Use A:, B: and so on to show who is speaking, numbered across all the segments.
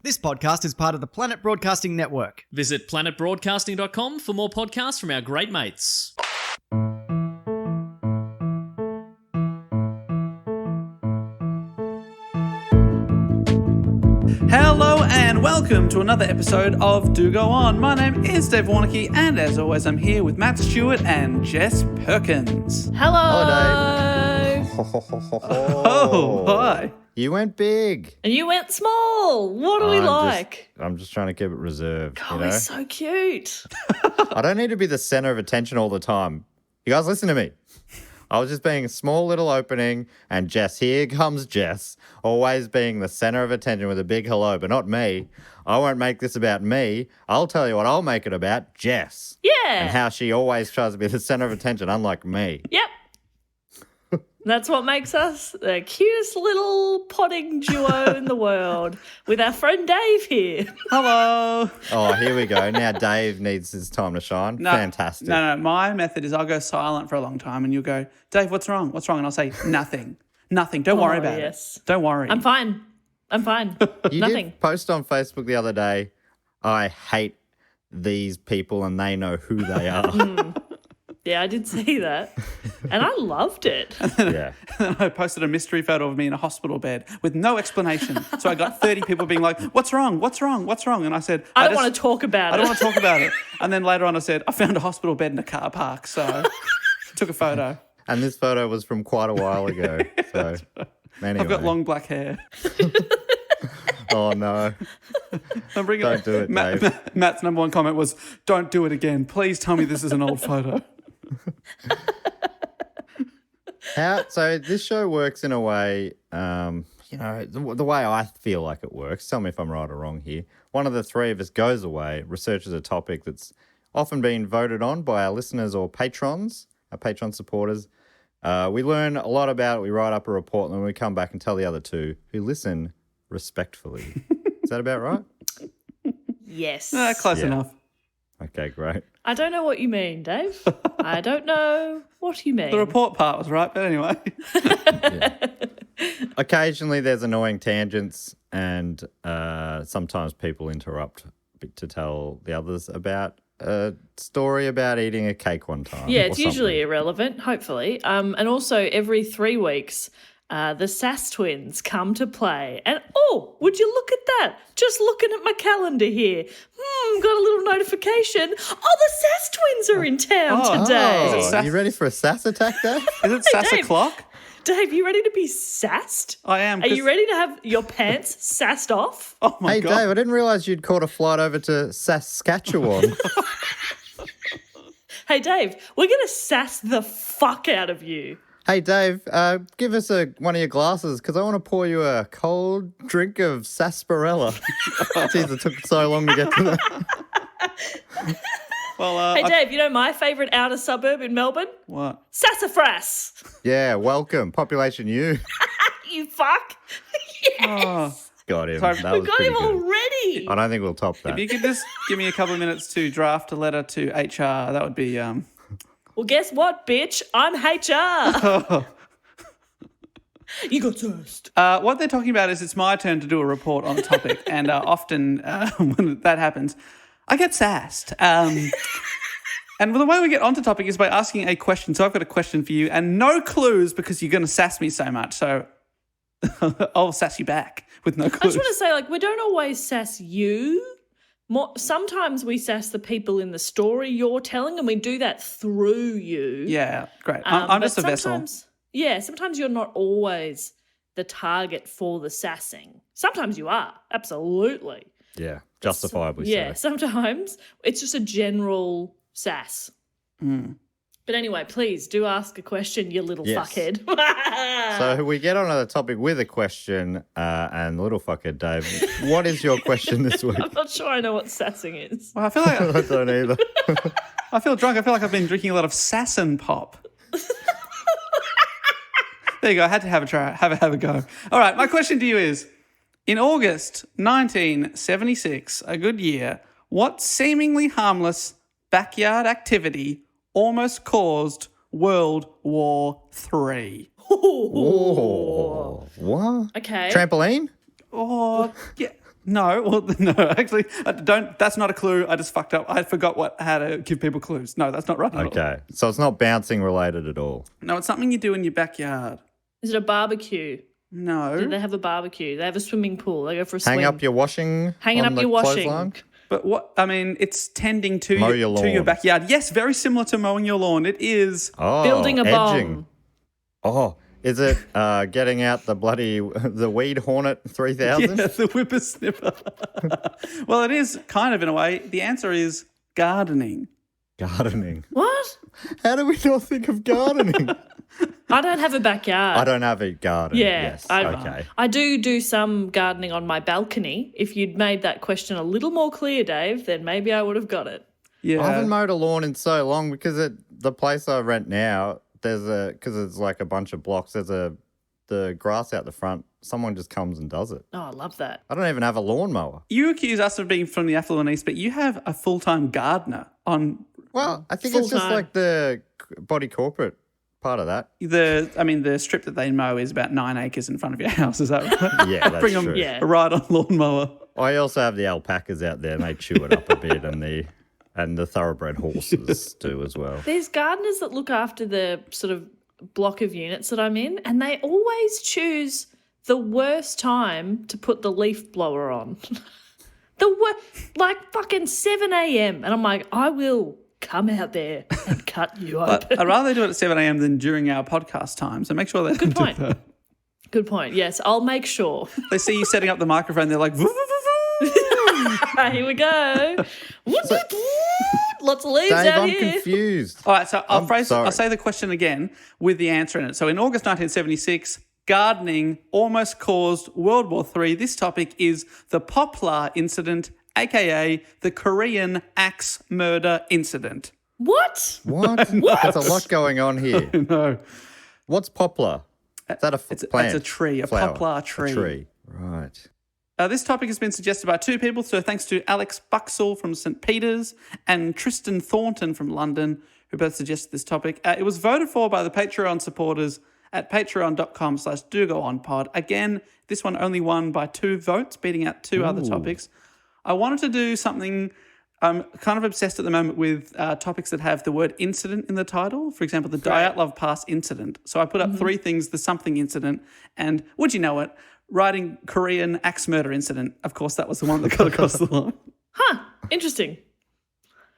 A: This podcast is part of the Planet Broadcasting Network.
B: Visit planetbroadcasting.com for more podcasts from our great mates.
C: Hello and welcome to another episode of Do Go On. My name is Dave Warnocky and as always I'm here with Matt Stewart and Jess Perkins.
D: Hello,
E: Dave.
C: Oh, hi.
E: You went big.
D: And you went small. What do we like?
E: I'm just trying to keep it reserved.
D: Oh, he's so cute.
E: I don't need to be the center of attention all the time. You guys listen to me. I was just being a small little opening, and Jess, here comes Jess, always being the center of attention with a big hello, but not me. I won't make this about me. I'll tell you what I'll make it about, Jess.
D: Yeah.
E: And how she always tries to be the center of attention, unlike me.
D: Yep. That's what makes us the cutest little potting duo in the world with our friend Dave here.
C: Hello.
E: Oh, here we go. Now Dave needs his time to shine.
C: No,
E: Fantastic.
C: No, my method is I'll go silent for a long time and you'll go, Dave, what's wrong? What's wrong? And I'll say, nothing. Nothing. Don't worry about it. Don't worry.
D: I'm fine.
E: You
D: Nothing.
E: did post on Facebook the other day, I hate these people and they know who they are.
D: Yeah, I did see that. And I loved it.
E: Yeah.
C: And I posted a mystery photo of me in a hospital bed with no explanation. So I got 30 people being like, what's wrong? What's wrong? What's wrong? And I said,
D: I don't want to talk about
C: I don't want to talk about it. And then later on I said, I found a hospital bed in a car park. So took a photo.
E: And this photo was from quite a while ago. So anyway.
C: I've got long black hair.
E: Oh, no.
C: I'm bringing
E: Don't do it, Dave.
C: Matt's number one comment was, don't do it again. Please tell me this is an old photo.
E: So this show works in a way, the way I feel like it works. Tell me if I'm right or wrong here. One of the three of us goes away, researches a topic that's often been voted on by our listeners or patrons, our Patreon supporters. We learn a lot about it. We write up a report, and then we come back and tell the other two who listen respectfully. Is that about right?
D: Yes.
C: Close enough.
E: Okay, great.
D: I don't know what you mean, Dave. I don't know what you mean.
C: The report part was right, but anyway.
E: Occasionally there's annoying tangents and sometimes people interrupt to tell the others about a story about eating a cake one time.
D: Yeah, it's usually irrelevant, hopefully. And also every 3 weeks, the Sass twins come to play. And, would you look at that? Just looking at my calendar here. Got a little notification. Oh, the Sass twins are in town today.
E: Are you ready for a sass attack, Dave?
C: Is it Sass
D: Dave.
C: o'clock?
D: Dave, you ready to be sassed?
C: I am.
D: Are you ready to have your pants sassed off?
C: Oh, my
E: Hey,
C: God.
E: Dave, I didn't realise you'd caught a flight over to Saskatchewan.
D: Hey, Dave, we're going to sass the fuck out of you.
E: Hey, Dave, give us one of your glasses because I want to pour you a cold drink of sarsaparilla. Jeez, it took so long to get to that.
C: Well,
D: Hey, Dave, you know my favourite outer suburb in Melbourne?
C: What?
D: Sassafras.
E: Yeah, welcome. Population U.
D: You fuck. Yes.
C: Oh,
E: Got him.
C: Sorry,
E: That
D: we
E: was
D: got
E: pretty
D: him
E: good.
D: already.
E: I don't think we'll top that.
C: if you could just give me a couple of minutes to draft a letter to HR, that would be...
D: Well, guess what, bitch? I'm HR. You got toast.
C: What they're talking about is it's my turn to do a report on a topic, and often when that happens, I get sassed. And the way we get onto topic is by asking a question. So I've got a question for you, and no clues because you're going to sass me so much. So I'll sass you back with no
D: I
C: clues.
D: just want to say, we don't always sass you. Sometimes we sass the people in the story you're telling, and we do that through you.
C: Yeah, great. I'm just a vessel.
D: Yeah, sometimes you're not always the target for the sassing. Sometimes you are, absolutely.
E: Yeah, justifiably
D: Yeah,
E: so.
D: sometimes it's just a general sass. But anyway, please do ask a question, you little
E: Yes.
D: fuckhead.
E: So we get on to the topic with a question, and little fucker Dave, what is your question this week?
D: I'm not sure I know what sassing is.
C: Well, I feel like
E: I don't either.
C: I feel drunk. I feel like I've been drinking a lot of Sassin Pop. There you go. I had to have a try. Have a go. All right. My question to you is, in August 1976, a good year, what seemingly harmless backyard activity almost caused World War III?
E: Oh, what?
D: Okay.
E: Trampoline?
C: Oh, yeah. No, well, no, actually, don't. That's not a clue. I just fucked up. I forgot how to give people clues. No, that's not right at all.
E: Okay. So it's not bouncing related at all.
C: No, it's something you do in your backyard.
D: Is it a barbecue?
C: No.
D: Do they have a barbecue? They have a swimming pool. They go for a swim.
E: Hang up your washing.
D: Hanging
E: on
D: up
E: the
D: your washing.
E: clothesline?
C: But what, I mean, it's tending to
E: Mow
C: your
E: your lawn.
C: backyard. Yes, very similar to mowing your lawn. It is.
E: Oh,
D: Building a
E: edging.
D: bomb.
E: Oh, is it getting out the weed hornet 3000?
C: Yeah, the whippersnipper. Well, it is kind of in a way. The answer is gardening.
E: Gardening.
D: What?
E: How do we not think of gardening?
D: I don't have a backyard.
E: I don't have a garden.
D: Yeah,
E: Yes.
D: I do some gardening on my balcony. If you'd made that question a little more clear, Dave, then maybe I would have got it.
C: Yeah.
E: I haven't mowed a lawn in so long because the place I rent now, because it's like a bunch of blocks, the grass out the front, someone just comes and does it.
D: Oh, I love that.
E: I don't even have a lawnmower.
C: You accuse us of being from the affluent East, but you have a full-time gardener on
E: Well, I think it's just
D: Full-time.
E: like the body corporate part of that.
C: the strip that they mow is about 9 acres in front of your house. Is that right?
E: Yeah, that's
C: Bring them
E: true.
D: Yeah.
C: a ride-on lawnmower.
E: I also have the alpacas out there and they chew it up a bit and the thoroughbred horses do as well.
D: There's gardeners that look after the sort of block of units that I'm in, and they always choose the worst time to put the leaf blower on. Like fucking 7 a.m. And I'm like, I will come out there and cut you open.
C: But I'd rather do it at 7 a.m. than during our podcast time. So make sure they
D: Good
C: don't
D: point.
C: do that.
D: Good point. Yes, I'll make sure.
C: They see you setting up the microphone, they're like, "Voo, voo, voo, voo."
D: Here we go. Lots of leaves
E: Dave,
D: out
E: I'm
D: here.
E: confused.
C: All right, so
E: I'm sorry.
C: I'll say the question again with the answer in it. So in August 1976, gardening almost caused World War III. This topic is the Poplar Incident, a.k.a. the Korean axe murder incident.
D: What?
E: What? There's a lot going on here.
C: No.
E: What's poplar? Is that a plant?
C: It's a tree, a
E: Flower?
C: poplar tree.
E: A tree, right.
C: This topic has been suggested by two people, so thanks to Alex Buxall from St. Peter's and Tristan Thornton from London, who both suggested this topic. It was voted for by the Patreon supporters at patreon.com/dogoonpod. Again, this one only won by 2 votes, beating out 2 other topics. I wanted to do something. I'm kind of obsessed at the moment with topics that have the word incident in the title. For example, the Dyatlov Pass incident. So I put up 3 things, the something incident, and would you know it, writing Korean axe murder incident. Of course, that was the one that got across the line.
D: Huh. Interesting.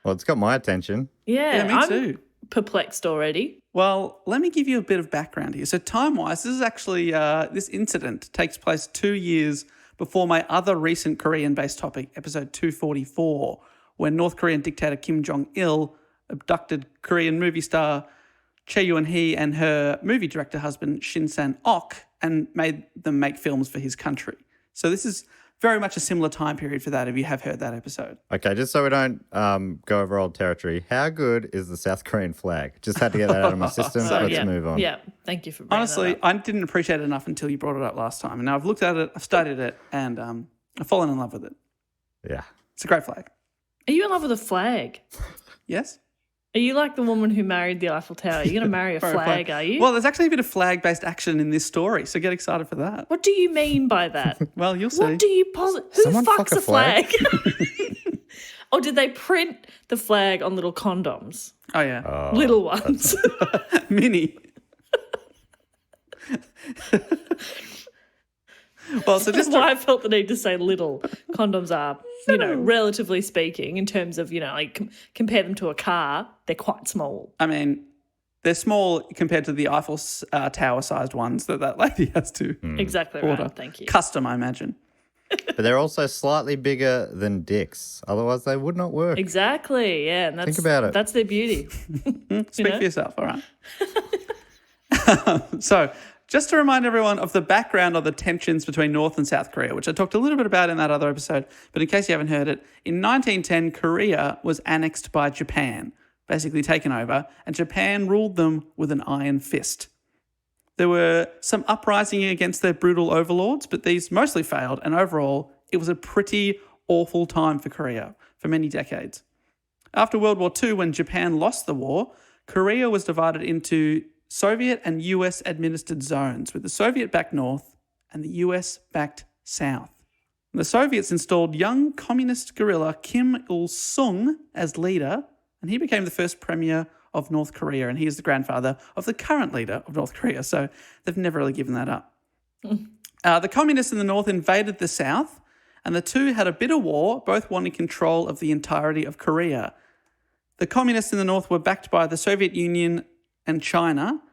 E: Well, it's got my attention.
D: Yeah,
C: me
D: I'm
C: too.
D: perplexed already.
C: Well, let me give you a bit of background here. So time-wise, this is actually, this incident takes place 2 years before my other recent Korean-based topic, episode 244, when North Korean dictator Kim Jong-il abducted Korean movie star Chae Yoon-hee and her movie director husband Shin Sang-ok and made them make films for his country. So this is very much a similar time period for that, if you have heard that episode.
E: Okay, just so we don't go over old territory, how good is the South Korean flag? Just had to get that out of my system. Let's
D: yeah,
E: move on.
D: Yeah, thank you for bringing
C: Honestly,
D: that up.
C: I didn't appreciate it enough until you brought it up last time. And now I've looked at it, I've studied it, and I've fallen in love with it.
E: Yeah.
C: It's a great flag.
D: Are you in love with a flag?
C: Yes?
D: Are you like the woman who married the Eiffel Tower? Are you going to marry a
C: Or a
D: flag, are you?
C: Well, there's actually a bit of flag-based action in this story, so get excited for that.
D: What do you mean by that?
C: Well, you'll see.
D: What do you Who
E: Someone
D: fucks
E: fuck a
D: a flag? Or did they print the flag on little condoms?
C: Oh, yeah.
D: Little ones.
C: Mini. Well, so
D: That's
C: just
D: why I felt the need to say little. Condoms are, relatively speaking, in terms of, like compare them to a car, they're quite small.
C: I mean, they're small compared to the Eiffel Tower-sized ones that lady has to
D: Exactly
C: order.
D: right. Thank you.
C: Custom, I imagine.
E: But they're also slightly bigger than dicks. Otherwise, they would not work.
D: Exactly. Yeah. And that's,
E: Think about it.
D: That's their beauty.
C: Speak for yourself, all right. So, just to remind everyone of the background of the tensions between North and South Korea, which I talked a little bit about in that other episode, but in case you haven't heard it, in 1910, Korea was annexed by Japan, basically taken over, and Japan ruled them with an iron fist. There were some uprising against their brutal overlords, but these mostly failed, and overall, it was a pretty awful time for Korea for many decades. After World War II, when Japan lost the war, Korea was divided into Soviet and US administered zones, with the Soviet-backed north and the US-backed south. The Soviets installed young communist guerrilla Kim Il-sung as leader, and he became the first premier of North Korea, and he is the grandfather of the current leader of North Korea, so they've never really given that up. The communists in the north invaded the south, and the two had a bitter war, both wanting control of the entirety of Korea. The communists in the north were backed by the Soviet Union and China,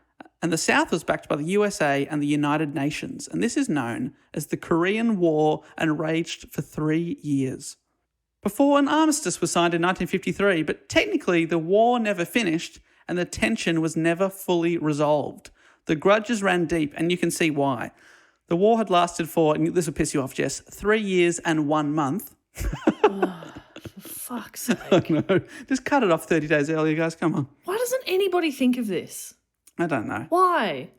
C: and the south was backed by the USA and the United Nations, and this is known as the Korean War and raged for 3 years. Before an armistice was signed in 1953, but technically the war never finished and the tension was never fully resolved. The grudges ran deep, and you can see why. The war had lasted for, and this will piss you off, Jess, 3 years and 1 month.
D: For fuck's sake.
C: I know. Just cut it off 30 days earlier, guys. Come on.
D: Why doesn't anybody think of this?
C: I don't know.
D: Why?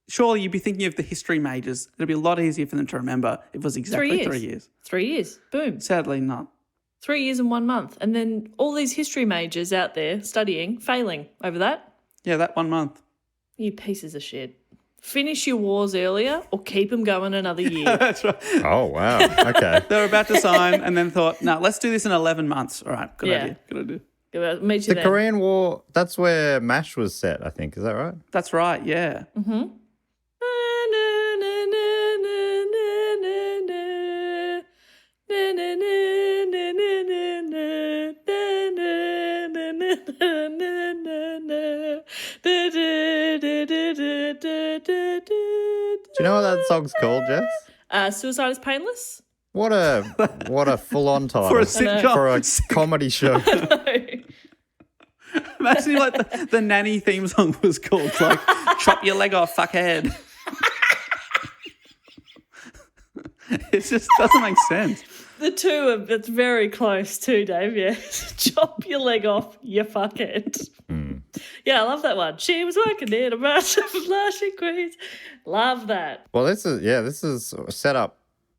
C: Surely you'd be thinking of the history majors. It'd be a lot easier for them to remember if it was exactly 3 years.
D: 3 years. Boom.
C: Sadly not.
D: 3 years and 1 month. And then all these history majors out there studying, failing over that.
C: Yeah, that 1 month.
D: You pieces of shit. Finish your wars earlier or keep them going another year.
C: That's right.
E: Oh, wow. Okay.
C: They were about to sign and then thought, no, let's do this in 11 months. All right, good idea. Good idea.
D: Well, meet you
E: The
D: then.
E: Korean War, that's where MASH was set, I think. Is that right?
C: That's right, yeah.
D: Mm-hmm.
E: Do you know what that song's called, Jess?
D: Suicide is Painless?
E: What a full-on title.
C: For a sitcom.
E: For a comedy show.
C: Imagine like the nanny theme song was called, like, chop your leg off, fuckhead. It just doesn't make sense.
D: The two it's very close too, Dave, yeah. Chop your leg off, you fuckhead. Yeah, I love that one. She was working in a bunch of flashing queens. Love that.
E: Well, this is set up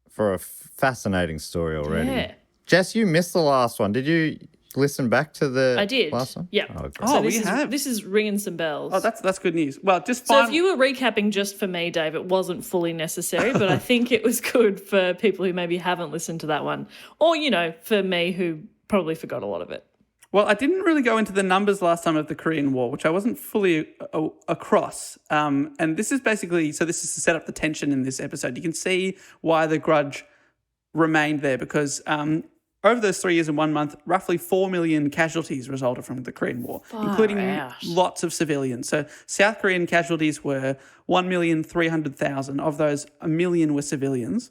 E: for a fascinating story already.
D: Yeah.
E: Jess, you missed the last one. Did you listen back to the
D: I did.
E: last one?
D: Yeah.
E: Oh, great.
C: Oh, we
D: this
C: have.
D: This is ringing some bells.
C: Oh, that's good news. Well, just
D: So
C: fine.
D: if you were recapping just for me, Dave, it wasn't fully necessary, but I think it was good for people who maybe haven't listened to that one. Or, for me who probably forgot a lot of it.
C: Well, I didn't really go into the numbers last time of the Korean War, which I wasn't fully across. And this is basically, so this is to set up the tension in this episode. You can see why the grudge remained there because over those 3 years and 1 month, roughly 4 million casualties resulted from the Korean War, including lots of civilians. So South Korean casualties were 1,300,000. Of those, 1 million were civilians.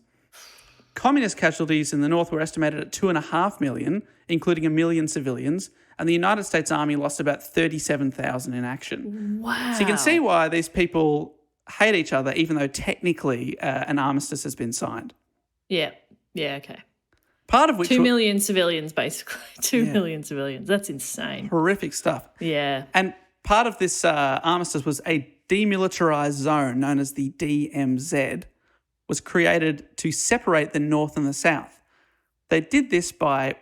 C: Communist casualties in the north were estimated at 2.5 million, including 1 million civilians, and the United States Army lost about 37,000 in action.
D: Wow.
C: So you can see why these people hate each other, even though technically an armistice has been signed.
D: Yeah. Yeah, okay.
C: Part of which
D: 2 million civilians, basically. 2 million civilians. That's insane.
C: horrific stuff.
D: Yeah.
C: And part of this armistice was a demilitarized zone known as the DMZ, was created to separate the north and the south. They did this by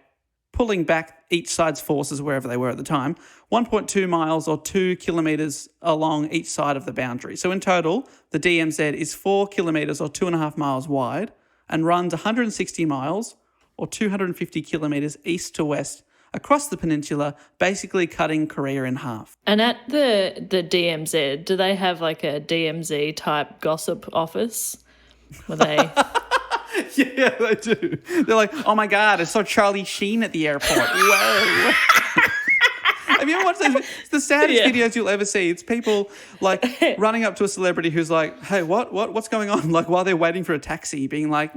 C: pulling back each side's forces wherever they were at the time, 1.2 miles or 2 kilometres along each side of the boundary. So in total, the DMZ is 4 kilometres or 2.5 miles wide and runs 160 miles or 250 kilometres east to west across the peninsula, basically cutting Korea in half.
D: And at the DMZ, do they have like a DMZ type gossip office? Were they?
C: Yeah, they do. They're like, oh my God, I saw Charlie Sheen at the airport. Whoa. Have you ever watched those? It's the saddest videos you'll ever see. It's people like running up to a celebrity who's like, hey, what's going on? Like while they're waiting for a taxi, being like,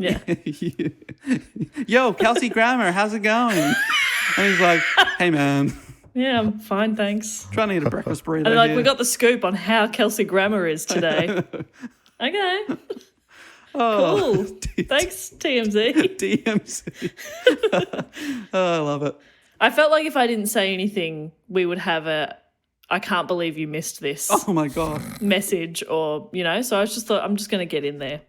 C: yo, Kelsey Grammer, how's it going? And he's like, hey, man.
D: Yeah, I'm fine, thanks.
C: Trying to eat a breakfast burrito.
D: And like,
C: here.
D: we got the scoop on how Kelsey Grammer is today. Okay.
C: Oh,
D: Cool. Thanks, TMZ.
C: DMZ. Oh, I love it.
D: I felt like if I didn't say anything, we would have a I can't believe you missed this
C: Oh my God.
D: message or, so I just thought I'm just going to get in there.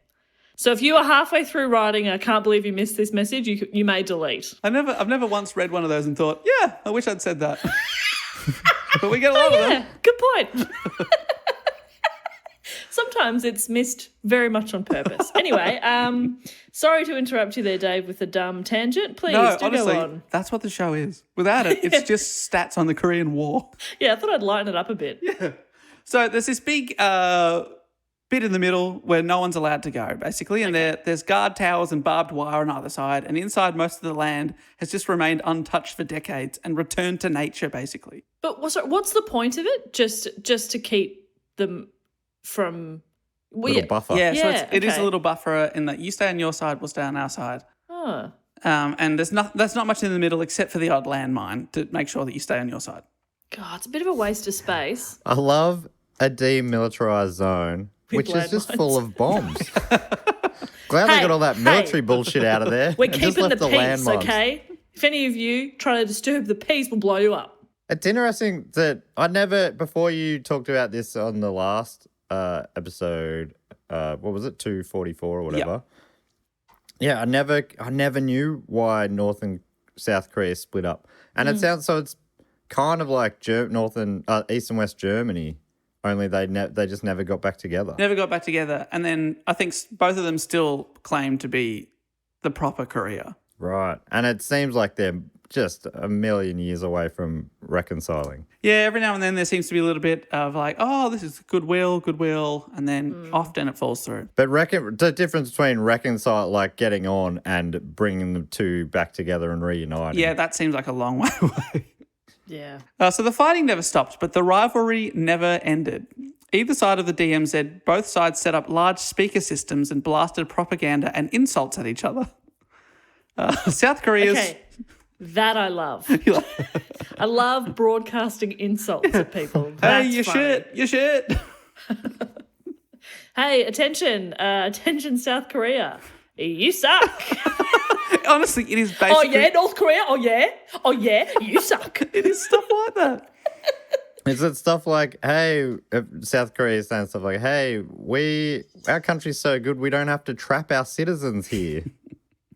D: So if you are halfway through writing I can't believe you missed this message, you may delete.
C: I've never once read one of those and thought, yeah, I wish I'd said that. But we get a lot of them.
D: Yeah, good point. sometimes it's missed very much on purpose. Anyway, sorry to interrupt you there, Dave, with a dumb tangent. Please do
C: honestly,
D: go on.
C: that's what the show is. Without it, it's just stats on the Korean War.
D: Yeah, I thought I'd lighten it up a bit.
C: Yeah. So there's this big bit in the middle where no one's allowed to go, basically, and there's guard towers and barbed wire on either side, and inside most of the land has just remained untouched for decades and returned to nature, basically.
D: But what's the point of it? Just to keep them from...
E: Little buffer.
C: Yeah, so it is
D: okay.
C: a little buffer in that you stay on your side, we'll stay on our side.
D: Oh.
C: And that's not much in the middle except for the odd landmine to make sure that you stay on your side.
D: God, it's a bit of a waste of space.
E: I love a demilitarized zone, which is just
D: landmines.
E: full of bombs. Glad they got all that military bullshit out of there.
D: We're
E: and just
D: keeping
E: left
D: the peace,
E: landmines.
D: okay? If any of you try to disturb the peace, we'll blow you up.
E: It's interesting that I never, before you talked about this on the last episode, what was it, 244 or whatever? Yeah, I never knew why North and South Korea split up. And it sounds, so it's kind of like North and East and West Germany, only they just never got back together.
C: Never got back together. And then I think both of them still claim to be the proper Korea.
E: Right. And it seems like they're just a million years away from reconciling.
C: Yeah, every now and then there seems to be a little bit of like, oh, this is goodwill, and then often it falls through.
E: But the difference between reconcile, like getting on, and bringing the two back together and reuniting.
C: Yeah, that seems like a long way away.
D: Yeah.
C: So the fighting never stopped, but the rivalry never ended. Either side of the DMZ, both sides set up large speaker systems and blasted propaganda and insults at each other. South Korea's...
D: Okay. That I love. I love broadcasting insults at people. That's
C: hey, you
D: funny.
C: you shit.
D: Hey, attention, South Korea. You suck.
C: Honestly, it is basically...
D: Oh, yeah, North Korea? Oh, yeah, you suck.
C: It is stuff like that.
E: Is it stuff like, hey, South Korea is saying stuff like, hey, our country's so good we don't have to trap our citizens here.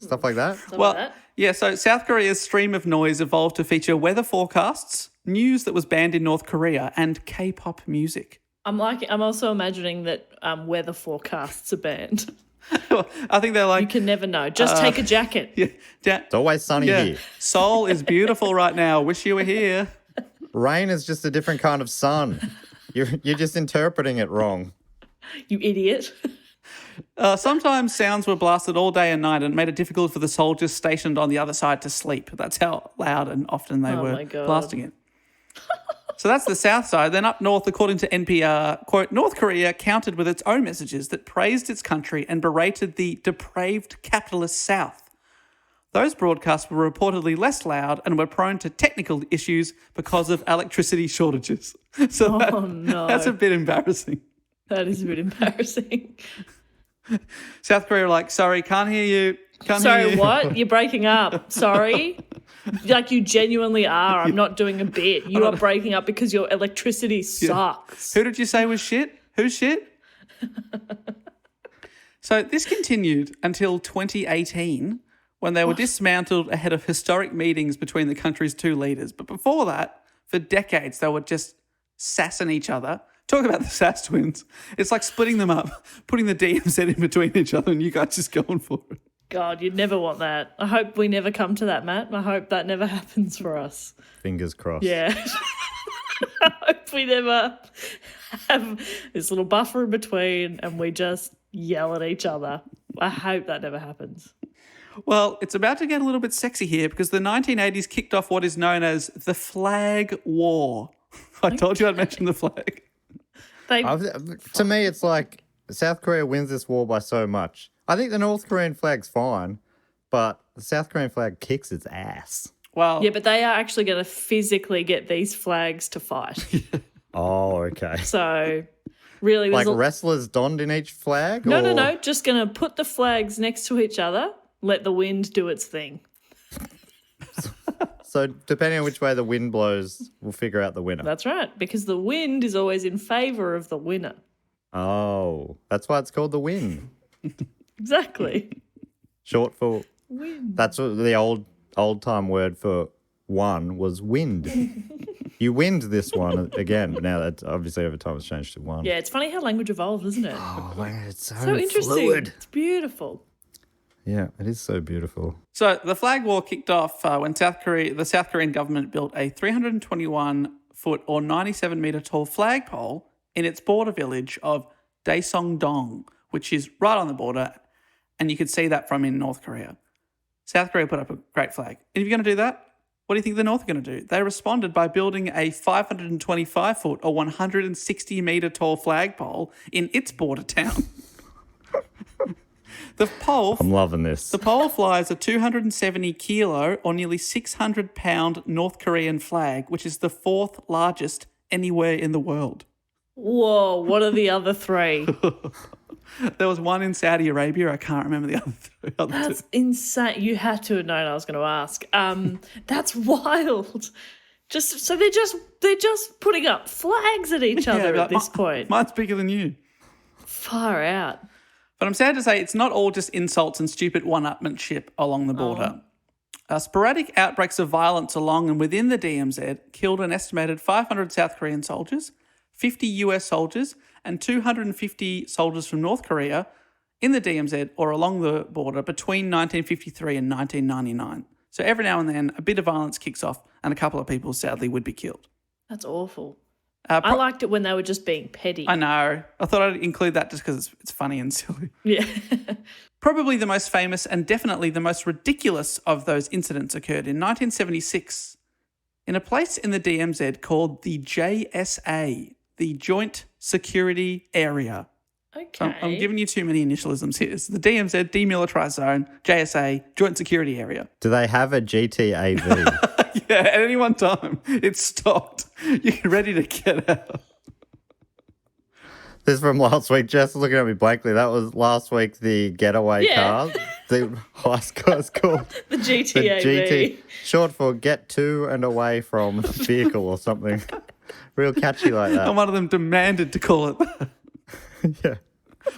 E: Stuff like that?
C: Yeah, so South Korea's stream of noise evolved to feature weather forecasts, news that was banned in North Korea, and K-pop music.
D: I'm also imagining that weather forecasts are banned.
C: I think they're like...
D: You can never know. Just take a jacket.
C: Yeah,
E: It's always sunny here.
C: Seoul is beautiful right now. Wish you were here.
E: Rain is just a different kind of sun. You're just interpreting it wrong.
D: You idiot.
C: Sometimes sounds were blasted all day and night and it made it difficult for the soldiers stationed on the other side to sleep. That's how loud and often they were blasting it. So that's the south side. Then up north, according to NPR, quote, North Korea countered with its own messages that praised its country and berated the depraved capitalist South. Those broadcasts were reportedly less loud and were prone to technical issues because of electricity shortages. So that's a bit embarrassing.
D: That is a bit embarrassing.
C: South Korea are like, sorry, can't hear you.
D: Sorry, what? You're breaking up. Sorry? Like you genuinely are. I'm not doing a bit. You are breaking up because your electricity sucks.
C: Who did you say was shit? Who's shit? So this continued until 2018 when they were dismantled ahead of historic meetings between the country's two leaders. But before that, for decades, they were just sassing each other. Talk about the Sass twins. It's like splitting them up, putting the DMZ in between each other and you guys just going for it.
D: God, you'd never want that. I hope we never come to that, Matt. I hope that never happens for us.
E: Fingers crossed.
D: Yeah. I hope we never have this little buffer in between and we just yell at each other. I hope that never happens.
C: Well, it's about to get a little bit sexy here because the 1980s kicked off what is known as the Flag War. I told you I'd mention the flag.
E: To me, it's like South Korea wins this war by so much. I think the North Korean flag's fine, but the South Korean flag kicks its ass.
C: Well,
D: yeah, but they are actually going to physically get these flags to fight.
E: Oh, okay.
D: So, really,
E: like wrestlers donned in each flag?
D: No. Just going to put the flags next to each other, let the wind do its thing.
E: So, depending on which way the wind blows, we'll figure out the winner.
D: That's right, because the wind is always in favour of the winner.
E: Oh, that's why it's called the wind.
D: Exactly.
E: Short for
D: wind.
E: That's what the old time word for one was wind. You wind this one again, but now that obviously over time it's changed to one.
D: Yeah, it's funny how language evolves, isn't it?
E: Oh, man, it's
D: So interesting.
E: fluid.
D: It's beautiful.
E: Yeah, it is so beautiful.
C: So the flag war kicked off when the South Korean government built a 321-foot or 97-meter tall flagpole in its border village of Daesong-dong, which is right on the border, and you could see that from in North Korea. South Korea put up a great flag. And if you're going to do that, what do you think the North are going to do? They responded by building a 525-foot or 160-meter tall flagpole in its border town.
E: I'm loving this.
C: The pole flies a 270 kilo or nearly 600 pound North Korean flag, which is the fourth largest anywhere in the world.
D: Whoa, what are the other three?
C: There was one in Saudi Arabia. I can't remember the other
D: That's
C: two.
D: insane. You had to have known I was going to ask. That's wild. They're just putting up flags at each other at this point.
C: Mine's bigger than you.
D: Far out.
C: But I'm sad to say it's not all just insults and stupid one-upmanship along the border. Sporadic outbreaks of violence along and within the DMZ killed an estimated 500 South Korean soldiers, 50 US soldiers, and 250 soldiers from North Korea in the DMZ or along the border between 1953 and 1999. So every now and then, a bit of violence kicks off and a couple of people sadly would be killed.
D: That's awful. I liked it when they were just being petty.
C: I know. I thought I'd include that just because it's funny and silly.
D: Yeah.
C: Probably the most famous and definitely the most ridiculous of those incidents occurred in 1976 in a place in the DMZ called the JSA, the Joint Security Area.
D: Okay.
C: So I'm giving you too many initialisms here. It's the DMZ, Demilitarized Zone, JSA, Joint Security Area.
E: Do they have a GTAV?
C: Yeah, at any one time, it's stopped. You're ready to get out.
E: This is from last week. Jess was looking at me blankly. That was last week, the getaway car. The high school's called
D: the GTAV.
E: Short for get to and away from vehicle or something. Real catchy like that.
C: And one of them demanded to call it that.
E: Yeah.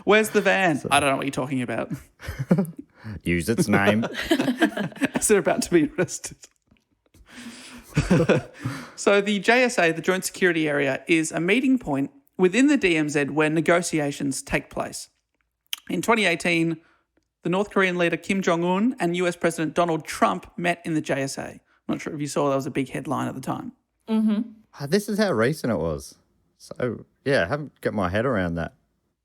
C: Where's the van? I don't know what you're talking about.
E: Use its name.
C: As they're about to be arrested. So the JSA, the Joint Security Area, is a meeting point within the DMZ where negotiations take place. In 2018, the North Korean leader Kim Jong-un and US President Donald Trump met in the JSA. I'm not sure if you saw, that was a big headline at the time.
D: Mm-hmm.
E: This is how recent it was. So, yeah, I haven't got my head around that.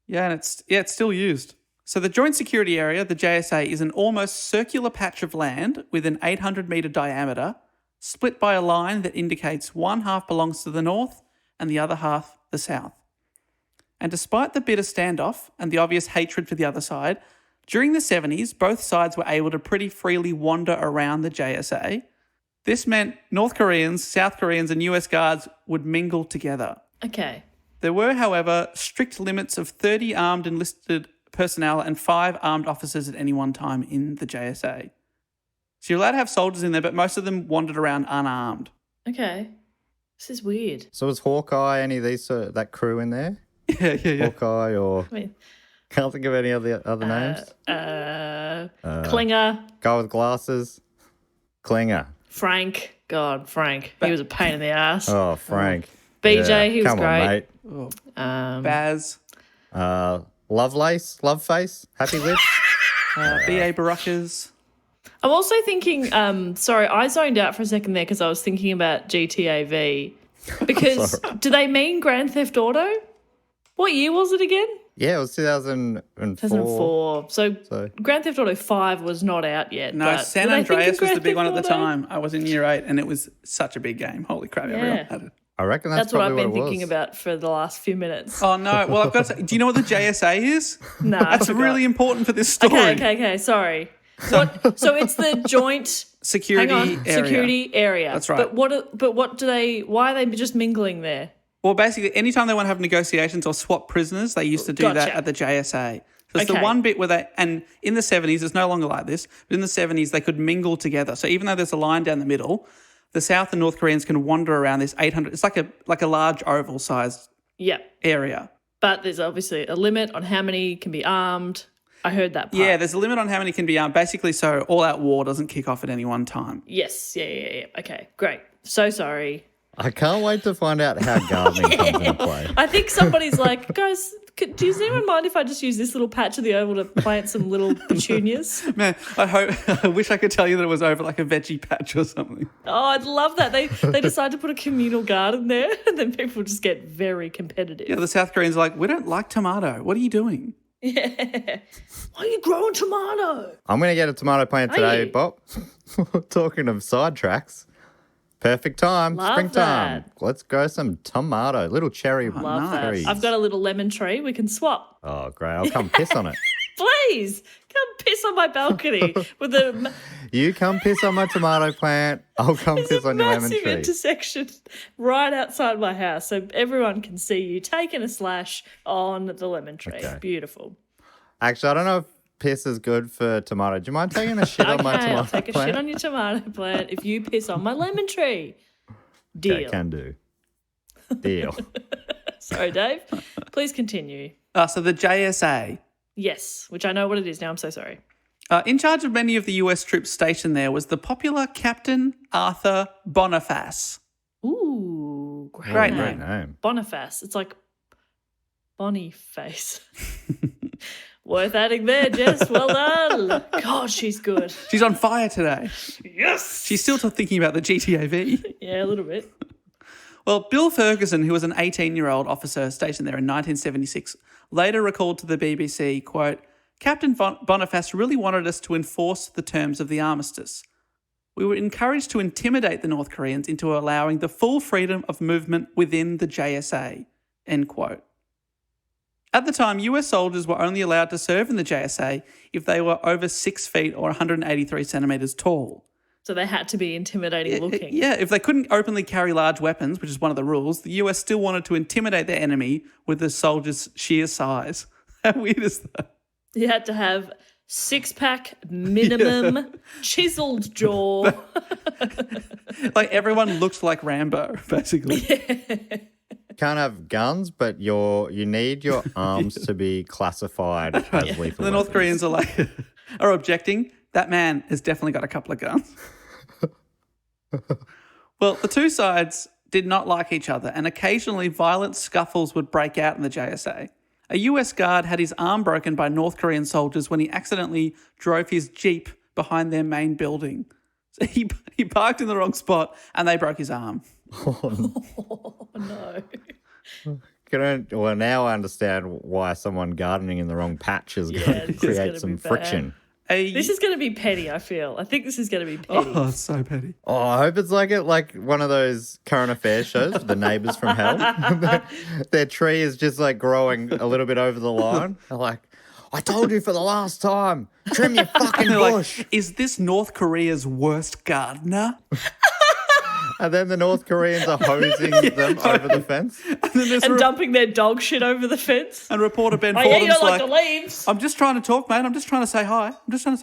C: Yeah, and it's still used. So the Joint Security Area, the JSA, is an almost circular patch of land with an 800-metre diameter, split by a line that indicates one half belongs to the north and the other half the south. And despite the bitter standoff and the obvious hatred for the other side, during the 70s, both sides were able to pretty freely wander around the JSA. This meant North Koreans, South Koreans, and US guards would mingle together.
D: Okay.
C: There were, however, strict limits of 30 armed enlisted personnel and 5 armed officers at any one time in the JSA. So you're allowed to have soldiers in there, but most of them wandered around unarmed.
D: Okay. This is weird.
E: So was Hawkeye any of these that crew in there?
C: Yeah.
E: Hawkeye or can't think of any of the other names.
D: Klinger.
E: Guy with glasses. Klinger.
D: Frank. God, Frank. He was a pain in the ass.
E: Oh, Frank.
D: BJ,
E: Yeah.
D: he was
E: Come
D: great.
E: on, mate.
C: Baz.
E: Lovelace, Loveface, Happy Lips.
C: B.A. Baracas.
D: I'm also thinking, sorry, I zoned out for a second there because I was thinking about GTAV. Because do they mean Grand Theft Auto? What year was it again?
E: Yeah, it was 2004.
D: 2004. So Grand Theft Auto 5 was not out yet.
C: No,
D: but
C: San
D: were they
C: Andreas
D: thinking
C: was the big
D: Grand
C: one at the
D: Theft Auto?
C: time. I was in year 8 and it was such a big game. Holy crap, everyone had it.
E: I reckon
D: That's what I've
E: probably
D: been
E: what it
D: thinking
E: was.
D: about for the last few minutes.
C: Oh, no. Well, I've got to say, do you know what the JSA is?
D: No,
C: That's really important for this story.
D: Okay, sorry. So it's the joint
C: Security area.
D: security area.
C: That's right.
D: Why are they just mingling there?
C: Well, basically, anytime they want to have negotiations or swap prisoners, they used to do that at the JSA. So it's the one bit where and in the 70s, it's no longer like this, but in the 70s, they could mingle together. So even though there's a line down the middle, the South and North Koreans can wander around this 800, it's like a large oval-sized area.
D: But there's obviously a limit on how many can be armed. I heard that part.
C: Yeah, there's a limit on how many can be armed, basically so all-out war doesn't kick off at any one time.
D: Yes, yeah. Okay, great. So sorry.
E: I can't wait to find out how gardening comes into play.
D: I think somebody's like, guys, does anyone mind if I just use this little patch of the oval to plant some little petunias?
C: Man, I wish I could tell you that it was over like a veggie patch or something.
D: Oh, I'd love that. They decide to put a communal garden there and then people just get very competitive.
C: Yeah, the South Koreans are like, we don't like tomato. What are you doing?
D: Yeah. Why are you growing tomato?
E: I'm going to get a tomato plant
D: Are
E: today,
D: you?
E: Bob. Talking of sidetracks. Perfect time.
D: Love
E: Springtime.
D: that.
E: Let's grow some tomato. Little cherry
D: Love
E: trees.
D: that. I've got a little lemon tree. We can swap.
E: Oh, great. I'll come piss on it.
D: Please, come piss on my balcony with a
E: You come piss on my tomato plant. I'll come piss on your lemon
D: massive
E: tree.
D: intersection right outside my house so everyone can see you taking a slash on the lemon tree.
E: Okay.
D: Beautiful.
E: Actually, I don't know if piss is good for tomato. Do you mind taking a shit on my tomato
D: I'll take a
E: plant?
D: shit on your tomato plant if you piss on my lemon tree. Deal.
E: Okay, can do. Deal.
D: Sorry, Dave. Please continue.
C: So the JSA,
D: Yes, which I know what it is now. I'm so sorry.
C: in charge of many of the US troops stationed there was the popular Captain Arthur Boniface.
D: Ooh,
C: Great
E: Great
C: name.
E: name.
D: Boniface. It's like Boniface. Worth adding there, Jess. Well done. God, she's good.
C: She's on fire today.
D: Yes.
C: She's still thinking about the GTAV.
D: Yeah, a little bit.
C: Well, Bill Ferguson, who was an 18-year-old officer stationed there in 1976, later recalled to the BBC, quote, Captain Boniface really wanted us to enforce the terms of the armistice. We were encouraged to intimidate the North Koreans into allowing the full freedom of movement within the JSA, end quote. At the time, US soldiers were only allowed to serve in the JSA if they were over 6 feet or 183 centimetres tall.
D: So they had to be intimidating looking.
C: Yeah, if they couldn't openly carry large weapons, which is one of the rules, the US still wanted to intimidate their enemy with the soldiers' sheer size. How weird is that?
D: You had to have 6-pack minimum, chiseled jaw.
C: Like everyone looked like Rambo, basically.
E: Can't have guns, but you need your arms to be classified as lethal.
C: The North
E: weapons.
C: Koreans are like, are objecting. That man has definitely got a couple of guns. Well, the two sides did not like each other, and occasionally violent scuffles would break out in the JSA. A US guard had his arm broken by North Korean soldiers when he accidentally drove his Jeep behind their main building. So he parked in the wrong spot and they broke his arm.
D: Oh, no.
E: Well, now I understand why someone gardening in the wrong patch is going
D: Yeah,
E: to
D: this is
E: create
D: gonna
E: some
D: be bad.
E: friction.
D: This is going to be petty, I feel. I think this is going to be petty.
C: Oh, it's so petty.
E: Oh, I hope it's like one of those current affairs shows, The Neighbours from Hell. Their tree is just like growing a little bit over the line. They're like, I told you for the last time, trim your fucking
C: They're
E: bush.
C: like, is this North Korea's worst gardener?
E: And then the North Koreans are hosing them over the fence.
C: And then there's
D: And dumping their dog shit over the fence.
C: and reporter Ben
D: Oh, yeah, you
C: Fordham's
D: don't like
C: like,
D: the leaves.
C: I'm just trying to talk, mate. I'm just trying to say hi.
D: Just trying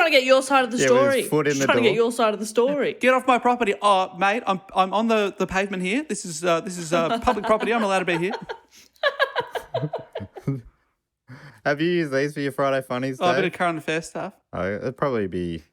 D: to get your side of the
E: Yeah, with his
D: story.
E: foot in
D: Just
E: the
D: trying to get
E: door.
D: your side of the story.
C: Get off my property. Oh, mate, I'm on the pavement here. This is public property. I'm allowed to be here.
E: Have you used these for your Friday funnies,
C: Oh, a bit
E: Dave?
C: of current affairs stuff.
E: Oh, it'd probably be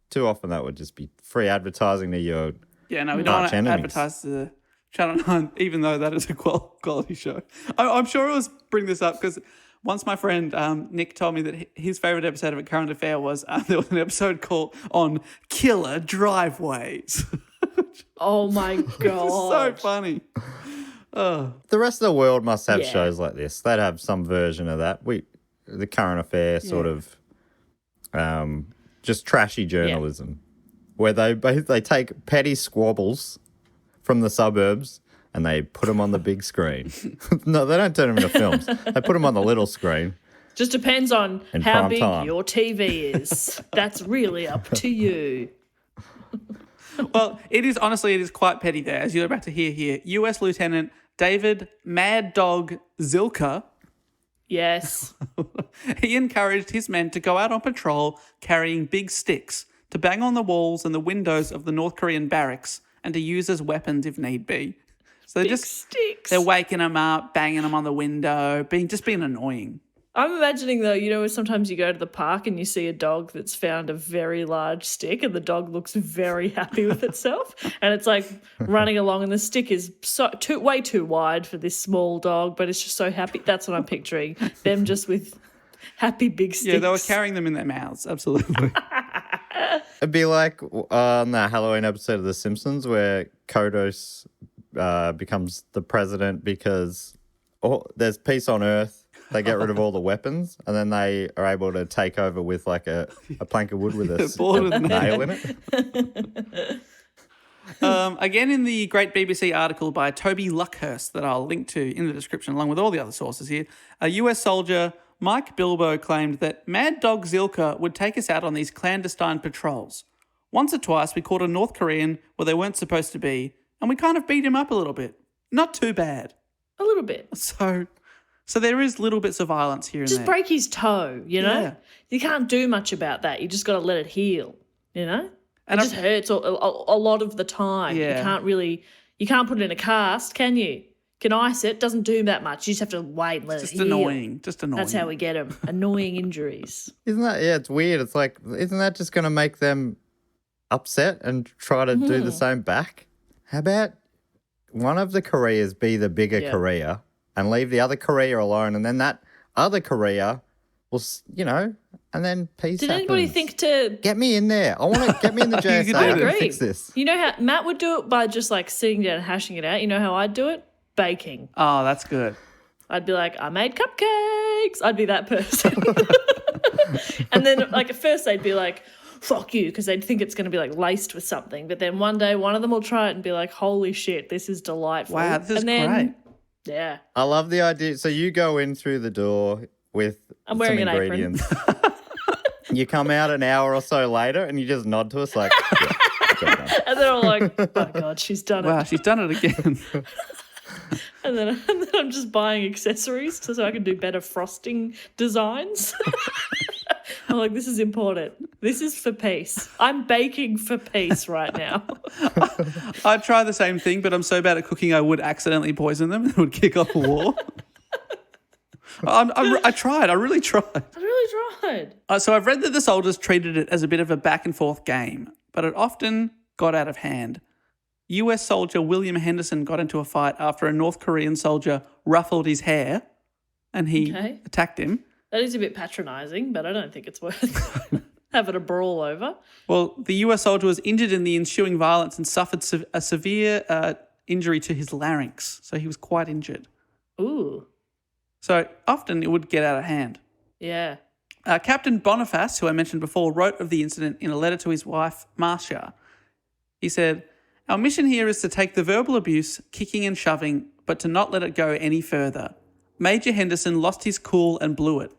E: too often. That would just be free advertising to your.
C: Yeah, no, we don't want to
E: enemies.
C: advertise the Channel 9, even though that is a quality show. I'm sure it was bring this up because once my friend Nick told me that his favourite episode of A Current Affair was there was an episode called on killer driveways.
D: Oh, my God.
C: So funny.
E: The rest of the world must have
D: Yeah.
E: shows like this. They'd have some version of that. The current affair sort of, just trashy journalism, where they take petty squabbles from the suburbs and they put them on the big screen. No, they don't turn them into films. They put them on the little screen.
D: Just depends on
E: In
D: how
E: prime
D: big
E: time.
D: your TV is. That's really up to you.
C: Well, it is quite petty there, as you're about to hear here. US Lieutenant David Mad Dog Zilka,
D: Yes.
C: he encouraged his men to go out on patrol carrying big sticks to bang on the walls and the windows of the North Korean barracks and to use as weapons if need be. So
D: Big sticks.
C: they're waking them up, banging them on the window, being annoying.
D: I'm imagining, though, sometimes you go to the park and you see a dog that's found a very large stick and the dog looks very happy with itself. And it's like running along and the stick is way too wide for this small dog, but it's just so happy. That's what I'm picturing. Them just with happy big sticks.
C: Yeah, they were carrying them in their mouths. Absolutely.
E: It'd be like on that Halloween episode of The Simpsons where Kodos becomes the president because there's peace on Earth. They get rid of all the weapons, and then they are able to take over with like a plank of wood with a nail in it.
C: Again, in the great BBC article by Toby Luckhurst that I'll link to in the description, along with all the other sources here, a US soldier, Mike Bilbo, claimed that Mad Dog Zilka would take us out on these clandestine patrols. Once or twice, we caught a North Korean where they weren't supposed to be, and we kind of beat him up a little bit. Not too bad.
D: A little bit.
C: So there is little bits of violence here and there.
D: Just break his toe,
C: Yeah.
D: You can't do much about that. You just got to let it heal, And it just hurts a lot of the time.
C: Yeah.
D: You can't put it in a cast, can you? Can ice it, doesn't do that much. You just have to wait and let it heal.
C: Just annoying.
D: That's how we get them. Annoying injuries.
E: Isn't that, it's weird. It's like, isn't that just going to make them upset and try to do the same back? How about one of the Koreas be the bigger Korea and leave the other Korea alone, and then that other Korea will, and then peace
D: Did
E: happens.
D: anybody think to
E: Get me in there. I want to get me in the JSA.
D: I
E: I can
D: agree.
E: fix this.
D: You know how Matt would do it by just like sitting down and hashing it out? You know how I'd do it? Baking.
C: Oh, that's good.
D: I'd be like, I made cupcakes. I'd be that person. And then like at first they'd be like, fuck you, because they'd think it's going to be like laced with something. But then one day one of them will try it and be like, holy shit, this is delightful.
C: Wow, this is
D: and
C: great.
D: Yeah.
E: I love the idea. So you go in through the door with
D: I'm wearing
E: some
D: an apron.
E: ingredients. You come out an hour or so later and you just nod to us like, yeah, job done.
D: And then I'm like, oh God, she's done
C: Wow,
D: it.
C: she's done it again.
D: And then I'm just buying accessories so I can do better frosting designs. I'm like, this is important. This is for peace. I'm baking for peace right now.
C: I'd try the same thing, but I'm so bad at cooking I would accidentally poison them and it would kick off a war. I tried. I really tried.
D: I really tried.
C: So I've read that the soldiers treated it as a bit of a back and forth game, but it often got out of hand. US soldier William Henderson got into a fight after a North Korean soldier ruffled his hair and he attacked him.
D: That is a bit patronising, but I don't think it's worth having a brawl over.
C: Well, the US soldier was injured in the ensuing violence and suffered a severe injury to his larynx, so he was quite injured.
D: Ooh.
C: So often it would get out of hand.
D: Yeah.
C: Captain Boniface, who I mentioned before, wrote of the incident in a letter to his wife, Marcia. He said, "Our mission here is to take the verbal abuse, kicking and shoving, but to not let it go any further. Major Henderson lost his cool and blew it.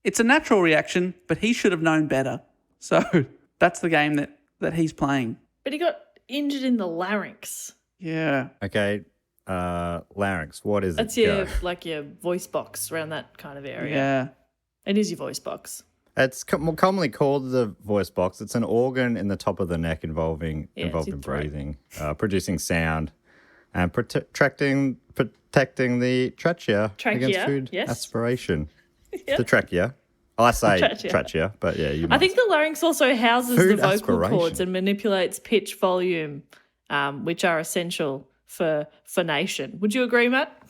C: It's a natural reaction, but he should have known better." So that's the game that he's playing.
D: But he got injured in the larynx.
C: Yeah.
E: Okay, larynx, what is
D: That's
E: it?
D: your voice box around that kind of area.
C: Yeah.
D: It is your voice box.
E: It's more commonly called the voice box. It's an organ in the top of the neck involved in
D: throat.
E: breathing, producing sound, and protecting the trachea against food aspiration.
D: Yep.
E: The trachea. I say trachea, but yeah, you
D: I think the larynx also houses
E: Food
D: the vocal
E: aspiration.
D: cords and manipulates pitch, volume, which are essential for phonation. Would you agree, Matt?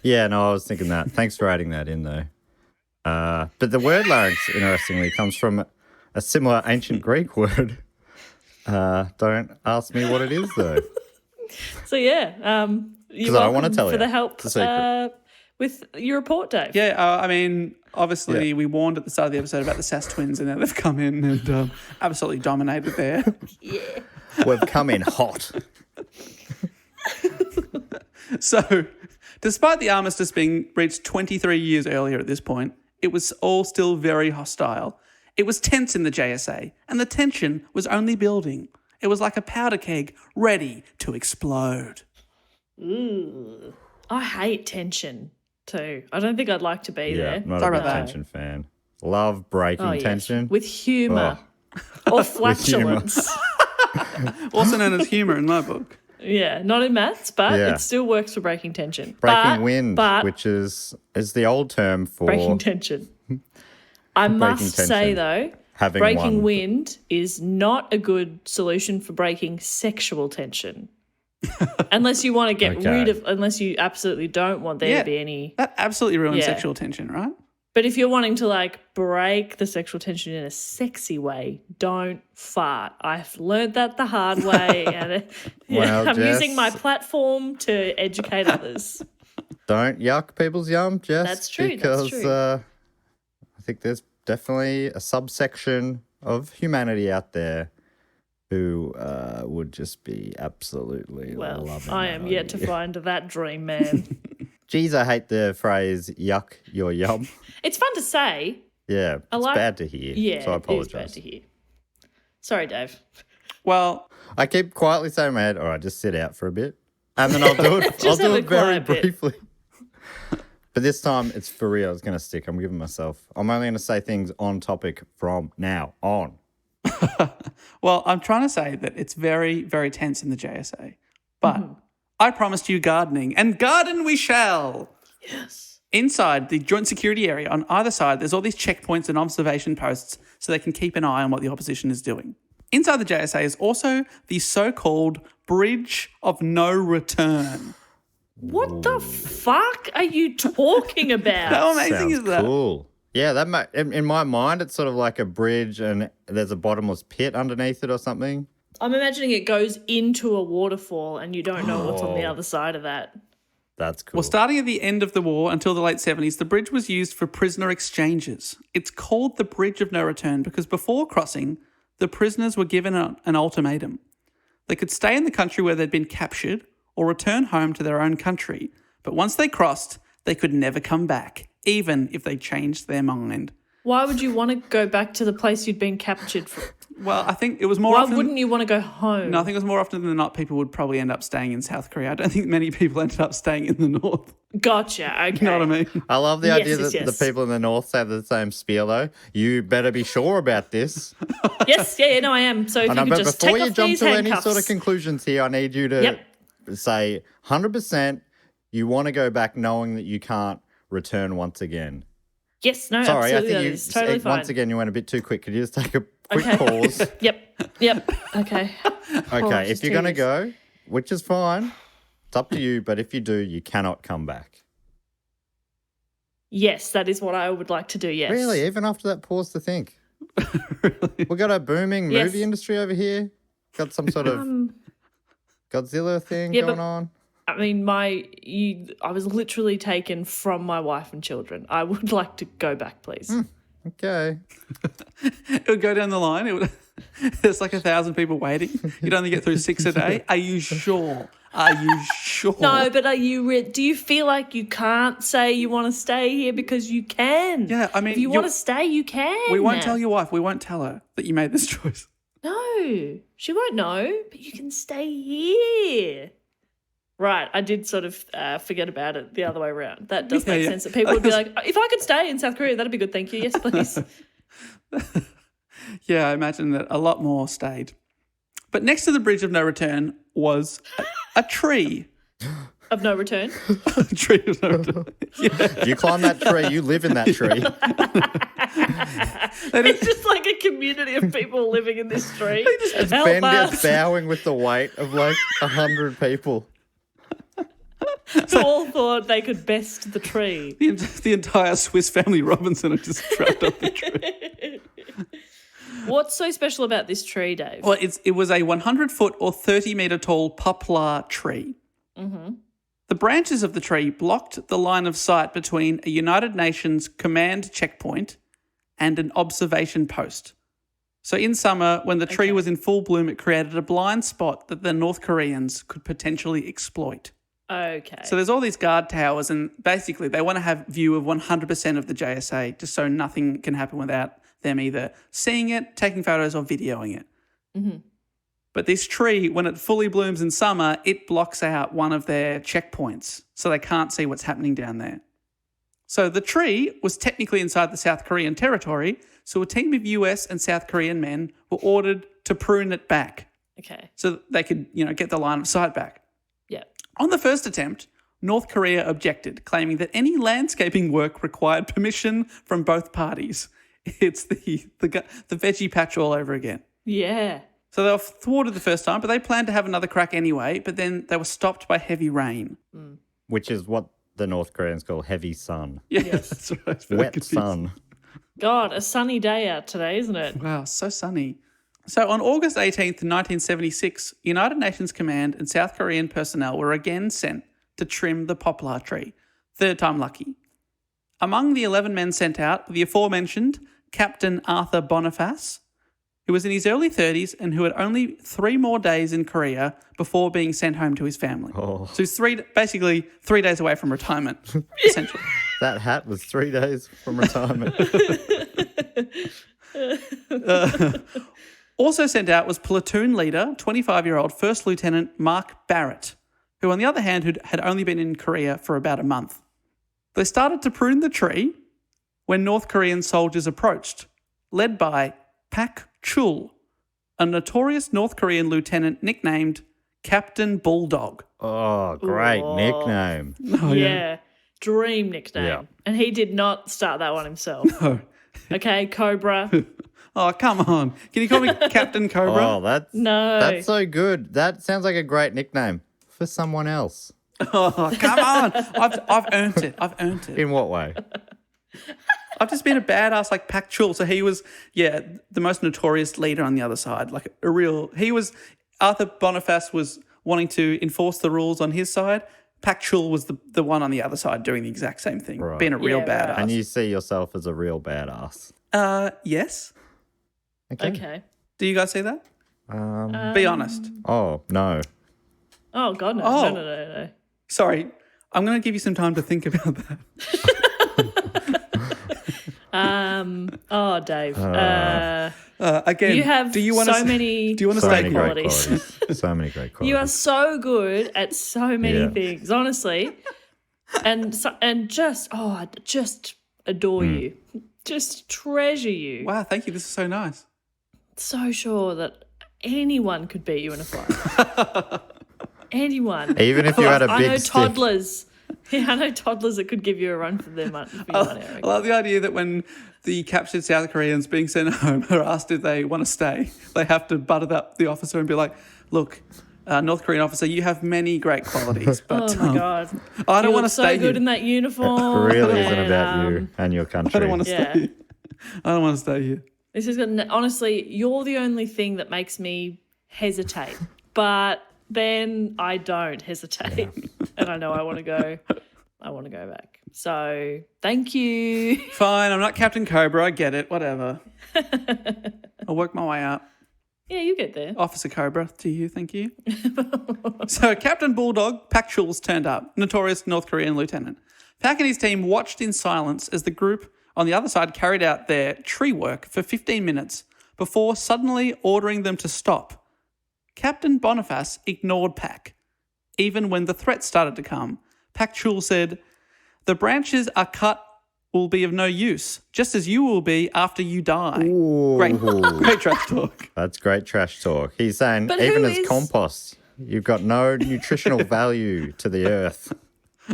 E: Yeah, no, I was thinking that. Thanks for adding that in, though. But the word larynx, interestingly, comes from a similar ancient Greek word. Don't ask me what it is, though.
D: So, yeah, you're
E: I don't wanna
D: welcome
E: tell
D: for
E: you.
D: the help
E: It's a secret.
D: with your report, Dave.
C: Yeah, I mean, obviously we warned at the start of the episode about the Sass twins and now they've come in and absolutely dominated there.
E: We've come in hot.
C: So, despite the armistice being reached 23 years earlier at this point, it was all still very hostile. It was tense in the JSA, and the tension was only building. It was like a powder keg ready to explode.
D: Ooh. I hate tension too. I don't think I'd like to be
E: Yeah,
D: there.
E: not
C: Sorry
E: a big
C: about that.
E: tension fan. Love breaking
D: Yes.
E: tension.
D: With humour or flatulence.
C: Also known as humour in my book.
D: Yeah, not in maths, but
E: Yeah.
D: it still works for breaking tension.
E: Breaking wind,
D: but
E: which is the old term for
D: breaking tension. I must say,
E: tension.
D: though,
E: Having
D: breaking
E: one.
D: wind is not a good solution for breaking sexual tension. Unless you want to get rid of, unless you absolutely don't want there to be any.
C: That absolutely ruins
D: Yeah.
C: sexual tension, right?
D: But if you're wanting to like break the sexual tension in a sexy way, don't fart. I've learned that the hard way, and
E: Well,
D: I'm
E: Jess,
D: using my platform to educate others.
E: don't yuck people's yum, Jess.
D: That's true, that's
E: Because
D: true.
E: I think there's definitely a subsection of humanity out there who would just be absolutely
D: Well,
E: loving
D: I
E: that
D: am yet to
E: idea.
D: find that dream man.
E: Geez, I hate the phrase yuck your yum.
D: It's fun to say.
E: Yeah, it's
D: like-
E: bad to hear.
D: Yeah,
E: so I
D: it is
E: apologize.
D: bad to hear. Sorry, Dave.
C: Well,
E: I keep quietly saying in my head, all right, just sit out for a bit. And then I'll do it. I'll
D: Just
E: do
D: have a
E: it very
D: quiet bit.
E: briefly. But this time it's for real. It's going to stick. I'm giving myself. I'm only going to say things on topic from now on.
C: well, I'm trying to say that it's very, very tense in the JSA. But I promised you gardening, and garden we shall.
D: Yes.
C: Inside the joint security area, on either side, there's all these checkpoints and observation posts so they can keep an eye on what the opposition is doing. Inside the JSA is also the so-called Bridge of No Return.
D: What the fuck are you talking about?
C: How amazing
E: Sounds
C: is that?
E: cool. Yeah, in my mind, it's sort of like a bridge and there's a bottomless pit underneath it or something.
D: I'm imagining it goes into a waterfall and you don't know what's on the other side of that.
E: That's cool.
C: Well, starting at the end of the war until the late 70s, the bridge was used for prisoner exchanges. It's called the Bridge of No Return because before crossing, the prisoners were given an ultimatum. They could stay in the country where they'd been captured or return home to their own country. But once they crossed, they could never come back, even if they changed their mind.
D: Why would you want to go back to the place you'd been captured from?
C: Well, I think it was more
D: Why
C: often...
D: wouldn't you want to go home?
C: No, I think it was more often than not people would probably end up staying in South Korea. I don't think many people ended up staying in the north.
D: Gotcha, okay.
C: You know what I mean?
E: I love the
D: Yes,
E: idea
D: yes,
E: that
D: yes.
E: the people in the north say the same spiel, though. You better be sure about this.
D: Yes, yeah, no, I am. So if
E: I know,
D: you could
E: but
D: just
E: before
D: take
E: you
D: off
E: jump
D: these
E: to any
D: handcuffs.
E: sort of conclusions here, I need you to
D: Yep.
E: say 100% you want to go back knowing that you can't return once again.
D: Yes, no,
E: Sorry, I
D: absolutely,
E: think
D: that
E: you
D: is totally fine.
E: once again you went a bit too quick. Could you just take a quick
D: Okay.
E: pause?
D: Yep, okay.
E: Okay,
D: it's
E: if you're going to go, which is fine, it's up to you, but if you do, you cannot come back.
D: Yes, that is what I would like to do, yes.
E: Really? Even after that pause to think? We've got a booming
D: Yes.
E: movie industry over here. Got some sort of Godzilla thing
D: yeah,
E: going
D: but-
E: on.
D: I mean, I was literally taken from my wife and children. I would like to go back, please.
E: Okay.
C: It would go down the line. There's like 1,000 people waiting. You'd only get through 6 a day. Are you sure? Are you sure?
D: No, but are you? Do you feel like you can't say you want to stay here because you can?
C: Yeah, I mean,
D: if you want to stay, you can.
C: We won't tell your wife. We won't tell her that you made this choice.
D: No, she won't know. But you can stay here. Right, I did sort of forget about it the other way around. That does make sense. That people would be like, if I could stay in South Korea, that'd be good. Thank you. Yes, please.
C: Yeah, I imagine that a lot more stayed. But next to the Bridge of No Return was a tree.
D: Of no return.
C: A tree of no return.
E: If you climb that tree, you live in that tree.
D: It's just like a community of people living in this tree. Help
E: Ben
D: us.
E: gets bowing with the weight of like 100 people.
D: Who all thought they could best the tree.
C: The entire Swiss Family Robinson are just trapped up the tree.
D: What's so special about this tree, Dave?
C: Well, it was a 100-foot or 30-metre tall poplar tree.
D: Mm-hmm.
C: The branches of the tree blocked the line of sight between a United Nations command checkpoint and an observation post. So in summer, when the tree was in full bloom, it created a blind spot that the North Koreans could potentially exploit.
D: Okay.
C: So there's all these guard towers, and basically they want to have view of 100% of the JSA just so nothing can happen without them either seeing it, taking photos, or videoing it.
D: Mm-hmm.
C: But this tree, when it fully blooms in summer, it blocks out one of their checkpoints, so they can't see what's happening down there. So the tree was technically inside the South Korean territory, so a team of US and South Korean men were ordered to prune it back.
D: Okay.
C: so they could, get the line of sight back.
D: Yeah.
C: On the first attempt, North Korea objected, claiming that any landscaping work required permission from both parties. It's the veggie patch all over again.
D: Yeah.
C: So they were thwarted the first time, but they planned to have another crack anyway, but then they were stopped by heavy rain.
E: Which is what the North Koreans call heavy sun.
C: Yeah, that's right. It's very
E: Wet
C: confusing.
E: sun.
D: God, a sunny day out today, isn't it?
C: Wow, so sunny. So on August 18th, 1976, United Nations Command and South Korean personnel were again sent to trim the poplar tree. Third time lucky. Among the 11 men sent out, the aforementioned Captain Arthur Boniface, who was in his early 30s and who had only 3 more days in Korea before being sent home to his family.
E: Oh.
C: So he's basically 3 days away from retirement, essentially.
E: That hat was 3 days from retirement.
C: Also sent out was platoon leader, 25-year-old First Lieutenant Mark Barrett, who on the other hand had only been in Korea for about a month. They started to prune the tree when North Korean soldiers approached, led by Pak Chul, a notorious North Korean lieutenant nicknamed Captain Bulldog.
E: Oh, great nickname.
C: Oh,
D: yeah. Dream nickname.
E: Yeah.
D: And he did not start that one himself.
C: No.
D: Okay, Cobra.
C: Oh, come on. Can you call me Captain Cobra?
E: Oh, that's so good. That sounds like a great nickname for someone else.
C: Oh, come on. I've earned it. I've earned it.
E: In what way?
C: I've just been a badass like Pak Chul. So he was, the most notorious leader on the other side. Like Arthur Boniface was wanting to enforce the rules on his side. Pak Chul was the one on the other side doing the exact same thing,
E: Right.
C: being a real
D: Yeah,
C: badass.
D: right.
E: And you see yourself as a real badass.
C: Yes.
D: Okay.
C: Do you guys see that? Be honest.
E: Oh, no.
D: Oh, God, no.
C: Oh.
D: No.
C: Sorry. I'm going to give you some time to think about that.
D: Dave.
C: Again,
D: You have
C: do you want
D: so many
C: Do you want to
E: So
C: stay
E: many
C: here?
E: great qualities. So many great qualities.
D: You are so good at so many
E: Yeah.
D: things, honestly. And just adore you. Just treasure you.
C: Wow, thank you. This is so nice.
D: So sure that anyone could beat you in a fight. Anyone.
E: Even if you had a
D: I
E: big
D: know
E: stick.
D: toddlers. Yeah, I know toddlers that could give you a run for their money.
C: I love the idea that when the captured South Koreans being sent home are asked if they want to stay, they have to butter up the officer and be like, look, North Korean officer, you have many great qualities, but
D: Oh my God.
C: I don't
D: You
C: want to
D: look
C: stay
D: so good
C: here.
D: in that uniform.
E: It really isn't
D: and,
E: about you and your country.
C: I don't want to
D: Yeah.
C: stay here. I don't want to stay here.
D: This is gonna, honestly, you're the only thing that makes me hesitate. But then I don't hesitate. And I know I want to go back. So thank you.
C: Fine, I'm not Captain Cobra. I get it. Whatever. I'll work my way up.
D: Yeah, you get there.
C: Officer Cobra to you, thank you. So Captain Bulldog, Pak Chul's turned up, notorious North Korean lieutenant. Pak and his team watched in silence as the group on the other side carried out their tree work for 15 minutes before suddenly ordering them to stop. Captain Boniface ignored Pak. Even when the threat started to come, Pak Chul said, "The branches are cut will be of no use, just as you will be after you die."
E: Ooh.
C: Great trash talk.
E: That's great trash talk. He's saying,
D: But
E: even
D: who
E: as
D: is-
E: compost, you've got no nutritional value to the earth.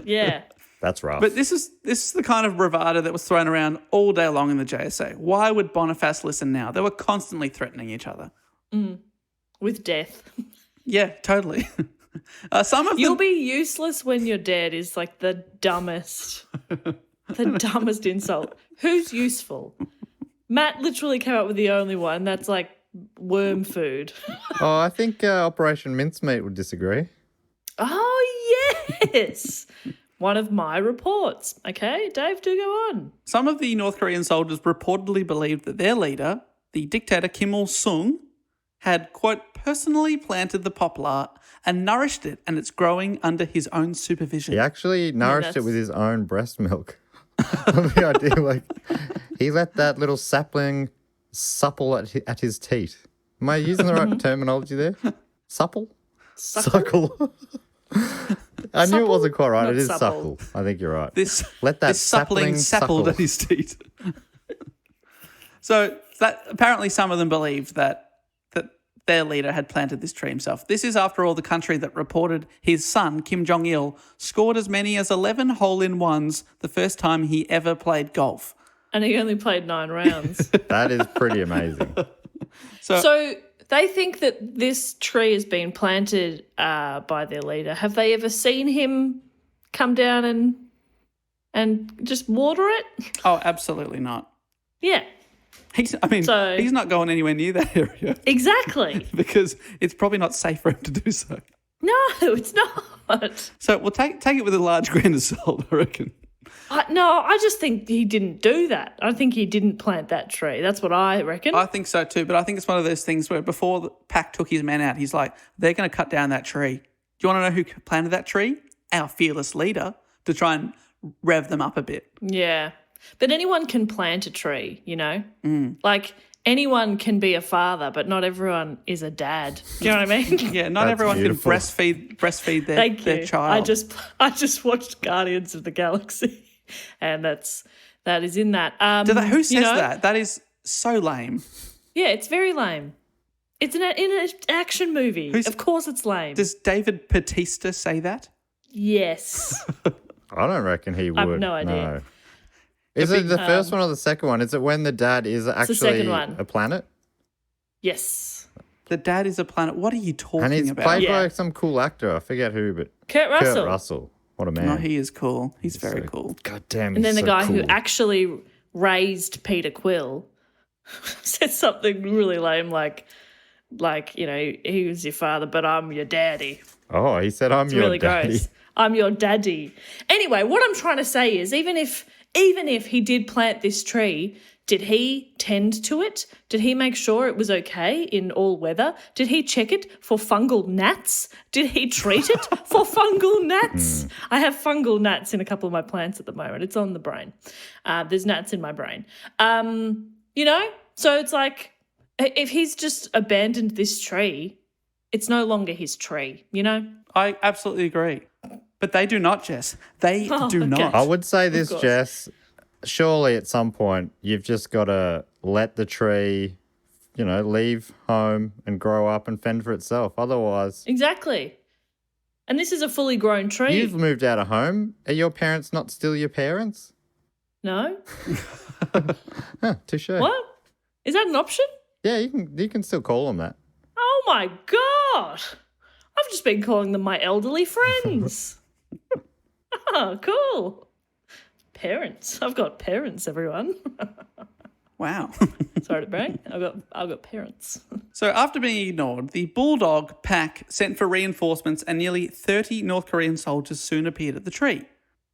D: Yeah.
E: That's rough.
C: But this is the kind of bravado that was thrown around all day long in the JSA. Why would Boniface listen now? They were constantly threatening each other.
D: With death.
C: Yeah, totally. Some of
D: You'll
C: them.
D: be useless when you're dead is like the dumbest insult. Who's useful? Matt literally came up with the only one. That's like worm food.
E: Oh, I think Operation Mincemeat would disagree.
D: Oh, yes. One of my reports. Okay, Dave, do go on.
C: Some of the North Korean soldiers reportedly believed that their leader, the dictator Kim Il-sung, had, quote, personally planted the poplar and nourished it, and it's growing under his own supervision.
E: He actually nourished it
D: that's-
E: with his own breast milk. The idea, like, he let that little sapling supple at his teat. Am I using the right terminology there? Supple? Suckle. I knew it wasn't quite right.
D: Not
E: It is
D: supple.
E: suckle. I think you're right.
C: This
E: Let that
C: this sapling
E: sapling
C: sappled
E: suckle.
C: at his teeth. So that apparently some of them believed that their leader had planted this tree himself. This is, after all, the country that reported his son, Kim Jong-il, scored as many as 11 hole-in-ones the first time he ever played golf.
D: And he only played 9 rounds.
E: That is pretty amazing.
D: So they think that this tree has been planted by their leader. Have they ever seen him come down and just water it?
C: Oh, absolutely not.
D: Yeah.
C: He's not going anywhere near that area.
D: Exactly.
C: Because it's probably not safe for him to do so.
D: No, it's not.
C: So we'll take it with a large grain of salt, I reckon.
D: No, I just think he didn't do that. I think he didn't plant that tree. That's what I reckon.
C: I think so too, but I think it's one of those things where before the Pack took his men out, he's like, they're going to cut down that tree. Do you want to know who planted that tree? Our fearless leader, to try and rev them up a bit.
D: Yeah. But anyone can plant a tree, you know? Like, anyone can be a father, but not everyone is a dad. Do you know what I mean?
C: Yeah, not
E: That's
C: everyone
E: beautiful.
C: can breastfeed their child.
D: I just watched Guardians of the Galaxy, and that is in that.
C: Who says that? That is so lame.
D: Yeah, it's very lame. It's in an action movie. Of course it's lame.
C: Does David Bautista say that?
D: Yes.
E: I don't reckon he would.
D: I have no idea.
E: No. Is it the first one or the second one? Is it when the dad is actually
D: second one.
E: a planet?
D: Yes.
C: The dad is a planet. What are you talking
E: And he's
C: about?
E: played by some cool actor. I forget who, but
D: Kurt Russell.
E: Kurt Russell. What a man.
C: No, he is cool. He's very cool.
E: God damn,
D: And then
E: he's
D: the
E: so
D: guy who
E: cool.
D: actually raised Peter Quill said something really lame like, he was your father, but I'm your daddy.
E: Oh, he said, I'm
D: It's
E: your
D: really
E: daddy.
D: gross. I'm your daddy. Anyway, what I'm trying to say is even if he did plant this tree, did he tend to it? Did he make sure it was okay in all weather? Did he check it for fungal gnats? Did he treat it for fungal gnats? I have fungal gnats in a couple of my plants at the moment. It's on the brain. There's gnats in my brain. So it's like if he's just abandoned this tree, it's no longer his tree, you know?
C: I absolutely agree. But they do not, Jess. They do not.
E: I would say this,
D: course.
E: Jess. Surely at some point you've just got to let the tree, leave home and grow up and fend for itself. Otherwise,
D: Exactly. And this is a fully grown tree.
E: you've moved out of home. Are your parents not still your parents?
D: No?
E: Touche.
D: What? Is that an option?
E: Yeah, you can still call them that.
D: Oh my God. I've just been calling them my elderly friends. Oh, cool. Parents. I've got parents, everyone.
C: Wow.
D: Sorry to brag. I've got parents.
C: So after being ignored, the Bulldog Pack sent for reinforcements and nearly 30 North Korean soldiers soon appeared at the tree.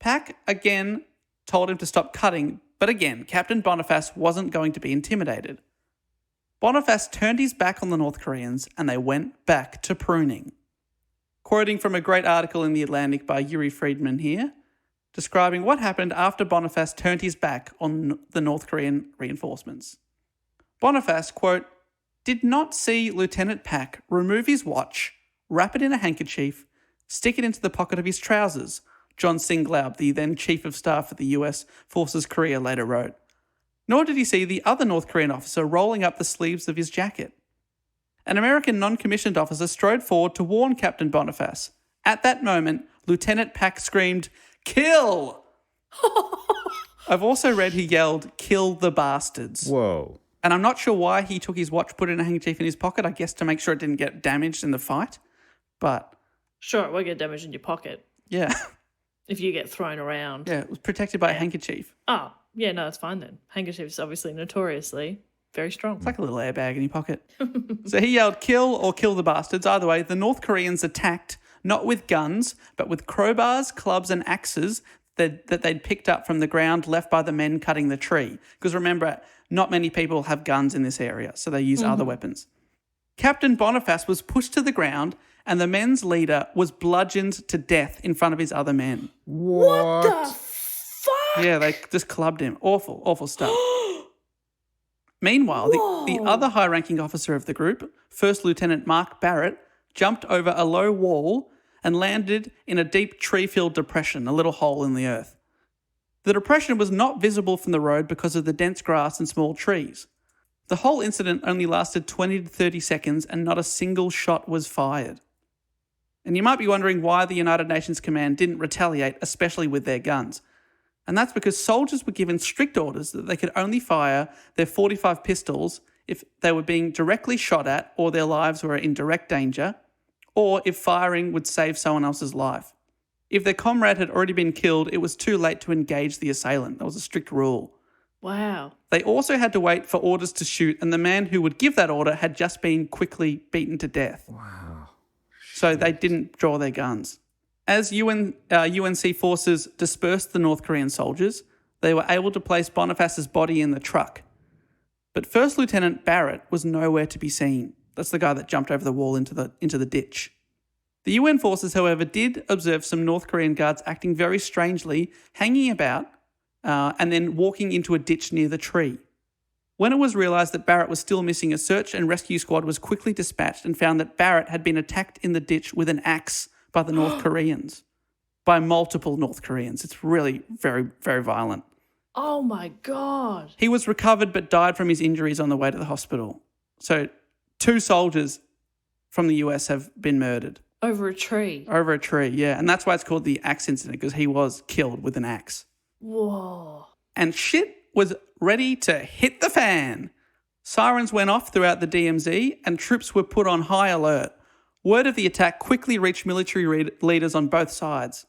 C: Pack again told him to stop cutting, but again, Captain Boniface wasn't going to be intimidated. Boniface turned his back on the North Koreans and they went back to pruning. Quoting from a great article in The Atlantic by Yuri Friedman here, describing what happened after Boniface turned his back on the North Korean reinforcements. Boniface, quote, did not see Lieutenant Pack remove his watch, wrap it in a handkerchief, stick it into the pocket of his trousers, John Singlaub, the then Chief of Staff for the US Forces Korea, later wrote. Nor did he see the other North Korean officer rolling up the sleeves of his jacket. An American non-commissioned officer strode forward to warn Captain Boniface. At that moment, Lieutenant Pack screamed, "Kill!" I've also read he yelled, "Kill the bastards."
E: Whoa.
C: And I'm not sure why he took his watch, put it in a handkerchief in his pocket, I guess to make sure it didn't get damaged in the fight. But
D: Sure, it won't get damaged in your pocket
C: yeah,
D: if you get thrown around.
C: yeah, it was protected by a handkerchief.
D: Oh, yeah, no, it's fine then. Handkerchiefs obviously notoriously very strong.
C: It's like a little airbag in your pocket. So he yelled, "Kill or kill the bastards." Either way, the North Koreans attacked, not with guns, but with crowbars, clubs and axes that they'd picked up from the ground left by the men cutting the tree. Because remember, not many people have guns in this area, so they use other weapons. Captain Boniface was pushed to the ground and the men's leader was bludgeoned to death in front of his other men.
D: What the fuck?
C: Yeah, they just clubbed him. Awful, awful stuff. Meanwhile, the other high-ranking officer of the group, First Lieutenant Mark Barrett, jumped over a low wall and landed in a deep tree-filled depression, a little hole in the earth. The depression was not visible from the road because of the dense grass and small trees. The whole incident only lasted 20 to 30 seconds and not a single shot was fired. And you might be wondering why the United Nations Command didn't retaliate, especially with their guns. And that's because soldiers were given strict orders that they could only fire their .45 pistols if they were being directly shot at or their lives were in direct danger, or if firing would save someone else's life. If their comrade had already been killed, it was too late to engage the assailant. That was a strict rule.
D: Wow.
C: They also had to wait for orders to shoot, and the man who would give that order had just been quickly beaten to death.
E: Wow.
C: So they didn't draw their guns. As UNC forces dispersed the North Korean soldiers, they were able to place Boniface's body in the truck. But First Lieutenant Barrett was nowhere to be seen. That's the guy that jumped over the wall into the ditch. The UN forces, however, did observe some North Korean guards acting very strangely, hanging about, and then walking into a ditch near the tree. When it was realised that Barrett was still missing, a search and rescue squad was quickly dispatched and found that Barrett had been attacked in the ditch with an axe by the North Koreans, by multiple North Koreans. It's really very, very violent.
D: Oh my God.
C: He was recovered but died from his injuries on the way to the hospital. So 2 soldiers from the US have been murdered.
D: Over a tree.
C: Over a tree, yeah. And that's why it's called the axe incident, because he was killed with an axe.
D: Whoa.
C: And shit was ready to hit the fan. Sirens went off throughout the DMZ and troops were put on high alert. Word of the attack quickly reached military leaders on both sides.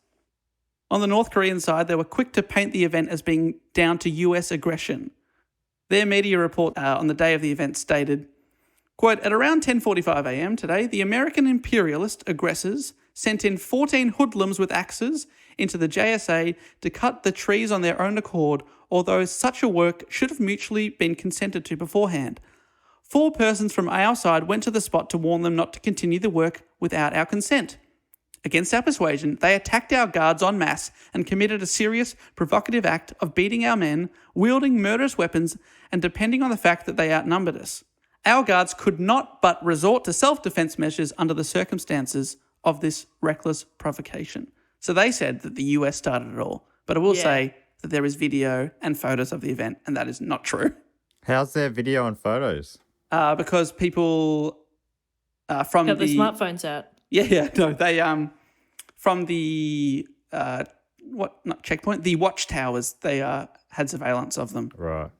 C: On the North Korean side, they were quick to paint the event as being down to US aggression. Their media report on the day of the event stated, quote, at around 10:45 a.m. today, the American imperialist aggressors sent in 14 hoodlums with axes into the JSA to cut the trees on their own accord, although such a work should have mutually been consented to beforehand. 4 persons from our side went to the spot to warn them not to continue the work without our consent. Against our persuasion, they attacked our guards en masse and committed a serious, provocative act of beating our men, wielding murderous weapons, and depending on the fact that they outnumbered us. Our guards could not but resort to self-defense measures under the circumstances of this reckless provocation. So they said that the US started it all. But I will say that there is video and photos of the event, and that is not true.
E: How's their video and photos?
C: Because people from
D: Have their smartphones out.
C: Yeah, no, they from the checkpoint, the watchtowers, they had surveillance of them.
E: Right.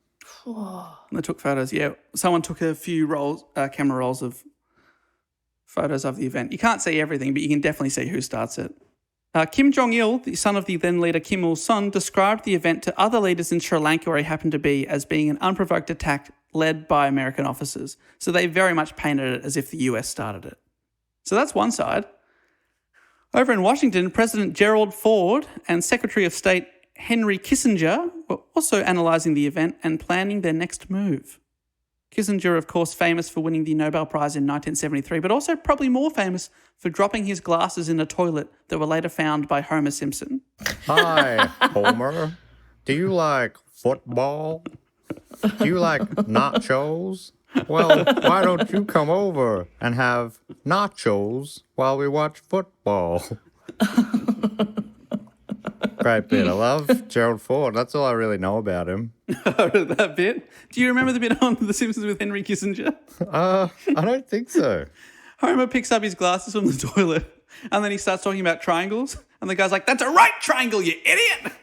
C: And they took photos. Yeah, someone took a few camera rolls of photos of the event. You can't see everything, but you can definitely see who starts it. Kim Jong-il, the son of the then leader Kim Il-sung, described the event to other leaders in Sri Lanka where he happened to be as being an unprovoked attack led by American officers. So they very much painted it as if the US started it. So that's one side. Over in Washington, President Gerald Ford and Secretary of State Henry Kissinger were also analysing the event and planning their next move. Kissinger, of course, famous for winning the Nobel Prize in 1973, but also probably more famous for dropping his glasses in a toilet that were later found by Homer Simpson.
E: Hi, Homer. Do you like football? Do you like nachos? Well, why don't you come over and have nachos while we watch football? Great bit. I love Gerald Ford. That's all I really know about him.
C: That bit? Do you remember the bit on The Simpsons with Henry Kissinger?
E: I don't think so.
C: Homer picks up his glasses from the toilet and then he starts talking about triangles. And the guy's like, that's a right triangle, you idiot!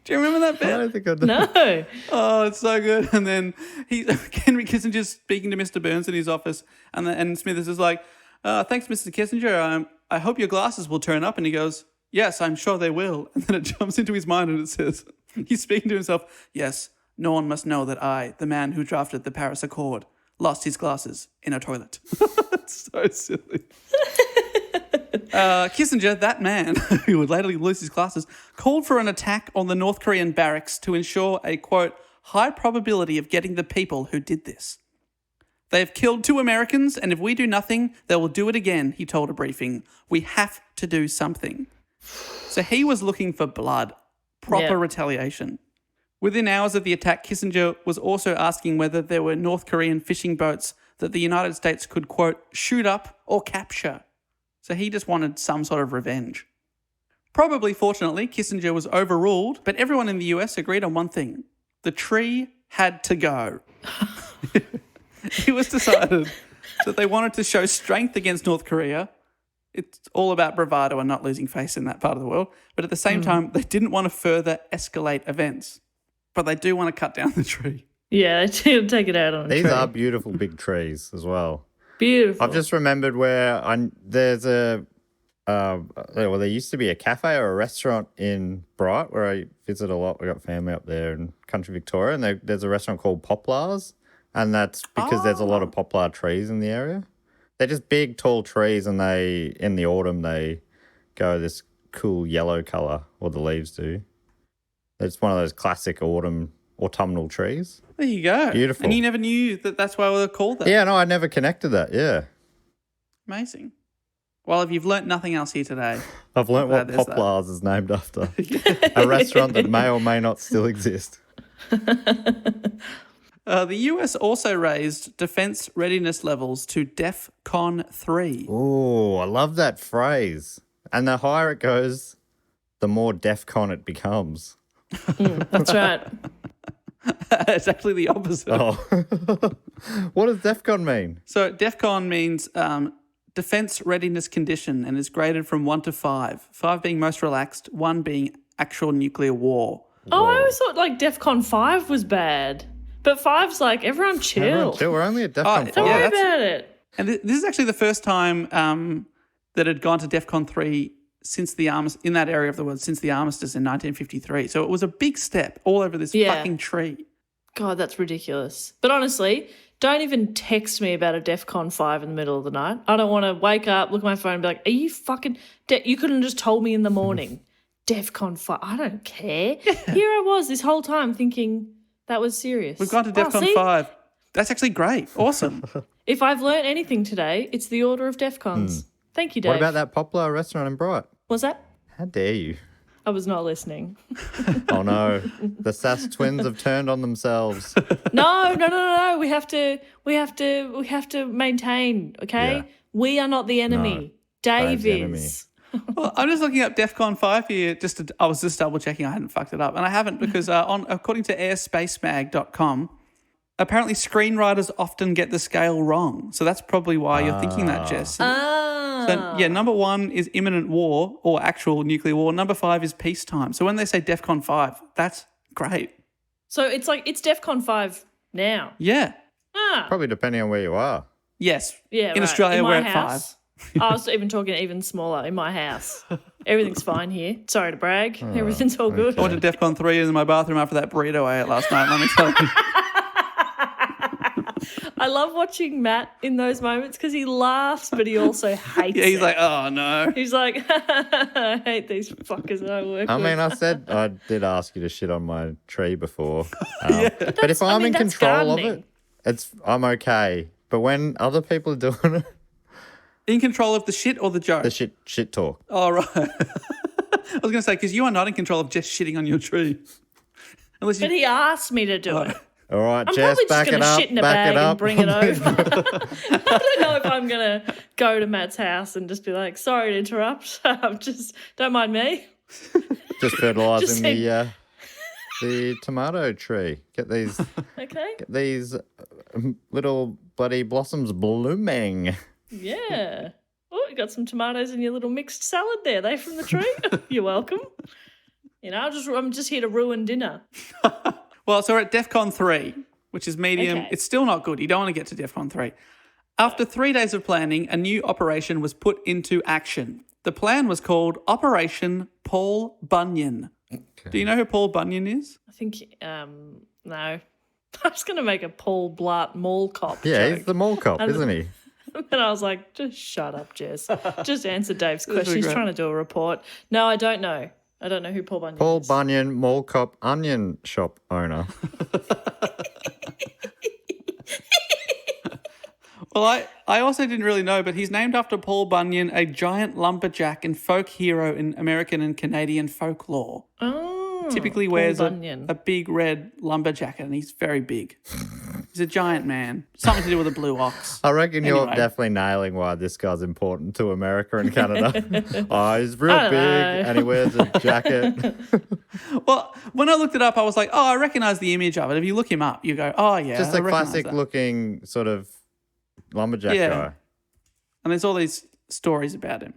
C: Do you remember that bit?
E: I don't think I do.
D: No.
C: Oh, it's so good. And then Henry Kissinger's speaking to Mr. Burns in his office, and Smithers is like, thanks, Mr. Kissinger. I hope your glasses will turn up. And he goes, yes, I'm sure they will. And then it jumps into his mind and it says, he's speaking to himself, yes, no one must know that I, the man who drafted the Paris Accord, lost his glasses in a toilet. It's so silly. Kissinger, that man who would later lose his glasses, called for an attack on the North Korean barracks to ensure a, quote, high probability of getting the people who did this. They have killed 2 Americans, and if we do nothing, they will do it again, he told a briefing. We have to do something. So he was looking for blood, proper retaliation. Within hours of the attack, Kissinger was also asking whether there were North Korean fishing boats that the United States could, quote, shoot up or capture. So he just wanted some sort of revenge. Probably, fortunately, Kissinger was overruled, but everyone in the US agreed on one thing. The tree had to go. it was decided that they wanted to show strength against North Korea. It's all about bravado and not losing face in that part of the world. But at the same time, they didn't want to further escalate events. But they do want to cut down the tree.
D: Yeah, they do take it out on a tree.
E: These are beautiful big trees as well.
D: Beautiful.
E: I've just remembered where there's a there used to be a cafe or a restaurant in Bright where I visit a lot. We got family up there in country Victoria, and there's a restaurant called Poplars, and that's because there's a lot of poplar trees in the area. They're just big, tall trees, and in the autumn they go this cool yellow color, or the leaves do. It's one of those classic autumnal trees.
C: There you go.
E: Beautiful.
C: And you never knew that that's why they're called that.
E: Yeah, no, I never connected that. Yeah.
C: Amazing. Well, if you've learnt nothing else here today,
E: I've learnt what Poplars is named after. A restaurant that may or may not still exist.
C: The US also raised defense readiness levels to DEFCON 3.
E: Oh, I love that phrase. And the higher it goes, the more DEFCON it becomes.
D: That's right.
C: It's actually the opposite.
E: Oh. What does DEFCON mean?
C: So DEFCON means defense readiness condition and is graded from 1 to 5. 5 being most relaxed, 1 being actual nuclear war.
D: Oh, I always thought like DEFCON 5 was bad. But 5's like, everyone chill.
E: Everyone chill. We're only at DEFCON 5.
D: Don't worry about it.
C: And this is actually the first time that had gone to DEFCON 3 since the in that area of the world since the armistice in 1953. So it was a big step all over this fucking tree.
D: God, that's ridiculous. But honestly, don't even text me about a DEFCON 5 in the middle of the night. I don't want to wake up, look at my phone and be like, are you fucking... you couldn't have just told me in the morning. DEFCON 5. I don't care. Yeah. Here I was this whole time thinking that was serious.
C: We've gone to DEFCON 5. That's actually great. Awesome.
D: If I've learnt anything today, it's the order of DEFCONs. Thank you, Dave.
E: What about that Poplar restaurant in Bright?
D: What's that?
E: How dare you?
D: I was not listening.
E: Oh no, the Sass twins have turned on themselves.
D: No. We have to maintain. Okay,
E: Yeah.
D: We are not the enemy.
E: No,
D: Dave
E: Dave's
D: is.
C: Well, I'm just looking up DEFCON 5 here. I was just double checking I hadn't fucked it up, and I haven't because according to airspace.mag.com, apparently screenwriters often get the scale wrong. So that's probably why you're thinking that, Jess. So, yeah, number 1 is imminent war or actual nuclear war. Number 5 is peacetime. So when they say DEFCON 5, that's great.
D: So it's like it's DEFCON 5 now.
C: Yeah.
E: Probably depending on where you are.
C: Yes.
D: Yeah.
C: In Australia, we're at 5.
D: House, I was even talking even smaller in my house. Everything's fine here. Sorry to brag. Everything's all good.
C: I went to DEFCON 3 in my bathroom after that burrito I ate last night, let me tell you.
D: I love watching Matt in those moments because he laughs, but he also hates it.
C: He's like, oh, no.
D: He's like, I hate these fuckers that I work with.
E: I mean, I did ask you to shit on my tree before. But if I'm in control of it, I'm okay. But when other people are doing it...
C: In control of the shit or the joke?
E: The shit talk.
C: Oh, right. I was going to say, because you are not in control of just shitting on your tree.
D: But he asked me to do it.
E: All right,
D: I'm
E: Jess,
D: probably just going to shit in a bag and bring it over. I don't know if I'm going to go to Matt's house and just be like, sorry to interrupt. Don't mind me.
E: Just fertilising the tomato tree. Get these little bloody blossoms blooming.
D: Yeah. Oh, you got some tomatoes in your little mixed salad there. They from the tree? You're welcome. You know, I'm just here to ruin dinner.
C: Well, so we're at DEFCON 3, which is medium.
D: Okay.
C: It's still not good. You don't want to get to DEFCON 3. After 3 days of planning, a new operation was put into action. The plan was called Operation Paul Bunyan. Okay. Do you know who Paul Bunyan is?
D: I think, no. I was going to make a Paul Blart mall cop
E: Yeah,
D: joke.
E: He's the mall cop, isn't he?
D: And I was like, just shut up, Jess. Just answer Dave's question. He's trying to do a report. No, I don't know. I don't know who Paul Bunyan is.
E: Paul Bunyan, mall cop, onion shop owner.
C: Well, I also didn't really know, but he's named after Paul Bunyan, a giant lumberjack and folk hero in American and Canadian folklore.
D: Oh,
C: Typically
D: Paul
C: wears
D: Bunyan.
C: a big red lumber jacket, and he's very big. He's a giant man. Something to do with a blue ox.
E: I reckon you're
C: Anyway.
E: definitely nailing why this guy's important to America and Canada. Oh, he's real
D: I
E: big
D: don't know.
E: and he wears a jacket.
C: Well, when I looked it up, I was like, oh, I recognize the image of it. If you look him up, you go, oh, yeah.
E: Just
C: I
E: a
C: recognise
E: classic
C: that.
E: looking sort of lumberjack
C: Yeah.
E: guy.
C: And there's all these stories about him.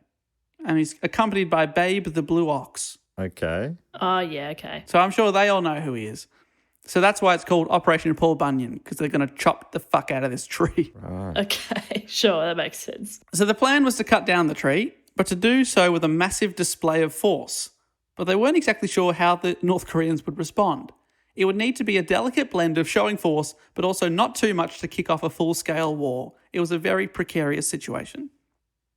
C: And he's accompanied by Babe the Blue Ox.
E: Okay.
D: Oh, yeah, okay.
C: So I'm sure they all know who he is. So that's why it's called Operation Paul Bunyan, because they're going to chop the fuck out of this tree.
D: Okay, sure, that makes sense.
C: So the plan was to cut down the tree, but to do so with a massive display of force. But they weren't exactly sure how the North Koreans would respond. It would need to be a delicate blend of showing force, but also not too much to kick off a full-scale war. It was a very precarious situation.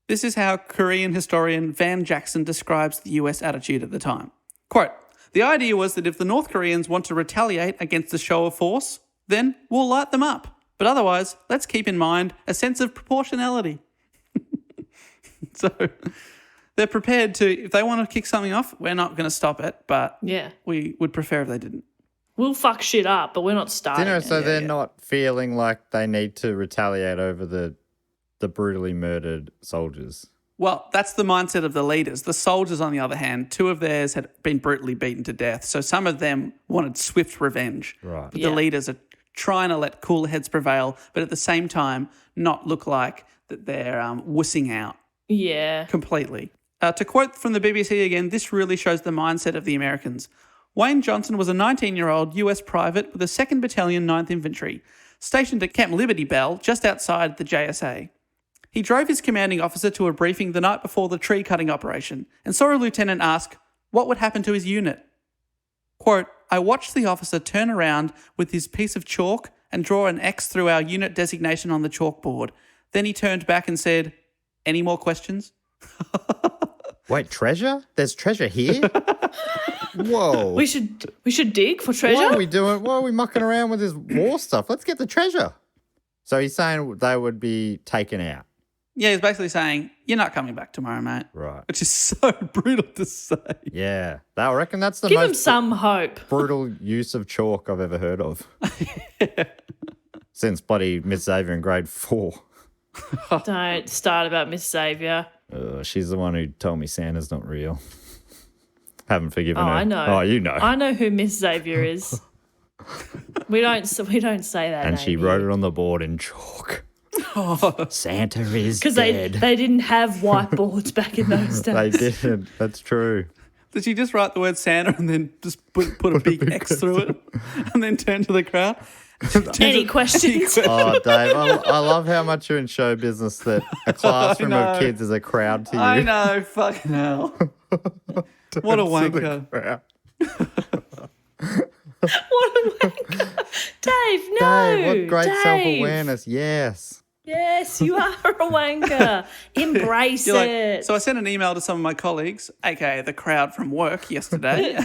C: This is how Korean historian Van Jackson describes the US attitude at the time. Quote, the idea was that if the North Koreans want to retaliate against a show of force, then we'll light them up. But otherwise, let's keep in mind a sense of proportionality. So they're prepared to, if they want to kick something off, we're not going to stop it, but
D: Yeah.
C: we would prefer if they didn't.
D: We'll fuck shit up, but we're not starting.
E: So
D: it.
E: they're not feeling like they need to retaliate over the brutally murdered soldiers.
C: Well, that's the mindset of the leaders. The soldiers, on the other hand, 2 of theirs had been brutally beaten to death. So some of them wanted swift revenge.
E: Right.
C: But
D: Yeah.
C: the leaders are trying to let cooler heads prevail, but at the same time, not look like that they're wussing out
D: Yeah.
C: completely. To quote from the BBC again, this really shows the mindset of the Americans. Wayne Johnson was a 19-year-old US private with the 2nd Battalion 9th Infantry, stationed at Camp Liberty Bell just outside the JSA. He drove his commanding officer to a briefing the night before the tree cutting operation and saw a lieutenant ask what would happen to his unit. Quote, I watched the officer turn around with his piece of chalk and draw an X through our unit designation on the chalkboard. Then he turned back and said, any more questions?
E: Wait, treasure? There's treasure here? Whoa.
D: We should dig for
E: Why
D: treasure.
E: are we mucking around with this war stuff? Let's get the treasure. So he's saying they would be taken out.
C: Yeah, he's basically saying, you're not coming back tomorrow, mate.
E: Right.
C: Which is so brutal to say.
E: Yeah. I reckon that's the
D: Give him
E: most
D: some hope.
E: brutal use of chalk I've ever heard of. Since bloody Miss Xavier in grade 4.
D: Don't start about Miss Xavier.
E: She's the one who told me Santa's not real. Haven't forgiven
D: Oh,
E: her.
D: I know.
E: Oh, you know.
D: I know who Miss Xavier is. we don't say that.
E: And she wrote it on the board in chalk. Santa is
D: because
E: dead.
D: they didn't have whiteboards back in those
E: They
D: days.
E: didn't. That's true.
C: Did she just write the word Santa and then just put a big X through it and then turn to the crowd?
D: Any questions?
E: Oh, Dave, I love how much you're in show business that a classroom
C: know.
E: of kids is a crowd to you.
C: I know, fucking hell. What a
E: To the
C: wanker.
E: crowd.
D: What a wanker. Dave, no.
E: Dave, what great
D: Dave.
E: self-awareness. Yes.
D: Yes, you are a wanker. Embrace
C: You're
D: it.
C: like, so I sent an email to some of my colleagues, aka the crowd from work yesterday.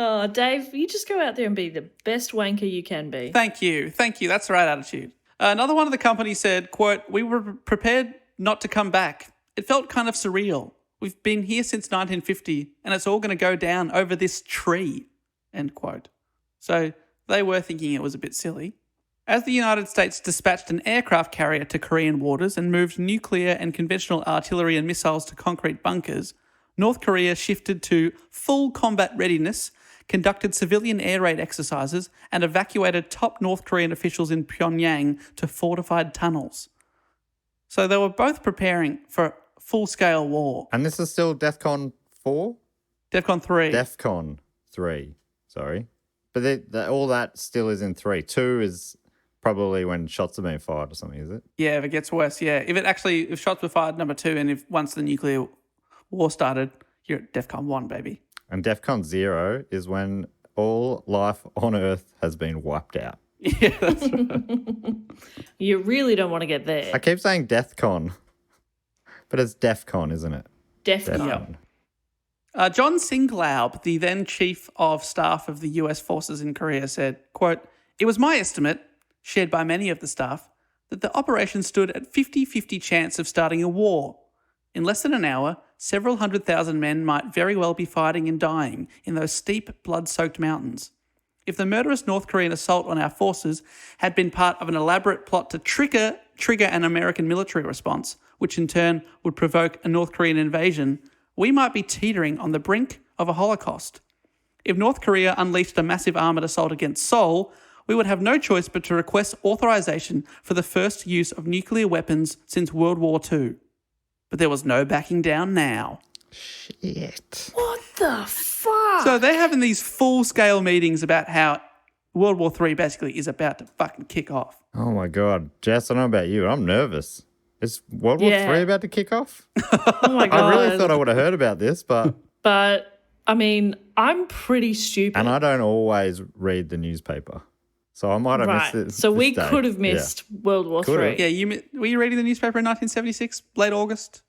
D: Oh, Dave, you just go out there and be the best wanker you can be.
C: Thank you. That's the right attitude. Another one of the company said, quote, we were prepared not to come back. It felt kind of surreal. We've been here since 1950 and it's all going to go down over this tree, end quote. So they were thinking it was a bit silly. As the United States dispatched an aircraft carrier to Korean waters and moved nuclear and conventional artillery and missiles to concrete bunkers, North Korea shifted to full combat readiness, conducted civilian air raid exercises, and evacuated top North Korean officials in Pyongyang to fortified tunnels. So they were both preparing for full-scale war.
E: And this is still DEFCON 4?
C: DEFCON 3.
E: DEFCON 3, sorry. But all that still is in 3. 2 is probably when shots are being fired or something, is it?
C: Yeah, if it gets worse, yeah. If shots were fired, number 2, and if once the nuclear war started, you're at DEFCON 1, baby.
E: And DEFCON 0 is when all life on Earth has been wiped out.
C: Yeah, that's right.
D: You really don't want to get there.
E: I keep saying DEFCON, but it's DEFCON, isn't it?
D: Definitely.
C: John Singlaub, the then chief of staff of the US forces in Korea, said, quote, it was my estimate, shared by many of the staff, that the operation stood at 50-50 chance of starting a war. In less than an hour, several 100,000 men might very well be fighting and dying in those steep, blood-soaked mountains. if the murderous North Korean assault on our forces had been part of an elaborate plot to trigger an American military response, which in turn would provoke a North Korean invasion, we might be teetering on the brink of a Holocaust. If North Korea unleashed a massive armoured assault against Seoul, we would have no choice but to request authorization for the first use of nuclear weapons since World War II. But there was no backing down now.
E: Shit.
D: What the fuck?
C: So they're having these full-scale meetings about how World War III basically is about to fucking kick off.
E: Oh my God. Jess, I don't know about you. I'm nervous. Is World War III about to kick off?
D: Oh my God.
E: I really thought I would have heard about this, but...
D: But, I mean, I'm pretty stupid.
E: And I don't always read the newspaper. So I might have missed it.
D: So we could have missed World War III.
C: Yeah, were you reading the newspaper in 1976, late August?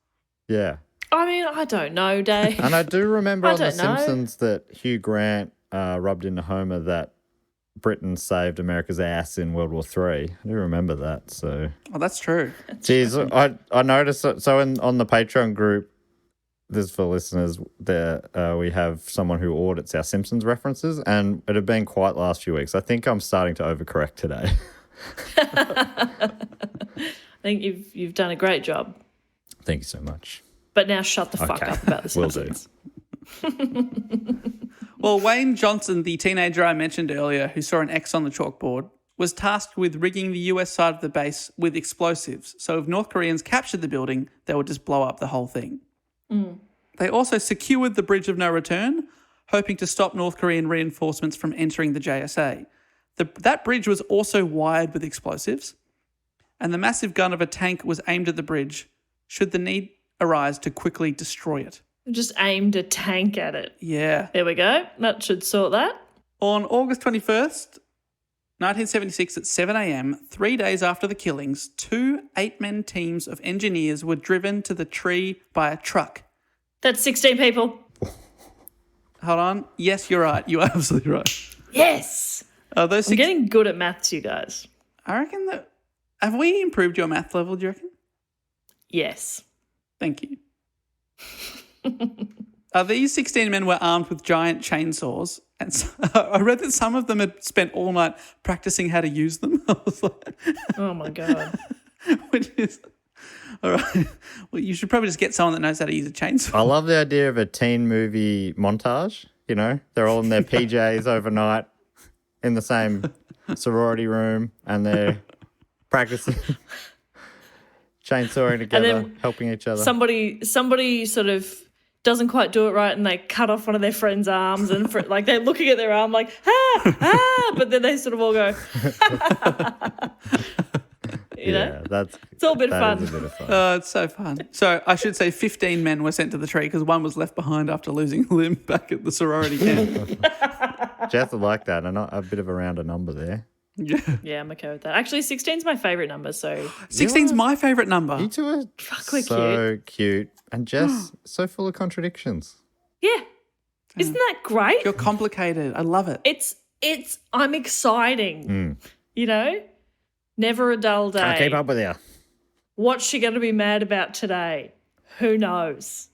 E: Yeah.
D: I mean, I don't know, Dave.
E: And I do remember on The Simpsons that Hugh Grant rubbed into Homer that Britain saved America's ass in World War III. I do remember that. So,
C: oh, that's true.
E: Jeez, I noticed. So on the Patreon group, this is for listeners, there we have someone who audits our Simpsons references, and it had been quite the last few weeks. I think I'm starting to overcorrect today.
D: I think you've done a great job.
E: Thank you so much.
D: But now shut the fuck up about the
E: Will
D: Simpsons.
C: Well, Wayne Johnson, the teenager I mentioned earlier who saw an X on the chalkboard, was tasked with rigging the US side of the base with explosives. So if North Koreans captured the building, they would just blow up the whole thing. They also secured the bridge of no return, hoping to stop North Korean reinforcements from entering the JSA. That bridge was also wired with explosives, and the massive gun of a tank was aimed at the bridge should the need arise to quickly destroy it.
D: Just aimed a tank at it.
C: Yeah.
D: There we go. That should sort that.
C: On August 21st, 1976 at 7 a.m., 3 days after the killings, 2 8-man teams of engineers were driven to the tree by a truck.
D: That's 16 people.
C: Hold on. Yes, you're right. You are absolutely right.
D: Yes.
C: I'm
D: getting good at maths, you guys.
C: I reckon that... Have we improved your math level, do you reckon?
D: Yes.
C: Thank you. These 16 men were armed with giant chainsaws, and so, I read that some of them had spent all night practicing how to use them. I was like,
D: oh my God.
C: Which is, all right. Well, you should probably just get someone that knows how to use a chainsaw.
E: I love the idea of a teen movie montage. You know, they're all in their PJs overnight in the same sorority room, and they're practicing chainsawing together, helping each other.
D: Somebody sort of doesn't quite do it right, and they cut off one of their friend's arms, and like they're looking at their arm like but then they sort of all go you know? It's all a bit fun.
E: Is a bit of fun.
C: It's so fun. So I should say 15 men were sent to the tree because one was left behind after losing a limb back at the sorority camp.
E: Jeff would like that, and a bit of a rounder number there.
D: Yeah, I'm okay with that. Actually, 16's my favourite number, so...
C: 16's my favourite number.
E: You two are
D: we're
E: so cute. And Jess, so full of contradictions.
D: Yeah. Isn't that great?
C: You're complicated. I love it.
D: I'm exciting. You know? Never a dull day.
E: Can't keep up with you.
D: What's she going to be mad about today? Who knows?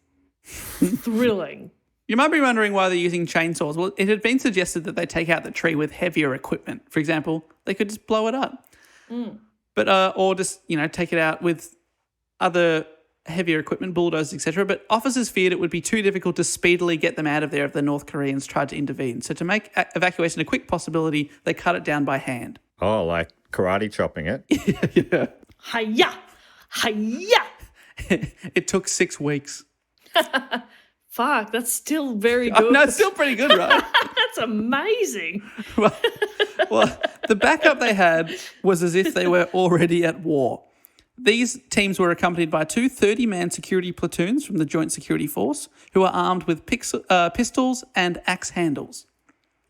D: Thrilling.
C: You might be wondering why they're using chainsaws. Well, it had been suggested that they take out the tree with heavier equipment. For example, they could just blow it up. But or just, take it out with other heavier equipment, bulldozers, etc. But officers feared it would be too difficult to speedily get them out of there if the North Koreans tried to intervene. So to make evacuation a quick possibility, they cut it down by hand.
E: Oh, like karate chopping it?
C: Yeah.
D: Hi-ya! Hi-ya!
C: It took 6 weeks.
D: Fuck, that's still very good.
C: No, it's still pretty good, right?
D: That's amazing.
C: Well, the backup they had was as if they were already at war. These teams were accompanied by 2 30-man security platoons from the Joint Security Force who were armed with pistols and axe handles.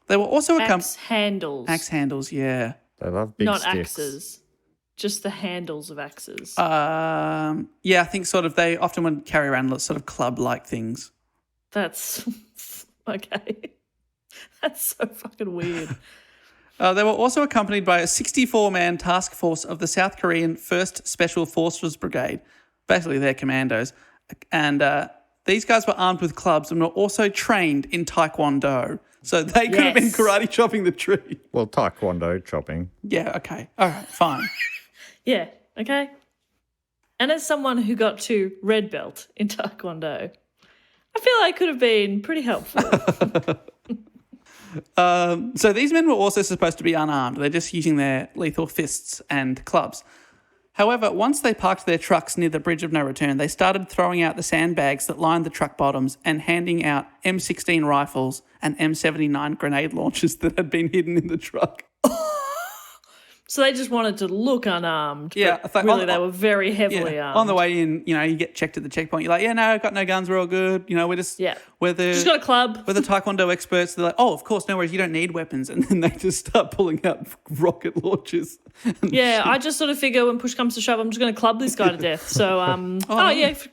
C: They were also
D: Axe handles.
C: Axe handles, yeah.
E: They love big
D: Not
E: sticks.
D: axes. Just the handles of axes.
C: Yeah, I think sort of they often would carry around sort of club-like things.
D: That's okay. That's so fucking weird.
C: They were also accompanied by a 64-man task force of the South Korean 1st Special Forces Brigade, basically their commandos. And these guys were armed with clubs and were also trained in Taekwondo. So they could have been
D: Yes.
C: karate chopping the tree.
E: Well, taekwondo chopping.
C: Yeah, okay. All right, fine.
D: Yeah, okay. And as someone who got to red belt in Taekwondo, I feel I could have been pretty helpful.
C: So these men were also supposed to be unarmed. They're just using their lethal fists and clubs. However, once they parked their trucks near the bridge of no return, they started throwing out the sandbags that lined the truck bottoms and handing out M16 rifles and M79 grenade launchers that had been hidden in the truck.
D: So they just wanted to look unarmed.
C: Yeah,
D: but
C: I thought-
D: really they were very
C: Yeah.
D: heavily armed.
C: On the way in, you get checked at the checkpoint. You're like, yeah, no, I've got no guns. We're all good. We're just, we're the,
D: Just got a club.
C: we're the Taekwondo experts. They're like, oh, of course, no worries. You don't need weapons. And then they just start pulling out rocket launchers.
D: Yeah, I just sort of figure when push comes to shove, I'm just going to club this guy to death. So,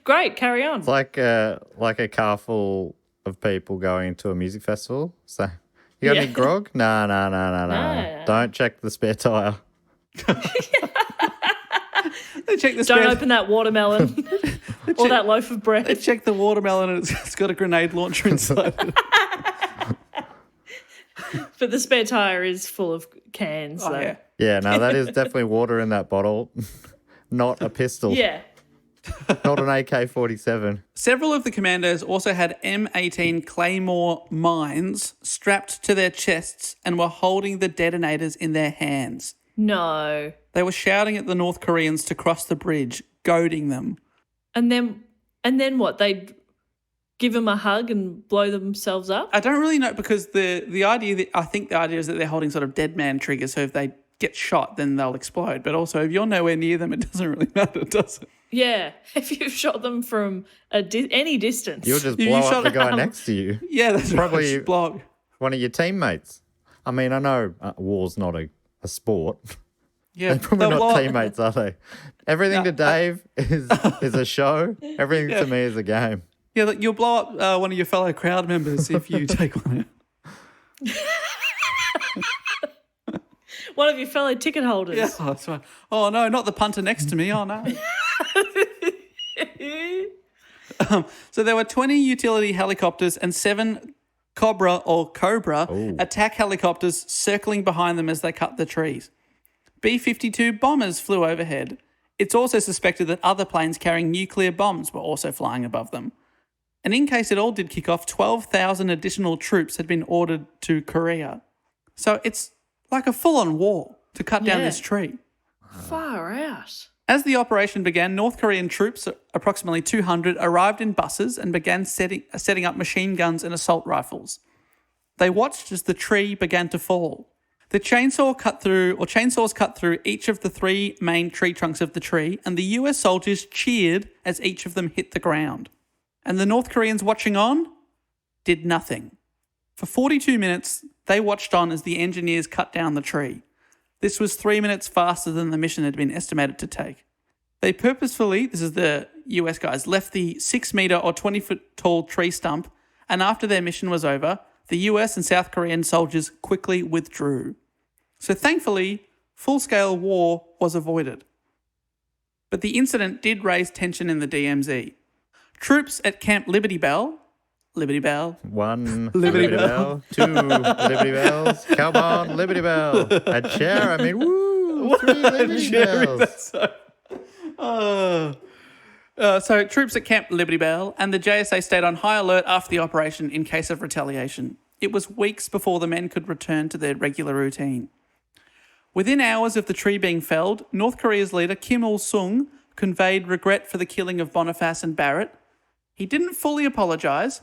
D: great, carry on.
E: It's like a car full of people going into a music festival. So, you got any grog? No.
D: No.
E: Don't check the spare tyre.
C: They check the
D: Don't open that watermelon or that loaf of
C: They
D: bread.
C: check the watermelon and it's got a grenade launcher inside it.
D: But the spare tyre is full of cans.
C: Oh,
D: so.
C: yeah.
E: Yeah, no, that is definitely water in that bottle, not a pistol,
D: Yeah.
E: not an AK-47.
C: Several of the commandos also had M18 Claymore mines strapped to their chests and were holding the detonators in their hands.
D: No.
C: They were shouting at the North Koreans to cross the bridge, goading them.
D: And then what? They'd give them a hug and blow themselves up?
C: I don't really know because the idea is that they're holding sort of dead man triggers, so if they get shot, then they'll explode. But also, if you're nowhere near them, it doesn't really matter, does it?
D: Yeah. If you've shot them from any distance.
E: You'll just
C: You
E: blow
C: shot
E: up the
C: it
E: guy
C: down.
E: next to you.
C: Yeah, that's
E: Probably-
C: right. Blow.
E: One of your teammates. I mean, I know war's not a sport.
C: Yeah,
E: They're probably
C: they'll blow
E: not
C: up.
E: teammates, are they? Everything to Dave is a show. Everything to me is a game.
C: Yeah, you'll blow up one of your fellow crowd members if you take one out.
D: One of your fellow ticket holders.
C: Yeah, oh, that's right. Oh, no, not the punter next to me. Oh, no. So there were 20 utility helicopters and 7 Cobra attack helicopters circling behind them as they cut the trees. B-52 bombers flew overhead. It's also suspected that other planes carrying nuclear bombs were also flying above them. And in case it all did kick off, 12,000 additional troops had been ordered to Korea. So it's like a full-on war to cut down
D: Yeah.
C: this tree.
D: Far out.
C: As the operation began, North Korean troops, approximately 200, arrived in buses and began setting up machine guns and assault rifles. They watched as the tree began to fall. The chainsaws cut through each of the 3 main tree trunks of the tree, and the US soldiers cheered as each of them hit the ground. And the North Koreans watching on did nothing. For 42 minutes, they watched on as the engineers cut down the tree. This was 3 minutes faster than the mission had been estimated to take. They purposefully, this is the US guys, left the 6 metre or 20 foot tall tree stump, and after their mission was over, the US and South Korean soldiers quickly withdrew. So thankfully, full-scale war was avoided. But the incident did raise tension in the DMZ. Troops at Camp Liberty Bell,
E: 1
C: Liberty
E: Liberty Bell. 2 Liberty Bells. Come on, Liberty Bell. A chair. I mean, woo. 3 Liberty Bells.
C: So troops at Camp Liberty Bell and the JSA stayed on high alert after the operation in case of retaliation. It was weeks before the men could return to their regular routine. Within hours of the tree being felled, North Korea's leader Kim Il-sung conveyed regret for the killing of Boniface and Barrett. He didn't fully apologise,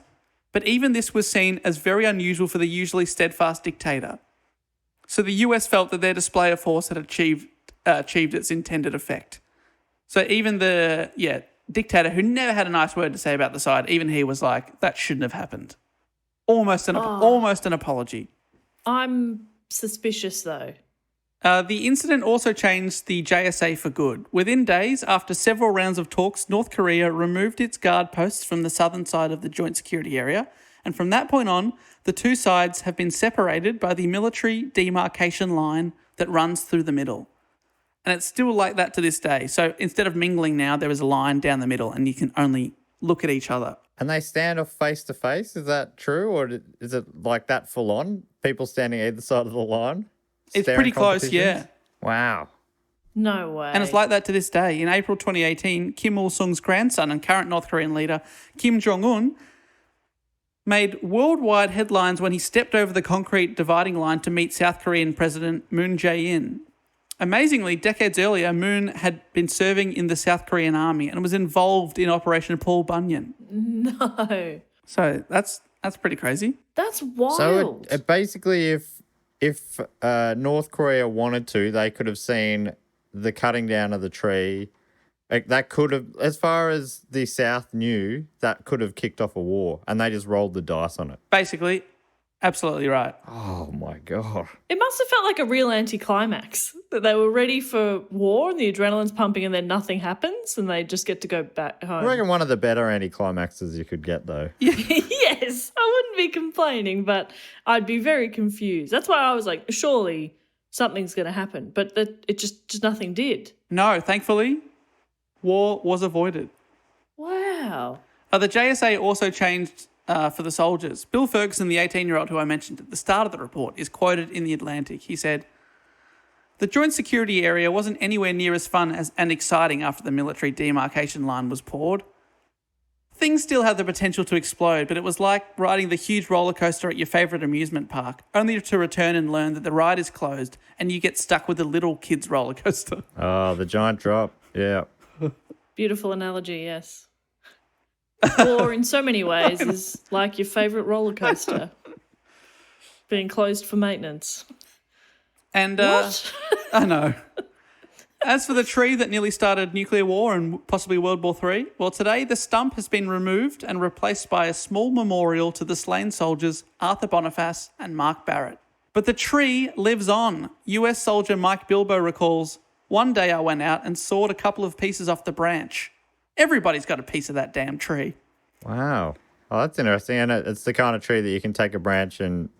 C: but even this was seen as very unusual for the usually steadfast dictator. So the US felt that their display of force had achieved its intended effect. So even the dictator, who never had a nice word to say about the side, even he was like, that shouldn't have happened. Almost an apology.
D: I'm suspicious, though.
C: The incident also changed the JSA for good. Within days, after several rounds of talks, North Korea removed its guard posts from the southern side of the joint security area, and from that point on, the two sides have been separated by the military demarcation line that runs through the middle. And it's still like that to this day. So instead of mingling now, there is a line down the middle and you can only look at each other.
E: And they stand off face to face. Is that true, or is it like that full on? People standing either side of the line.
C: It's
E: Staring
C: pretty close,
E: competitions?
C: yeah.
E: Wow.
D: No way.
C: And it's like that to this day. In April 2018, Kim Il-sung's grandson and current North Korean leader, Kim Jong-un, made worldwide headlines when he stepped over the concrete dividing line to meet South Korean President Moon Jae-in. Amazingly, decades earlier, Moon had been serving in the South Korean army and was involved in Operation Paul Bunyan.
D: No.
C: So that's pretty crazy.
D: That's wild.
E: So it basically, if North Korea wanted to, they could have seen the cutting down of the tree. Like, that could have, as far as the South knew, that could have kicked off a war, and they just rolled the dice on it.
C: Basically, absolutely right.
E: Oh my God.
D: It must have felt like a real anticlimax, that they were ready for war and the adrenaline's pumping and then nothing happens and they just get to go back home.
E: I reckon one of the better anticlimaxes you could get, though.
D: Yes, I wouldn't be complaining, but I'd be very confused. That's why I was like, surely something's going to happen, but it just nothing did.
C: No, thankfully, war was avoided.
D: Wow.
C: The JSA also changed for the soldiers. Bill Ferguson, the 18-year-old who I mentioned at the start of the report, is quoted in The Atlantic. He said, "The joint security area wasn't anywhere near as fun and exciting after the military demarcation line was poured. Things still had the potential to explode, but it was like riding the huge roller coaster at your favourite amusement park, only to return and learn that the ride is closed and you get stuck with the little kids roller coaster."
E: Oh, the giant drop. Yeah.
D: Beautiful analogy, yes. War in so many ways is like your favourite roller coaster being closed for maintenance.
C: And
D: What?
C: I know. As for the tree that nearly started nuclear war and possibly World War III, well, today the stump has been removed and replaced by a small memorial to the slain soldiers Arthur Boniface and Mark Barrett. But the tree lives on. US soldier Mike Bilbo recalls, "One day I went out and sawed a couple of pieces off the branch. Everybody's got a piece of that damn tree."
E: Wow. Oh, that's interesting. And it's the kind of tree that you can take a branch and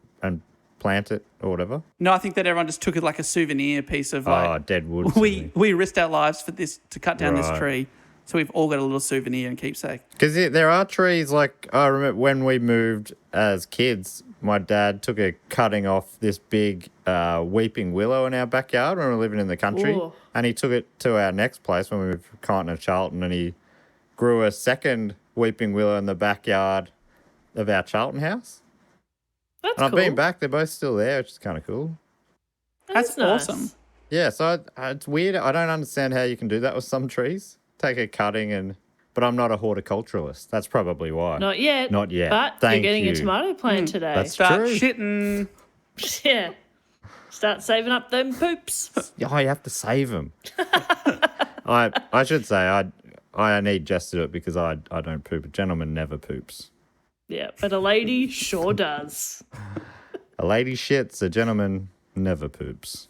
E: plant it or whatever.
C: No, I think that everyone just took it like a souvenir piece of like,
E: dead wood.
C: we risked our lives for this to cut down this
E: Right.
C: tree. So we've all got a little souvenir and keepsake.
E: Because there are trees, like, I remember when we moved as kids, my dad took a cutting off this big weeping willow in our backyard when we were living in the country.
D: Ooh.
E: And he took it to our next place when we moved from Kyneton to Charlton, and he grew a second weeping willow in the backyard of our Charlton house.
D: That's
E: And I've
D: cool.
E: been back, they're both still there, which is kind of cool.
C: That's
D: nice.
C: awesome.
E: Yeah, so it's weird. I don't understand how you can do that with some trees. Take a cutting but I'm not a horticulturalist. That's probably why.
D: Not yet.
E: Not yet.
D: But
E: Thank
D: you're getting
E: you.
D: a tomato plant today.
E: That's
C: Start
E: true.
C: shitting.
D: Yeah. Start saving up them poops.
E: Oh, you have to save them. I should say I need Jess to do it because I don't poop. A gentleman never poops.
D: Yeah, but a lady sure does.
E: A lady shits. A gentleman never poops.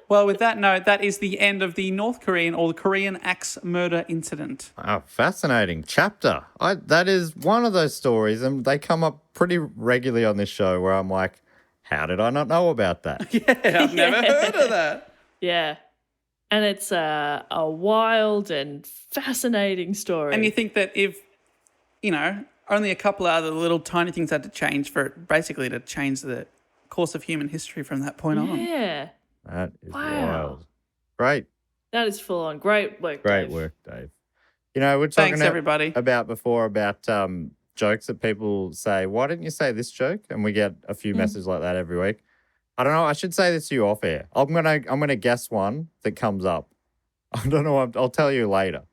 C: Well, with that note, that is the end of the North Korean or the Korean axe murder incident.
E: Wow, fascinating chapter. That is one of those stories, and they come up pretty regularly on this show where I'm like, how did I not know about that?
C: Yeah, I've never heard of that.
D: Yeah. And it's a wild and fascinating story.
C: And you think that if, only a couple of other little tiny things had to change for it basically to change the course of human history from that point on.
D: Yeah.
E: That is
D: Wow.
E: wild. Great.
D: That is full on. Great work,
E: Great
D: Dave.
E: work, Dave. We're talking
C: Thanks, everybody.
E: about jokes that people say, why didn't you say this joke? And we get a few messages like that every week. I don't know. I should say this to you off air. I'm gonna guess one that comes up. I don't know. I'll tell you later.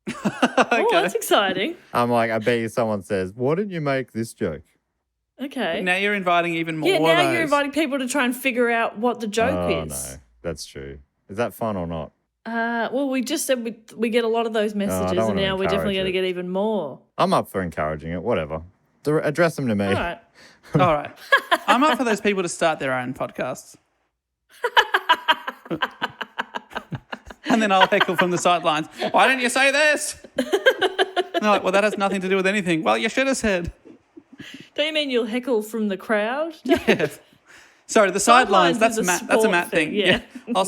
D: Oh, that's exciting.
E: I'm like, I bet you someone says, why didn't you make this joke?
D: Okay.
C: Now you're inviting even more
D: Yeah,
C: of
D: now
C: those.
D: you're inviting people to try and figure out what the joke
E: Oh,
D: is.
E: no. That's true. Is that fun or not?
D: Well, we just said we get a lot of those messages,
E: don't
D: and
E: wanna
D: now we're definitely going to
E: encourage
D: get even more.
E: I'm up for encouraging it. Whatever. Address them to me.
D: All right.
C: All right. I'm up for those people to start their own podcasts. And then I'll heckle from the sidelines. Why didn't you say this? And they're like, well, that has nothing to do with anything. Well, you should have said.
D: Don't you mean you'll heckle from the crowd?
C: Yeah. Sorry, the sidelines.
D: Sidelines is
C: That's
D: a
C: Matt. That's a
D: sport
C: Matt thing.
D: thing, yeah.
C: I'll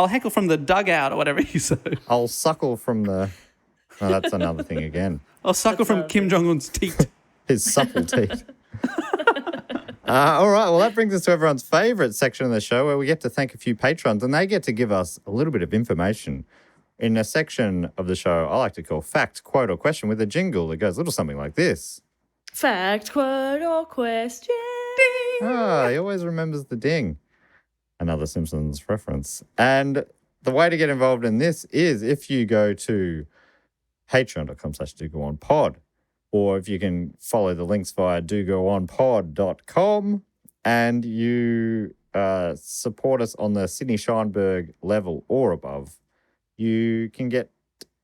C: heckle from the dugout or whatever you say.
E: I'll suckle from the No, that's another thing again.
C: I'll suckle from Kim Jong-un's teeth.
E: His supple teeth. All right. Well, that brings us to everyone's favourite section of the show where we get to thank a few patrons and they get to give us a little bit of information in a section of the show I like to call Fact, Quote or Question with a jingle that goes a little something like this.
D: Fact, quote, or question.
E: Ah, he always remembers the ding. Another Simpsons reference. And the way to get involved in this is if you go to patreon.com/dogoonpod, or if you can follow the links via dogoonpod.com and you support us on the Sydney Scheinberg level or above, you can get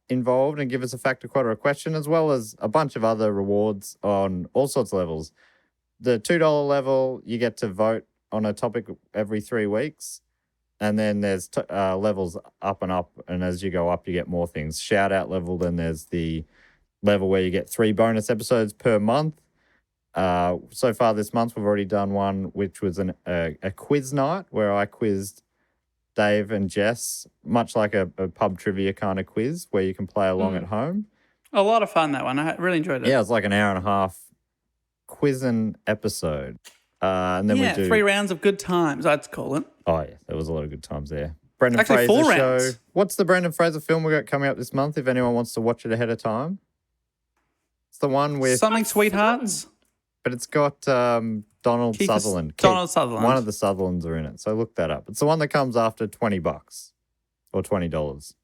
E: involved and give us a fact, a quote, or a question, as well as a bunch of other rewards on all sorts of levels. The $2 level, you get to vote on a topic every 3 weeks. And then there's levels up and up. And as you go up, you get more things. Shout out level, then there's the level where you get 3 bonus episodes per month. So far this month, we've already done one, which was a quiz night where I quizzed Dave and Jess, much like a pub trivia kind of quiz where you can play along at home.
C: A lot of fun, that one. I really enjoyed it.
E: Yeah, it was like an hour and a half quizzing episode. And then we do
C: 3 rounds of good times, I'd call it.
E: Oh, yeah, there was a lot of good times there. Brendan
C: Actually,
E: Fraser
C: 4
E: show.
C: rounds.
E: What's the Brendan Fraser film we got coming up this month if anyone wants to watch it ahead of time? It's the one with...
C: Something Sweethearts.
E: But it's got Donald
C: Kiefer
E: Sutherland.
C: Donald Sutherland.
E: One of the Sutherlands are in it, so look that up. It's the one that comes after $20 or $20.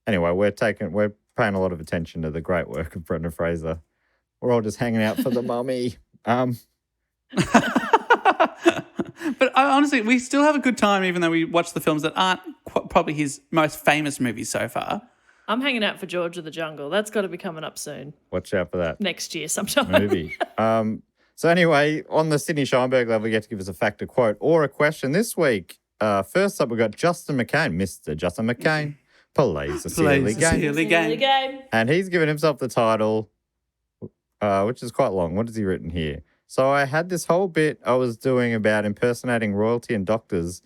E: Anyway, we're paying a lot of attention to the great work of Brendan Fraser. We're all just hanging out for the mummy.
C: But honestly, we still have a good time even though we watch the films that aren't probably his most famous movies so far.
D: I'm hanging out for George of the Jungle. That's got to be coming up soon.
E: Watch out for that
D: Next year sometime.
E: movie. So anyway, on the Sydney Scheinberg level, you get to give us a fact, a quote, or a question this week. First up, we've got Justin McCain, Mr. Justin McCain, plays a silly game.
C: Silly game.
E: And he's given himself the title, which is quite long. What has he written here? So I had this whole bit I was doing about impersonating royalty and doctors.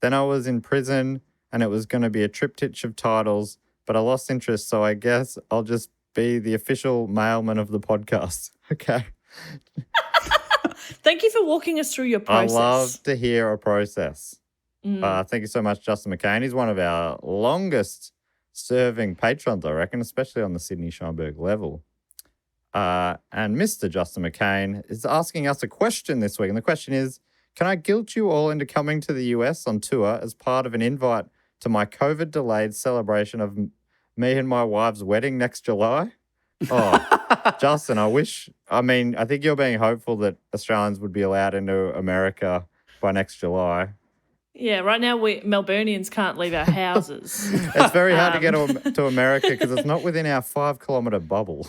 E: Then I was in prison and it was going to be a triptych of titles, but I lost interest. So I guess I'll just be the official mailman of the podcast. Okay.
D: Thank you for walking us through your process.
E: I love to hear a process. Thank you so much, Justin McCain. He's one of our longest serving patrons, I reckon, especially on the Sydney Scheinberg level. And Mr. Justin McCain is asking us a question this week. And the question is, can I guilt you all into coming to the US on tour as part of an invite to my COVID-delayed celebration of me and my wife's wedding next July? Oh, Justin, I think you're being hopeful that Australians would be allowed into America by next July.
D: Yeah, right now Melburnians can't leave our houses.
E: It's very hard to get to America because it's not within our 5-kilometre bubble.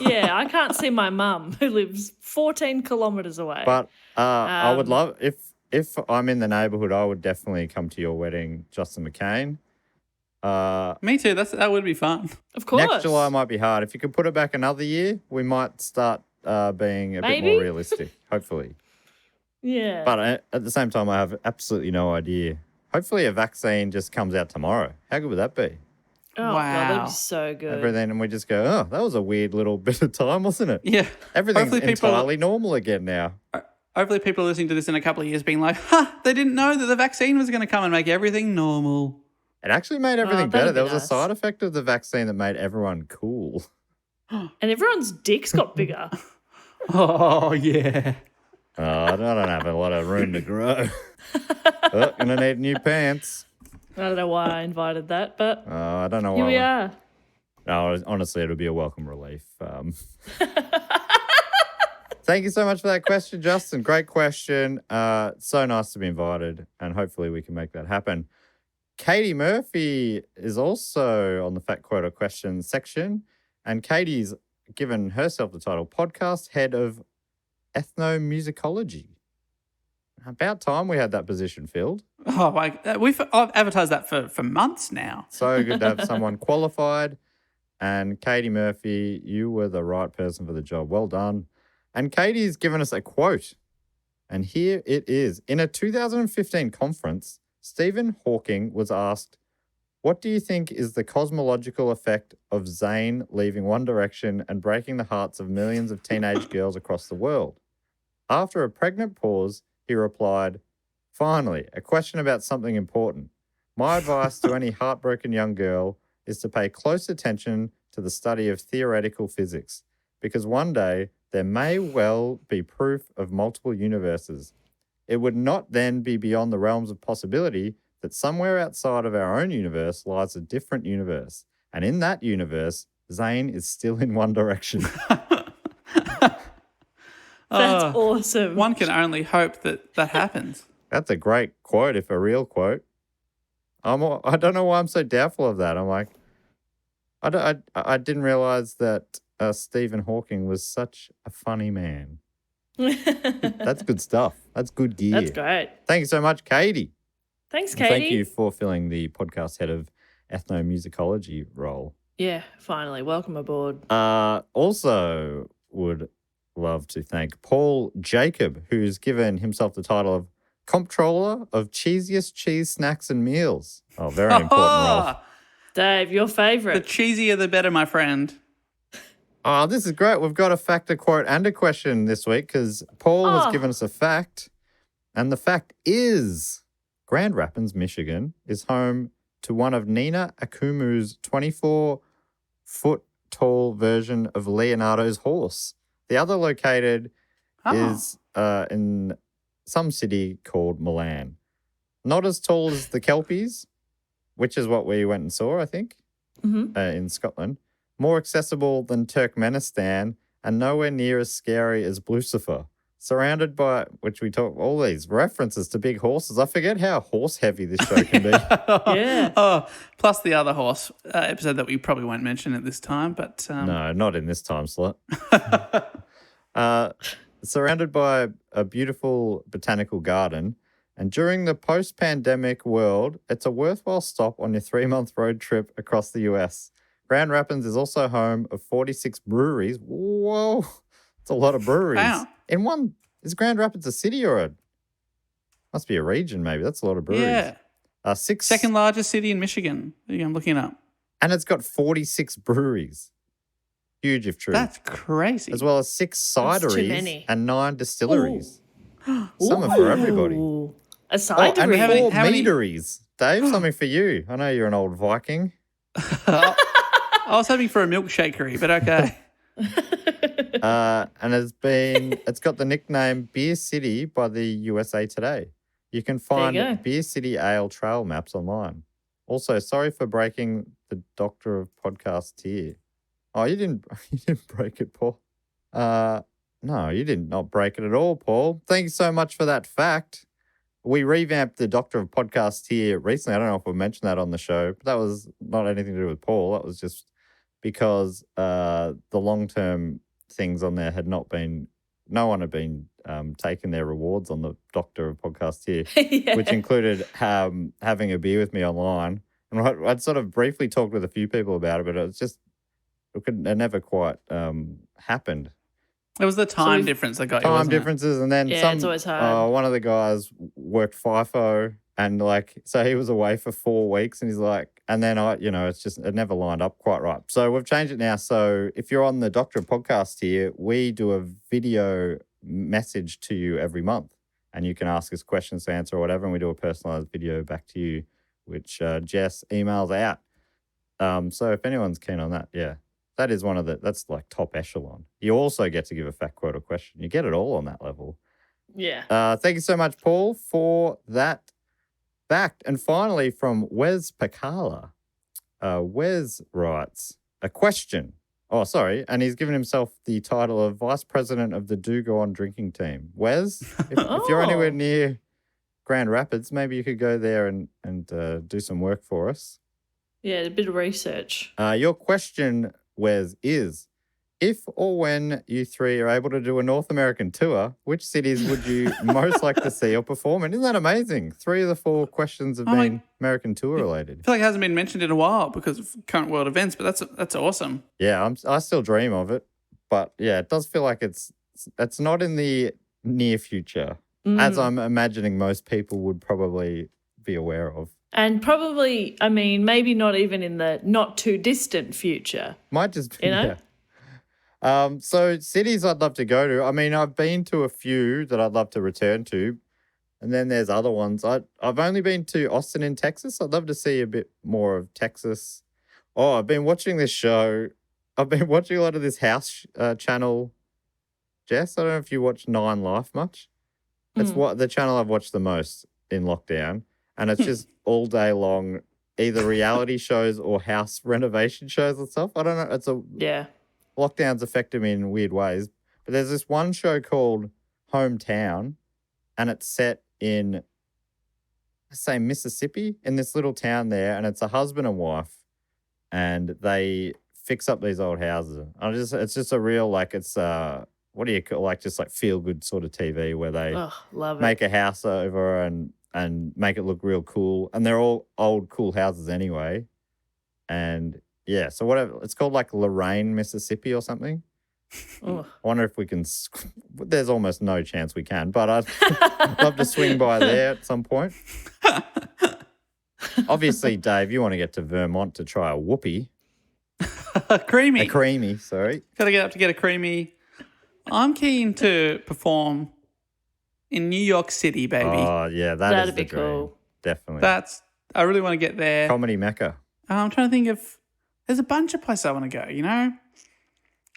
D: Yeah, I can't see my mum who lives 14 kilometres away.
E: But I would love, if I'm in the neighbourhood, I would definitely come to your wedding, Justin McCain.
C: Me too. That would be fun.
D: Of course.
E: Next July might be hard. If you could put it back another year, we might start being a bit more realistic, hopefully.
D: Yeah.
E: But at the same time, I have absolutely no idea. Hopefully a vaccine just comes out tomorrow. How good would that be?
D: Oh,
C: Wow.
D: God, that'd be so good.
E: Everything, and we just go, oh, that was a weird little bit of time, wasn't it?
C: Yeah.
E: Everything's
C: Hopefully people-
E: entirely normal again now.
C: Hopefully people are listening to this in a couple of years being like, they didn't know that the vaccine was going to come and make everything normal.
E: It actually made everything
D: that'd
E: better.
D: be
E: There was a
D: nice.
E: side effect of the vaccine that made everyone cool.
D: And everyone's dicks got bigger.
C: Oh, yeah.
E: Oh, I don't have a lot of room to grow. Gonna need new pants.
D: I don't know why I invited that, but
E: Oh, I don't know
D: here
E: why.
D: we are.
E: No, honestly, it'll be a welcome relief. Thank you so much for that question, Justin. Great question. So nice to be invited, and hopefully we can make that happen. Katie Murphy is also on the Fact Quote or Question section, and Katie's given herself the title Podcast Head of Ethnomusicology. About time we had that position filled.
C: Oh, I've advertised that for months now.
E: So good to have someone qualified. And Katie Murphy, you were the right person for the job. Well done. And Katie's given us a quote. And here it is. In a 2015 conference, Stephen Hawking was asked, What do you think is the cosmological effect of Zane leaving One Direction and breaking the hearts of millions of teenage girls across the world? After a pregnant pause, he replied, "Finally, a question about something important. My advice to any heartbroken young girl is to pay close attention to the study of theoretical physics, because one day there may well be proof of multiple universes. It would not then be beyond the realms of possibility that somewhere outside of our own universe lies a different universe. And in that universe, Zane is still in One Direction."
D: That's awesome.
C: One can only hope that happens.
E: That's a great quote, if a real quote. I don't know why I'm so doubtful of that. I'm like, I didn't realize that Stephen Hawking was such a funny man. That's good stuff. That's good gear.
D: That's great.
E: Thank you so much, Katie.
D: Thanks,
E: And
D: Katie.
E: thank you for filling the podcast head of ethnomusicology role.
D: Yeah, finally. Welcome aboard.
E: Also would love to thank Paul Jacob, who's given himself the title of Comptroller of Cheesiest Cheese Snacks and Meals. Oh, very important role.
D: Dave, your
C: The
D: favourite.
C: cheesier the better, my friend.
E: Oh, this is great. We've got a fact, a quote, and a question this week because Paul has given us a fact. And the fact is Grand Rapids, Michigan is home to one of Nina Akumu's 24-foot tall version of Leonardo's horse. The other located is in some city called Milan. Not as tall as the Kelpies, which is what we went and saw, I think, in Scotland. More accessible than Turkmenistan and nowhere near as scary as Lucifer. Surrounded by, which we talk, all these references to big horses. I forget how horse heavy this show can be.
D: Yeah.
C: Plus the other horse episode that we probably won't mention at this time, but
E: No, not in this time slot. Surrounded by a beautiful botanical garden. And during the post-pandemic world, it's a worthwhile stop on your 3-month road trip across the US. Grand Rapids is also home of 46 breweries. Whoa, it's a lot of breweries.
C: Wow.
E: In one, is Grand Rapids a city or must be a region maybe. That's a lot of breweries.
C: yeah.
E: Six,
C: Second largest city in Michigan. There you go, I'm looking it up.
E: and it's got 46 breweries. Huge if true.
C: That's crazy.
E: As well as 6
D: That's too
E: cideries
D: many.
E: and 9 distilleries. Some are for everybody.
D: Ooh. A
E: And
D: cidery.
E: 4 meaderies. Dave, something for you. I know you're an old Viking.
C: I was hoping for a milkshakery, but okay.
E: And it's got the nickname Beer City by the USA Today. You can
D: you
E: find
D: go.
E: Beer City Ale trail maps online. Also, sorry for breaking the Doctor of Podcast tier. Oh, you didn't break it, Paul. No, you did not break it at all, Paul. Thank you so much for that fact. We revamped the Doctor of Podcast tier recently. I don't know if we mentioned that on the show, but that was not anything to do with Paul. That was just because the long-term things on there had not been, no one had been taking their rewards on the Doctor of Podcast tier,
D: Yeah.
E: which included having a beer with me online. And I'd sort of briefly talked with a few people about it, but it never quite happened.
C: It was the time
D: we've-
C: difference that got you,
E: Time
C: wasn't it?
E: differences, and then
D: Yeah, it's always hard.
E: one of the guys worked FIFO, and so he was away for 4 weeks, and he's like, and then it never lined up quite right. So we've changed it now. So if you're on the Doctor of Podcast here, we do a video message to you every month, and you can ask us questions to answer or whatever, and we do a personalized video back to you, which Jess emails out. So if anyone's keen on that, yeah. That is that's like top echelon. You also get to give a fact, quote, or question. You get it all on that level.
D: Yeah.
E: Thank you so much, Paul, for that fact. And finally, from Wes Pacala. Wes writes, a question. Oh, sorry. And he's given himself the title of Vice President of the Do Go On drinking team. Wes, if you're anywhere near Grand Rapids, maybe you could go there and do some work for us.
D: Yeah, a bit of research.
E: Your question, Wes, is if or when you 3 are able to do a North American tour, which cities would you most like to see or perform in? Isn't that amazing? 3 of the 4 questions have been American tour related.
C: I feel like it hasn't been mentioned in a while because of current world events, but that's awesome.
E: Yeah, I still dream of it, but yeah, it does feel like it's not in the near future, as I'm imagining most people would probably be aware of.
D: And probably, I mean, maybe not even in the not too distant future.
E: Might just be,
D: You know?
E: yeah. So cities I'd love to go to. I mean, I've been to a few that I'd love to return to. And then there's other ones. I've only been to Austin in Texas. I'd love to see a bit more of Texas. Oh, I've been watching this show. I've been watching a lot of this house channel. Jess, I don't know if you watch Nine Life much. It's what the channel I've watched the most in lockdown. And it's just all day long, either reality shows or house renovation shows and stuff. I don't know. Lockdowns affect me in weird ways. But there's this one show called Hometown, and it's set in, say, Mississippi, in this little town there, and it's a husband and wife, and they fix up these old houses. It's just a real, like, it's what do you call, like, just like feel good sort of TV where they make a house over and make it look real cool, and they're all old cool houses anyway, and yeah, so whatever it's called, like Lorraine, Mississippi or something. I wonder if we can. There's almost no chance we can, but I'd love to swing by there at some point. Obviously, Dave, you want to get to Vermont to try a whoopie.
C: A creamy,
E: sorry.
C: Got to get up to get a creamy. I'm keen to perform in New York City, baby.
E: Oh, yeah, that'd be cool. Definitely.
C: I really want to get there.
E: Comedy Mecca.
C: I'm trying to think of, there's a bunch of places I want to go, you know?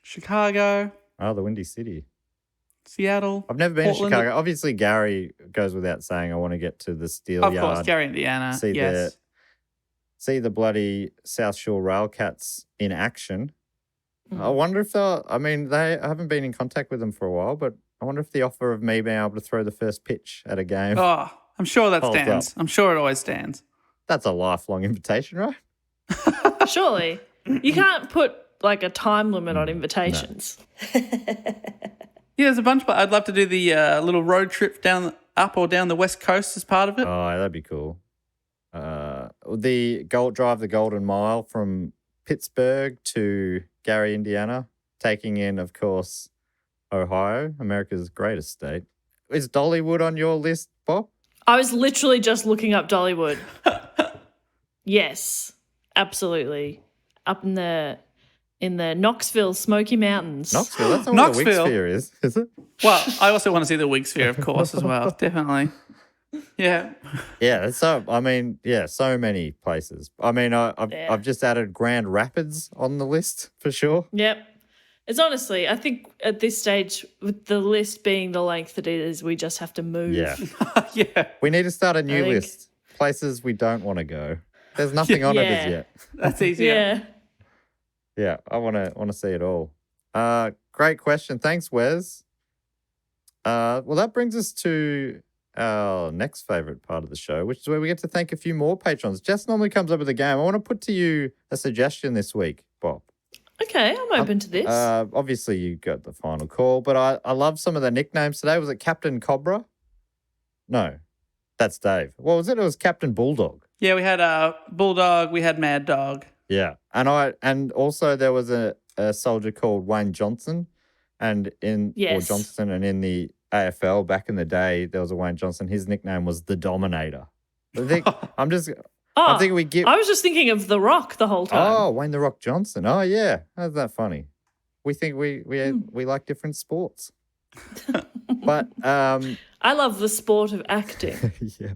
C: Chicago.
E: Oh, the Windy City.
C: Seattle.
E: I've never been to Chicago. Obviously, Gary goes without saying I want to get to the Steel Yard.
C: Of course, Gary, Indiana.
E: See the bloody South Shore Railcats in action. I wonder if I haven't been in contact with them for a while, but I wonder if the offer of me being able to throw the first pitch at a game.
C: Oh, I'm sure that stands. I'm sure it always stands.
E: That's a lifelong invitation, right?
D: Surely. You can't put like a time limit on invitations.
C: No. Yeah, there's a bunch, but I'd love to do the little road trip up or down the West Coast as part of it.
E: Oh, that'd be cool. Drive the Golden Mile from Pittsburgh to Gary, Indiana, taking in, of course, Ohio, America's greatest state. Is Dollywood on your list, Bob?
D: I was literally just looking up Dollywood. Yes, absolutely. Up in the Knoxville Smoky Mountains.
E: Knoxville? That's not where the Wig Sphere is it?
C: Well, I also want to see the Wig Sphere, of course, as well. Definitely. Yeah.
E: Yeah, so many places. I mean, I've just added Grand Rapids on the list for sure.
D: Yep. It's honestly, I think at this stage, with the list being the length that it is, we just have to move.
E: Yeah.
C: Yeah.
E: We need to start a new list. Places we don't want to go. There's nothing on it as yet.
C: That's easier.
D: Yeah.
E: Yeah, I want to see it all. Great question. Thanks, Wes. Well, that brings us to our next favourite part of the show, which is where we get to thank a few more patrons. Jess normally comes up with a game. I want to put to you a suggestion this week, Bob.
D: Okay, I'm open to this.
E: Obviously, you got the final call, but I love some of the nicknames today. Was it Captain Cobra? No, that's Dave. What was it? It was Captain Bulldog.
C: Yeah, we had Bulldog. We had Mad Dog.
E: Yeah, and also there was a soldier called Wayne Johnson, or Johnston, and in the AFL back in the day there was a Wayne Johnson. His nickname was the Dominator. I think I
D: was just thinking of The Rock the whole time.
E: Oh, Wayne the Rock Johnson. Oh yeah, how's that funny? We think we like different sports, but
D: I love the sport of acting.
E: Yeah.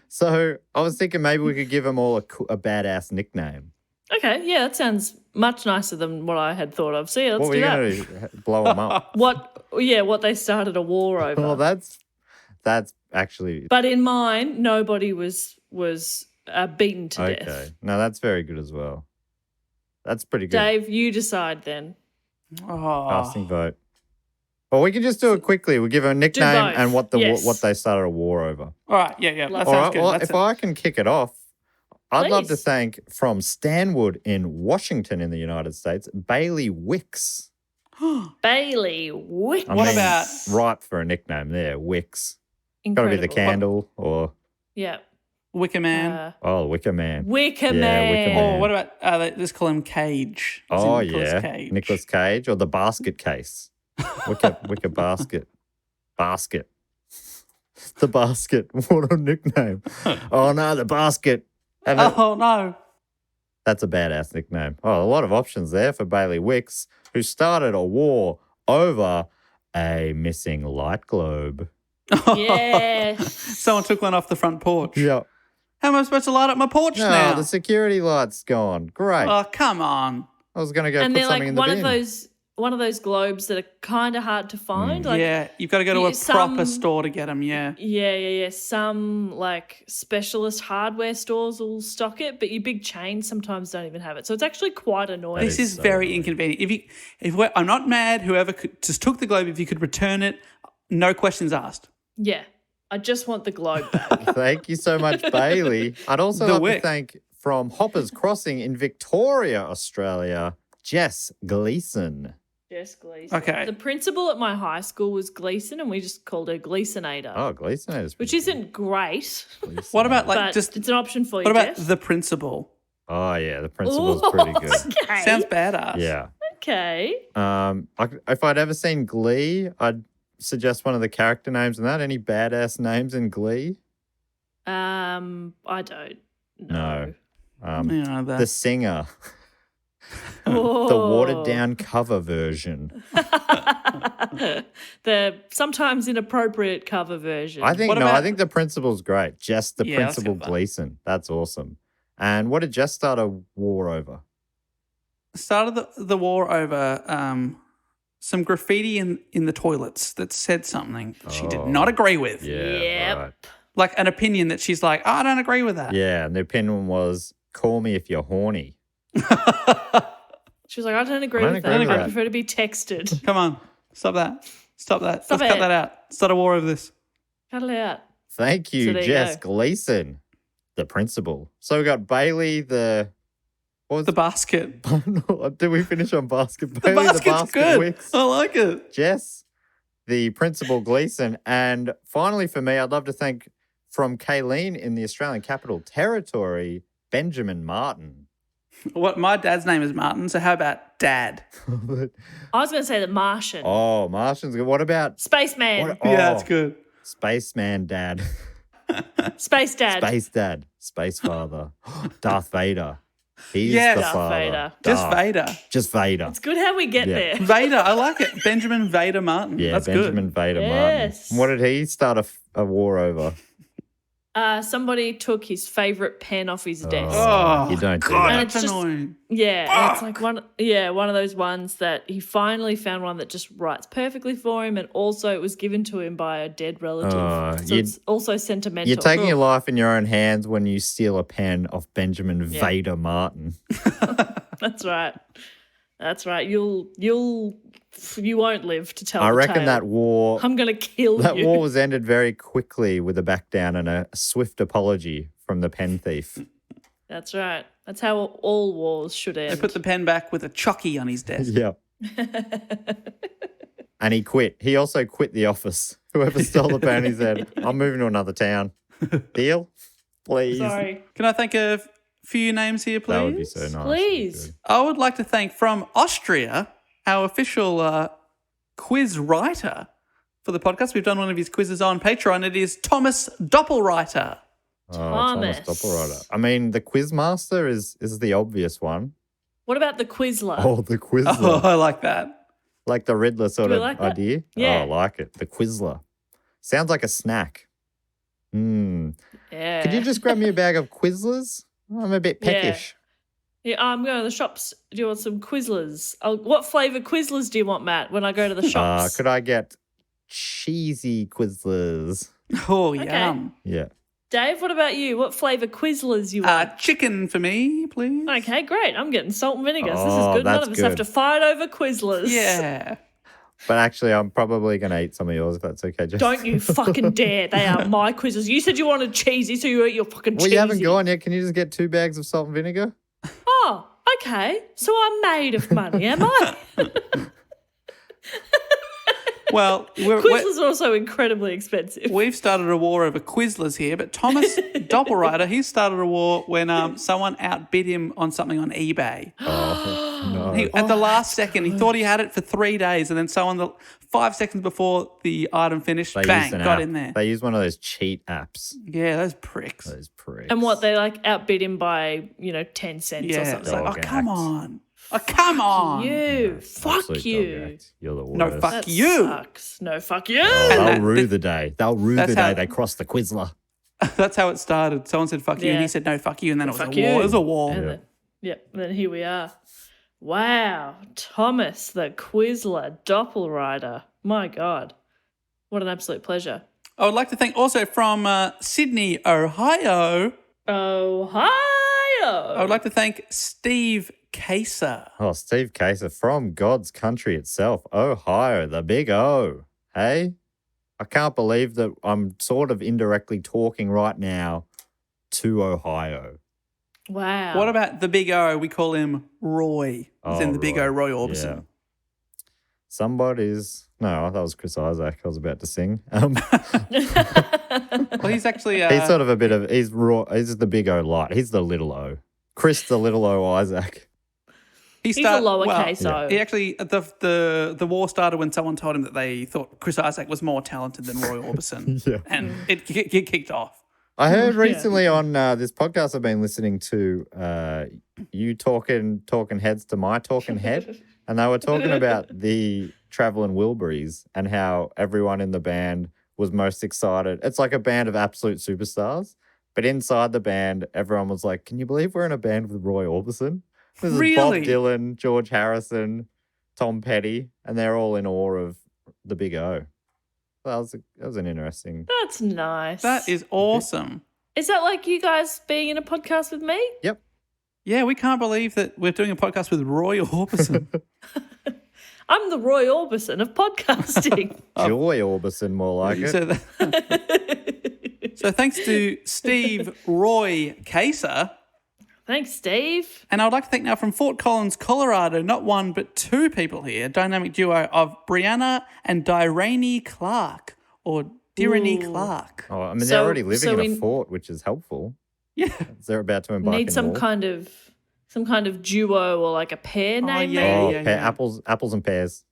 E: So I was thinking maybe we could give them all a badass nickname.
D: Okay, yeah, that sounds much nicer than what I had thought of. So yeah, let's do that.
E: What were you going to blow them up?
D: What they started a war over.
E: Well, that's actually.
D: But in mine, nobody was beaten to death.
E: Okay, no, that's very good as well. That's pretty good.
D: Dave, you decide then.
C: Oh.
E: Casting vote. Well, we can just do it quickly. We'll give a nickname and what they started a war over.
C: All right, yeah. That
E: All
C: sounds
E: right,
C: good.
E: well, if I can kick it off, I'd love to
D: Please.
E: thank from Stanwood in Washington in the United States, Bailey Wicks.
D: Bailey Wicks.
C: What about-
E: ripe for a nickname there, Wicks? Got to
D: Incredible.
E: be the candle or
D: Yeah.
C: Wicker Man.
E: the Wicker Man.
D: Wicker
E: Yeah,
D: Man.
E: Wicker Man.
C: Or what about, let's call him Cage.
E: Oh
C: Nicolas
E: yeah,
C: Cage.
E: Nicolas Cage or the basket case. Wicker basket. The basket. What a nickname. Oh no, the basket.
C: Oh, no.
E: That's a badass nickname. Oh, a lot of options there for Bailey Wicks, who started a war over a missing light globe.
D: Yes.
C: Someone took one off the front porch.
E: Yeah.
C: How am I supposed to light up my porch
E: No,
C: now?
E: the security light's gone. Great.
C: Oh, come on.
E: I was going to go
D: And
E: put
D: they're
E: something
D: like
E: in the bin.
D: one of those globes that are kind of hard to find. Like,
C: Yeah, you've got to go to a
D: some-
C: proper store to get them, yeah.
D: Yeah. Some like specialist hardware stores will stock it, but your big chains sometimes don't even have it. So it's actually quite annoying.
C: This is
E: so
C: very
E: annoying.
C: inconvenient. I'm not mad, whoever just took the globe, if you could return it, no questions asked.
D: Yeah. I just want the globe back.
E: Thank you so much, Bailey. I'd also
C: The
E: like
C: Wick.
E: to thank from Hoppers Crossing in Victoria, Australia, Jess Gleason.
D: Jess Gleason.
C: Okay.
D: The principal at my high school was Gleason, and we just called her Gleasonator,
E: Oh, Gleason is
D: which isn't great,
C: What about, like,
D: but
C: just,
D: it's an option for you,
C: what about
D: Jess.
C: the principal?
E: Oh, yeah, the principal's
D: Ooh,
E: pretty good.
D: Okay.
C: Sounds badass.
E: Yeah.
D: Okay.
E: If I'd ever seen Glee, I'd suggest one of the character names in that. Any badass names in Glee?
D: I don't know.
E: The singer.
D: Oh.
E: The watered down cover version.
D: The sometimes inappropriate cover version.
E: I think
C: What
E: I
C: about-
E: think the principal's great. Just the
C: Yeah, that's
E: principal
C: good fun.
E: Gleason. That's awesome. And what did Jess start a war over?
C: Started the war over some graffiti in the toilets that said something that she did not agree with.
D: Yep.
E: right.
C: Like an opinion that she's like, I don't agree with that.
E: Yeah, and the opinion was, call me if you're horny.
D: She was like, I don't agree
E: I don't
D: with
E: agree
D: that.
E: with
D: I
E: that.
D: prefer to be texted.
C: Come on, stop that.
D: Stop
C: Let's
D: it.
C: cut that out. Start a war over this.
D: Cut it out.
E: Thank you,
D: So there you
E: Jess
D: go.
E: Gleason, the principal. So we got Bailey, what was
C: The basket.
E: Did we finish on basket?
C: The
E: Bailey,
C: basket's good.
E: Wicks.
C: I like it.
E: Jess, the principal Gleason. And finally for me, I'd love to thank from Kayleen in the Australian Capital Territory, Benjamin Martin.
C: What, my dad's name is Martin, so how about Dad?
D: I was going to say the Martian.
E: Oh, Martian's good. What about
D: Spaceman.
E: what,
C: Yeah, that's good.
E: Spaceman Dad.
D: Space Dad.
E: Space Dad. Space Father. Darth Vader. He's
C: Yes.
E: the
C: Darth
E: father.
D: Vader.
C: Just
E: Darth.
C: Vader.
E: Just Vader.
D: It's good how we get
E: Yeah.
D: there.
C: Vader, I like it. Benjamin Vader Martin.
E: Yeah,
C: that's
E: Benjamin
C: good.
E: Vader
D: Yes.
E: Martin. What did he start a war over?
D: Somebody took his favorite pen off his desk.
C: Oh,
E: You don't do
C: God,
E: that.
D: And
C: that's
D: it's just-
C: annoying.
D: Yeah, and it's like one of those ones that he finally found one that just writes perfectly for him, and also it was given to him by a dead relative. So it's also sentimental.
E: You're taking your life in your own hands when you steal a pen off Benjamin Vader Martin.
D: That's right. That's right. You won't live to tell.
E: I
D: the
E: reckon
D: tale.
E: that war
D: I'm gonna kill
E: that
D: you.
E: war was ended very quickly with a back down and a swift apology from the pen thief.
D: That's right. That's how all wars should end.
C: They put the pen back with a chocky on his desk.
E: Yep. And he quit. He also quit the office. Whoever stole the pen, he said, I'm moving to another town. Deal? Please.
D: Sorry.
C: Can I thank a few names here, please?
E: That would be so nice.
D: Please.
C: I would like to thank from Austria, our official quiz writer for the podcast. We've done one of his quizzes on Patreon. It is Thomas Doppelreiter.
E: Oh, Thomas
D: Thomas.
E: Doppelreiter. I mean, the Quizmaster is the obvious one.
D: What about the Quizler?
E: Oh, the Quizler.
C: Oh, I like that.
E: Like the Riddler sort
D: Do you
E: of
D: like that?
E: idea?
D: Yeah.
E: Oh, I like it. The Quizler. Sounds like a snack.
D: Yeah.
E: Could you just grab me a bag of Quizlers? I'm a bit
D: Yeah.
E: peckish.
D: Yeah, I'm going to the shops. Do you want some Quizlers? What flavour Quizlers do you want, Matt, when I go to the shops?
E: Could I get cheesy Quizlers?
C: Oh, yum.
E: Yeah.
D: Dave, what about you? What flavour Quizlers you want?
C: Chicken for me, please.
D: Okay, great. I'm getting salt and vinegar. So this
E: Oh,
D: is good. None
E: that's
D: of us have
E: good.
D: to fight over Quizlers.
C: Yeah.
E: But actually, I'm probably going to eat some of yours if that's okay, Jess.
D: Don't you fucking dare. They are my Quizlers. You said you wanted cheesy, so you eat your fucking
E: Well,
D: cheesy.
E: you haven't gone yet. Can you just get 2 bags of salt and vinegar?
D: Oh, okay. So I'm made of money, am I?
C: Well,
D: Quizzlers are also incredibly expensive.
C: we've started a war over Quizzlers here, but Thomas Doppelrider, he started a war when someone outbid him on something on eBay.
E: Oh, no.
C: At the last second, he thought he had it for 3 days, and then someone 5 seconds before the item finished,
E: They
C: bang,
E: used an
C: got
E: app.
C: in there.
E: They use one of those cheat apps.
C: Yeah, those pricks.
E: Those pricks.
D: And what, they like outbid him by, 10 cents or
C: Yeah,
D: something.
C: it's like,
E: Dog
C: oh, come
E: act.
C: on. Oh, come on.
D: You. Fuck
E: Absolute dog
D: you.
E: act. You're the worst.
C: No, fuck
D: That
C: you.
D: sucks. No, fuck you.
E: Oh,
C: And
E: they'll
C: that-
E: rue the day. They'll rue
C: That's
E: the day
C: how-
E: they cross the Quizler.
C: That's how it started. Someone said fuck you, and
D: Yeah.
C: he said no, fuck you, and then it was
D: Fuck
C: a war.
D: you.
C: It was a war.
D: And then here we are. Wow. Thomas, the Quizler Doppelrider. My God. What an absolute pleasure.
C: I would like to thank also from Sydney, Ohio.
D: Ohio.
C: I would like to thank Steve Kaser.
E: Oh, Steve Kaser from God's country itself, Ohio, the big O. Hey? I can't believe that I'm sort of indirectly talking right now to Ohio.
D: Wow.
C: What about the big O? We call him Roy. He's in the big O, Roy Orbison.
E: Yeah. Somebody's... No, that was Chris Isaac I was about to sing.
C: Well, he's actually...
E: He's sort of a bit of... He's the big O light. He's the little O. Chris the little O Isaac.
D: He's a lowercase O.
C: He actually... The war started when someone told him that they thought Chris Isaac was more talented than Roy Orbison.
E: Yeah.
C: And it kicked off.
E: I heard recently on this podcast I've been listening to, you talking heads to my talking head, and they were talking about the Travelin' Wilburys and how everyone in the band was most excited. It's like a band of absolute superstars, but inside the band, everyone was like, "Can you believe we're in a band with Roy Orbison?" This is
C: Really?
E: Bob Dylan, George Harrison, Tom Petty, and they're all in awe of the Big O. That was an interesting.
D: That's nice.
C: That is awesome.
D: Is that like you guys being in a podcast with me?
E: Yep.
C: Yeah, we can't believe that we're doing a podcast with Roy Orbison.
D: I'm the Roy Orbison of podcasting.
E: Joy Orbison, more like it.
C: So thanks to Steve Roy Kaser.
D: Thanks, Steve.
C: And I would like to thank now from Fort Collins, Colorado, not one but two people here, dynamic duo of Brianna and Dirani Clark, or Dirani Clark.
E: Oh, I mean,
D: So-
E: they're already living
D: so
E: in a
D: we-
E: fort, which is helpful.
C: Yeah.
E: They're about to embark
D: Need
E: in
D: some
E: war.
D: kind of duo or like a pair name,
C: yeah,
D: maybe?
E: Oh,
C: yeah,
E: pear,
C: yeah.
E: apples and pears.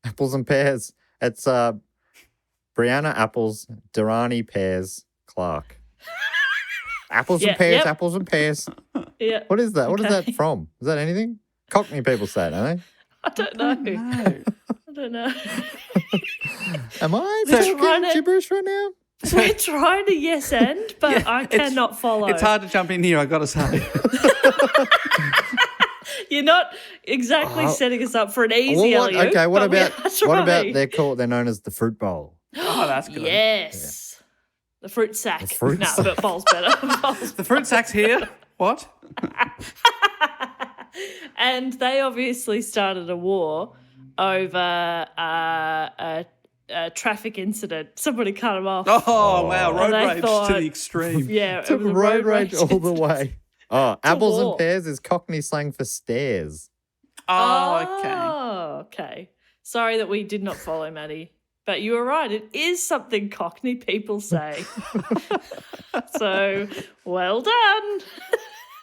E: Apples and pears. It's Brianna Apples, Durrani Pears, Clark. Apples
D: Yeah,
E: and pears,
D: yep.
E: apples and pears.
D: Yeah.
E: What is that? What is
D: Okay.
E: that from? Is that anything? Cockney people say it, don't
D: I don't know.
C: No.
D: I don't know.
E: they? Am I
D: They're
E: talking
D: trying to-
E: gibberish right now?
D: We're trying to yes end, but
C: Yeah,
D: I cannot follow.
C: It's hard to jump in here, I got to say.
D: You're not exactly
E: Oh.
D: setting us up for an easy alley-oop,
E: okay, what
D: but we
E: about
D: are
E: what about
D: trying.
E: they're known as the fruit bowl?
C: Oh, that's good.
D: Yes. The fruit sack.
E: The fruit
D: no,
E: sack.
D: but bowl's better. Bowl's
C: The fruit sack's here. What?
D: And they obviously started a war over a traffic incident. Somebody cut them off.
C: Oh, wow. Road
D: And they
C: rage to
D: thought-
C: the extreme.
D: Yeah, it
E: Took
D: was a
E: road rage all the
D: incident.
E: way. Oh, apples
D: war.
E: and pears is Cockney slang for stairs.
C: Oh, okay.
D: Oh, okay. Sorry that we did not follow, Maddie. But you were right. It is something Cockney people say. So, well done.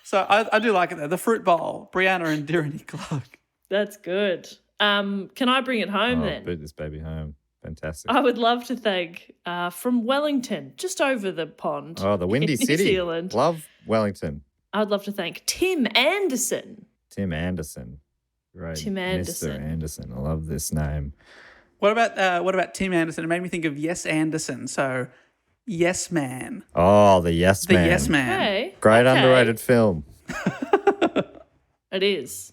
C: So I do like it though. The fruit bowl, Brianna and Dirani Clark.
D: That's good. Can I bring it home
E: Oh,
D: then?
E: boot this baby home. Fantastic.
D: I would love to thank from Wellington, just over the pond.
E: Oh, the Windy
D: in New
E: City.
D: Zealand.
E: Love Wellington.
D: I'd love to thank Tim Anderson.
E: Tim Anderson. Great.
D: Tim Anderson.
E: Mr. Anderson. I love this name.
C: What about Tim Anderson? It made me think of Yes Anderson. So, Yes Man.
E: Oh, the Yes
C: The
E: Man.
C: Yes Man.
D: Hey,
E: Great
D: okay.
E: underrated film.
D: It is.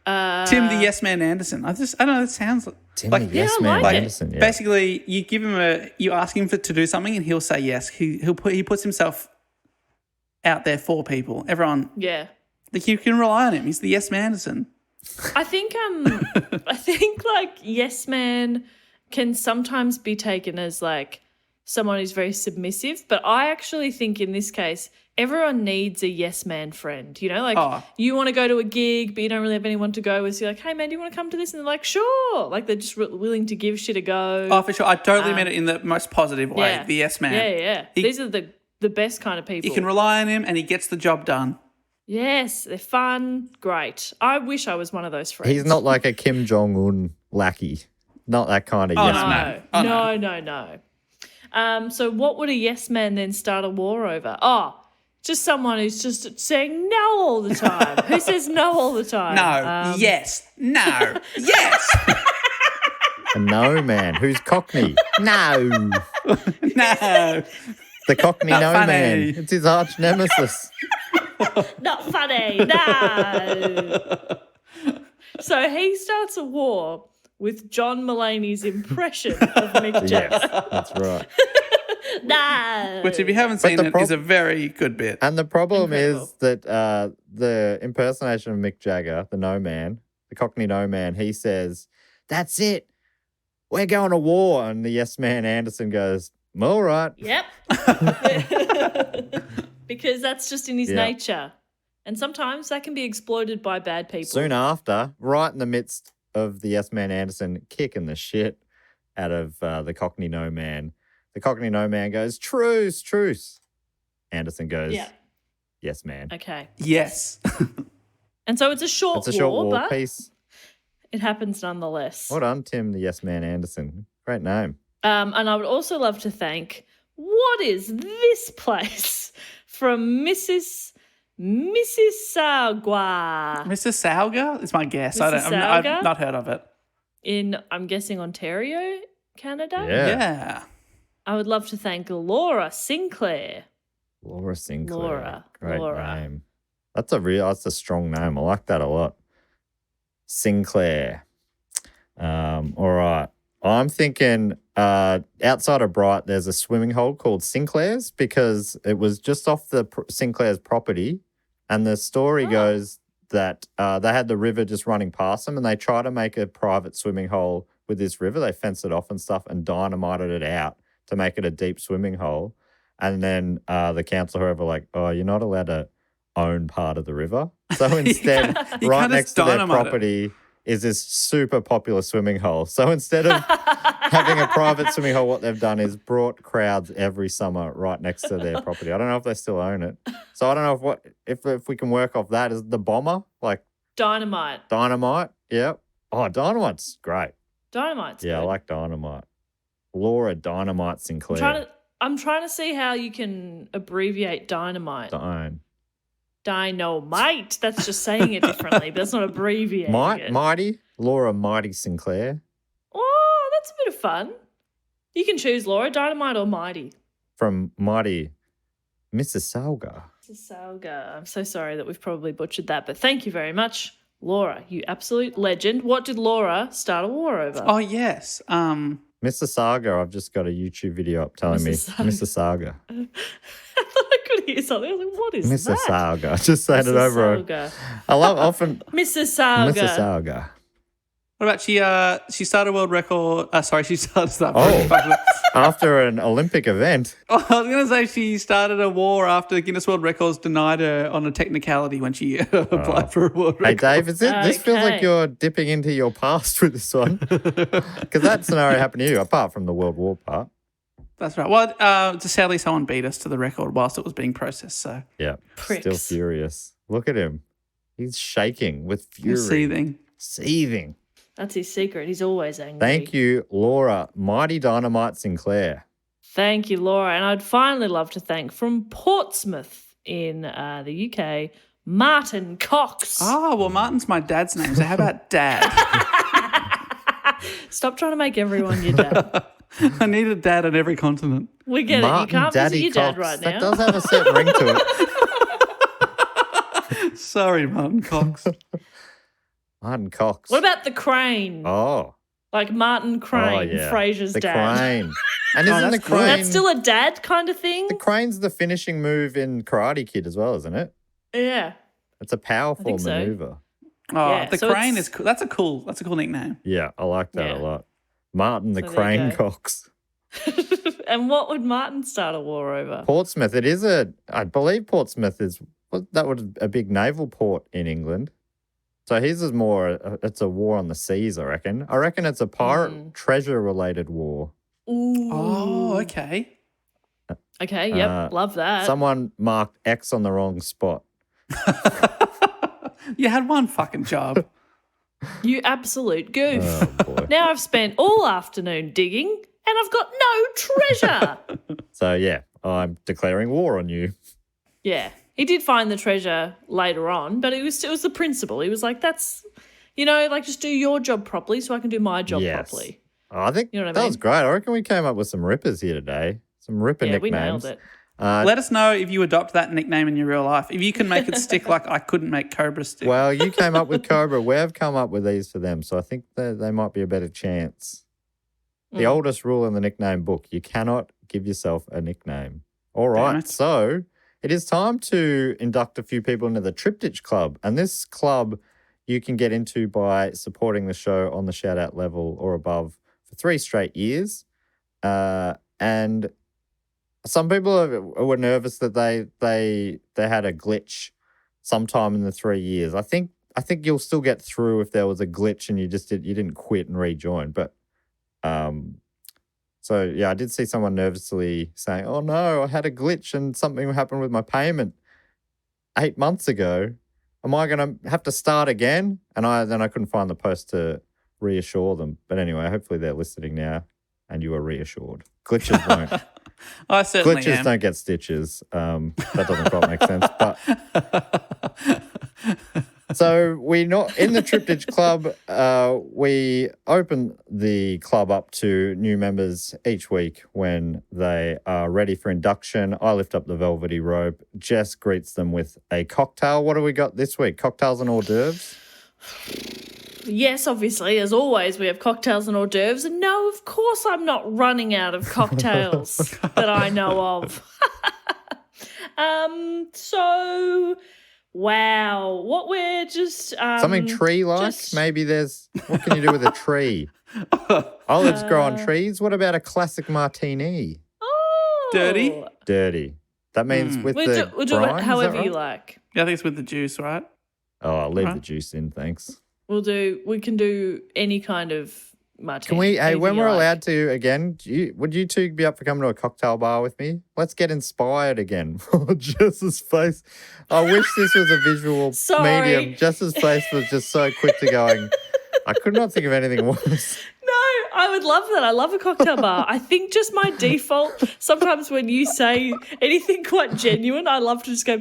C: Tim the Yes Man Anderson. I don't know. It sounds
E: Tim
C: like
E: the Yes
D: I
E: Man
D: like it.
E: Anderson. Yeah.
C: basically you give him you ask him to do something and he'll say yes. He puts himself out there for people. Everyone,
D: Yeah.
C: like you can rely on him. He's the Yes Man Anderson.
D: I think like Yes Man can sometimes be taken as like someone who's very submissive. But I actually think in this case, everyone needs a yes man friend. You know, like you want to go to a gig, but you don't really have anyone to go with. So you're like, hey, man, do you want to come to this? And they're like, sure. Like they're just willing to give shit a go.
C: Oh, for sure. I totally meant it in the most positive way,
D: Yeah.
C: the yes man.
D: Yeah. These are the best kind of people.
C: You can rely on him and he gets the job done.
D: Yes, they're fun. Great. I wish I was one of those friends.
E: He's not like a Kim Jong-un lackey. Not that kind of yes man.
D: No. So what would a yes man then start a war over? Oh, just someone who's just saying no all the time. Who says no all the time?
C: No, yes, no, yes.
E: A no man. Who's Cockney? No.
C: No.
E: The Cockney
C: Not
E: no
C: funny.
E: man. It's his arch nemesis.
D: Not funny. No. So he starts a war with John Mulaney's impression of Mick Jess.
E: Yes, that's right.
D: No.
C: Which, if you haven't seen it, is a very good bit.
E: And the problem is that the impersonation of Mick Jagger, the no man, the Cockney no man, he says, "That's it. We're going to war." And the yes man Anderson goes, "All right."
D: Yep. Because that's just in his nature. And sometimes that can be exploited by bad people.
E: Soon after, right in the midst of the yes man Anderson kicking the shit out of the Cockney no man, the Cockney no man goes, "Truce, truce." Anderson goes, "Yes, man."
D: Okay.
C: Yes.
D: And so it's a short
E: It's a short war
D: but
E: piece.
D: it happens nonetheless.
E: Well done, Tim, the yes man Anderson. Great name.
D: And I would also love to thank, what is this place from Mississauga?
C: Mississauga is my guess.
D: Mississauga?
C: I've not heard of it.
D: In, I'm guessing, Ontario, Canada?
E: Yeah.
D: I would love to thank Laura Sinclair.
E: Laura Sinclair.
D: Laura.
E: Great
D: Laura.
E: name. That's a strong name. I like that a lot. Sinclair. All right. I'm thinking outside of Bright, there's a swimming hole called Sinclair's because it was just off the Sinclair's property. And the story goes that they had the river just running past them and they tried to make a private swimming hole with this river. They fenced it off and stuff and dynamited it out to make it a deep swimming hole. And then the council, whoever, like, "Oh, you're not allowed to own part of the river." So instead, right next to their property is this super popular swimming hole. So instead of having a private swimming hole, what they've done is brought crowds every summer right next to their property. I don't know if they still own it. So I don't know if we can work off that. Is the bomber like
D: Dynamite.
E: Yep. Oh, Dynamite's great.
D: Dynamite's
E: Yeah, I
D: good.
E: like Dynamite. Laura Dynamite Sinclair.
D: I'm trying to see how you can abbreviate dynamite. Dynamite. That's just saying it differently, but that's not abbreviating it.
E: Mighty. Laura Mighty Sinclair.
D: Oh, that's a bit of fun. You can choose, Laura, Dynamite or Mighty.
E: From Mighty Mississauga.
D: Mississauga. I'm so sorry that we've probably butchered that, but thank you very much, Laura, you absolute legend. What did Laura start a war over?
C: Oh, yes.
E: Mississauga, I've just got a YouTube video up telling me Mississauga.
D: I thought I could hear something. I was like, what is that?
E: Mississauga. Just saying it over.
D: Mississauga.
E: I love often
D: Mississauga.
E: Mississauga.
C: What about she started a world record? She started
E: After an Olympic event.
C: Oh, I was going to say she started a war after Guinness World Records denied her on a technicality when she applied for a world record.
E: Hey, Dave, this feels like you're dipping into your past with this one. Because that scenario happened to you, apart from the World War part.
C: That's right. Well, sadly, someone beat us to the record whilst it was being processed. So
E: yeah,
D: Pricks.
E: Still furious. Look at him. He's shaking with fury.
C: Seething.
E: Seething.
D: That's his secret. He's always angry.
E: Thank you, Laura. Mighty Dynamite Sinclair.
D: Thank you, Laura. And I'd finally love to thank from Portsmouth in the UK, Martin Cox.
C: Oh, well, Martin's my dad's name. So how about Dad?
D: Stop trying to make everyone your dad.
C: I need a dad on every continent.
D: We get
E: Martin
D: it. You can't
E: Daddy
D: visit your
E: Cox.
D: dad right now.
E: That does have a certain ring to it.
C: Sorry, Martin Cox.
E: Martin Cox.
D: What about the crane?
E: Oh.
D: Like Martin Crane,
E: yeah.
D: Frasier's
E: the
D: dad.
E: crane. And isn't the
C: that's cool.
E: crane...
D: That's still a dad kind of thing?
E: The crane's the finishing move in Karate Kid as well, isn't it?
D: Yeah.
E: It's a powerful
D: think so.
E: maneuver.
C: Oh,
D: Yeah,
C: the
D: so
C: crane
D: it's-
C: is cool. That's a cool nickname.
E: Yeah, I like that
D: Yeah.
E: a lot. Martin the
D: So there you
E: Crane
D: go.
E: Cox.
D: And what would Martin start a war over?
E: Portsmouth. I believe Portsmouth is that was a big naval port in England. So his is more. It's a war on the seas. I reckon. It's a pirate treasure related war.
D: Ooh.
C: Oh, okay.
D: Okay, yep, love that.
E: Someone marked X on the wrong spot.
C: You had one fucking job.
D: You absolute goof.
E: Oh, boy.
D: Now I've spent all afternoon digging and I've got no treasure.
E: So, yeah, I'm declaring war on you.
D: Yeah, he did find the treasure later on, but it was the principle. He was like, that's, just do your job properly so I can do my job properly.
E: Oh, I think
D: You know what I
E: that
D: mean?
E: was great. I reckon we came up with some rippers here today. Some ripper
D: Yeah,
E: nicknames.
D: we nailed it.
C: Let us know if you adopt that nickname in your real life. If you can make it stick like I couldn't make Cobra stick.
E: Well, you came up with Cobra. We've come up with these for them, so I think that they might be a better chance. The oldest rule in the nickname book, you cannot give yourself a nickname. All right, so it is time to induct a few people into the Triptych Club. And this club you can get into by supporting the show on the shout-out level or above for 3 straight years. And some people were nervous that they had a glitch sometime in the 3 years. I think you'll still get through if there was a glitch and you didn't quit and rejoin. But so yeah, I did see someone nervously saying, "Oh no, I had a glitch and something happened with my payment 8 months ago. Am I going to have to start again?" And I couldn't find the post to reassure them. But anyway, hopefully they're listening now and you are reassured. Glitches won't.
C: I certainly
E: Glitches
C: am.
E: don't get stitches. That doesn't quite make sense. But so in the Triptych Club, we open the club up to new members each week when they are ready for induction. I lift up the velvety robe. Jess greets them with a cocktail. What do we got this week? Cocktails and hors d'oeuvres?
D: Yes, obviously, as always, we have cocktails and hors d'oeuvres. And no, of course I'm not running out of cocktails that I know of. So, wow, what we're just...
E: Something tree-like? Maybe what can you do with a tree? Olives grow on trees. What about a classic martini?
D: Oh.
E: Dirty. That means with
D: We'll
E: the
D: do
E: brine,
D: it
E: is
D: however
E: that right?
D: you like.
C: Yeah, I think it's with the juice, right?
E: Oh, I'll leave
C: Right.
E: the juice in, thanks.
D: We can do any kind of martini.
E: Can we,
D: anything
E: when
D: you
E: we're
D: like.
E: allowed to again, would you two be up for coming to a cocktail bar with me? Let's get inspired again. Jess's face. I wish this was a visual
D: Sorry.
E: medium. Jess's face was just so quick to going, I could not think of anything worse.
D: No, I would love that. I love a cocktail bar. I think just my default, sometimes when you say anything quite genuine, I love to just go,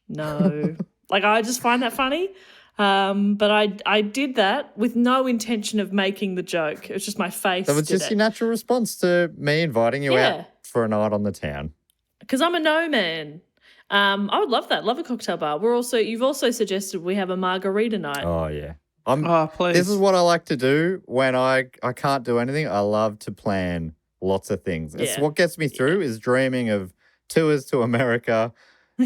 D: no. Like, I just find that funny. But I did that with no intention of making the joke. It was just my face.
E: That was just your natural response to me inviting you
D: Yeah.
E: out for a night on the town.
D: Because I'm a no man. I would love that. Love a cocktail bar. You've also suggested we have a margarita night.
E: Oh, yeah.
C: Oh, please.
E: This is what I like to do when I can't do anything. I love to plan lots of things. It's
D: Yeah.
E: what gets me through is dreaming of tours to America,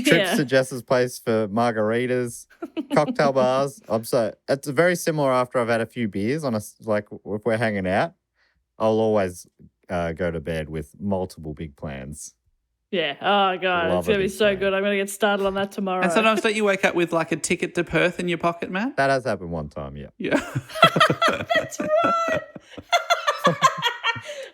E: trips to Jess's place for margaritas, cocktail bars. It's very similar after I've had a few beers like if we're hanging out, I'll always go to bed with multiple big plans.
D: Yeah. Oh, God.
E: Love
D: It's going to
E: a
D: be
E: big
D: so
E: plan.
D: good. I'm going to get started on that tomorrow.
C: And sometimes don't you wake up with like a ticket to Perth in your pocket, Matt?
E: That has happened one time, yeah.
C: Yeah.
D: That's right.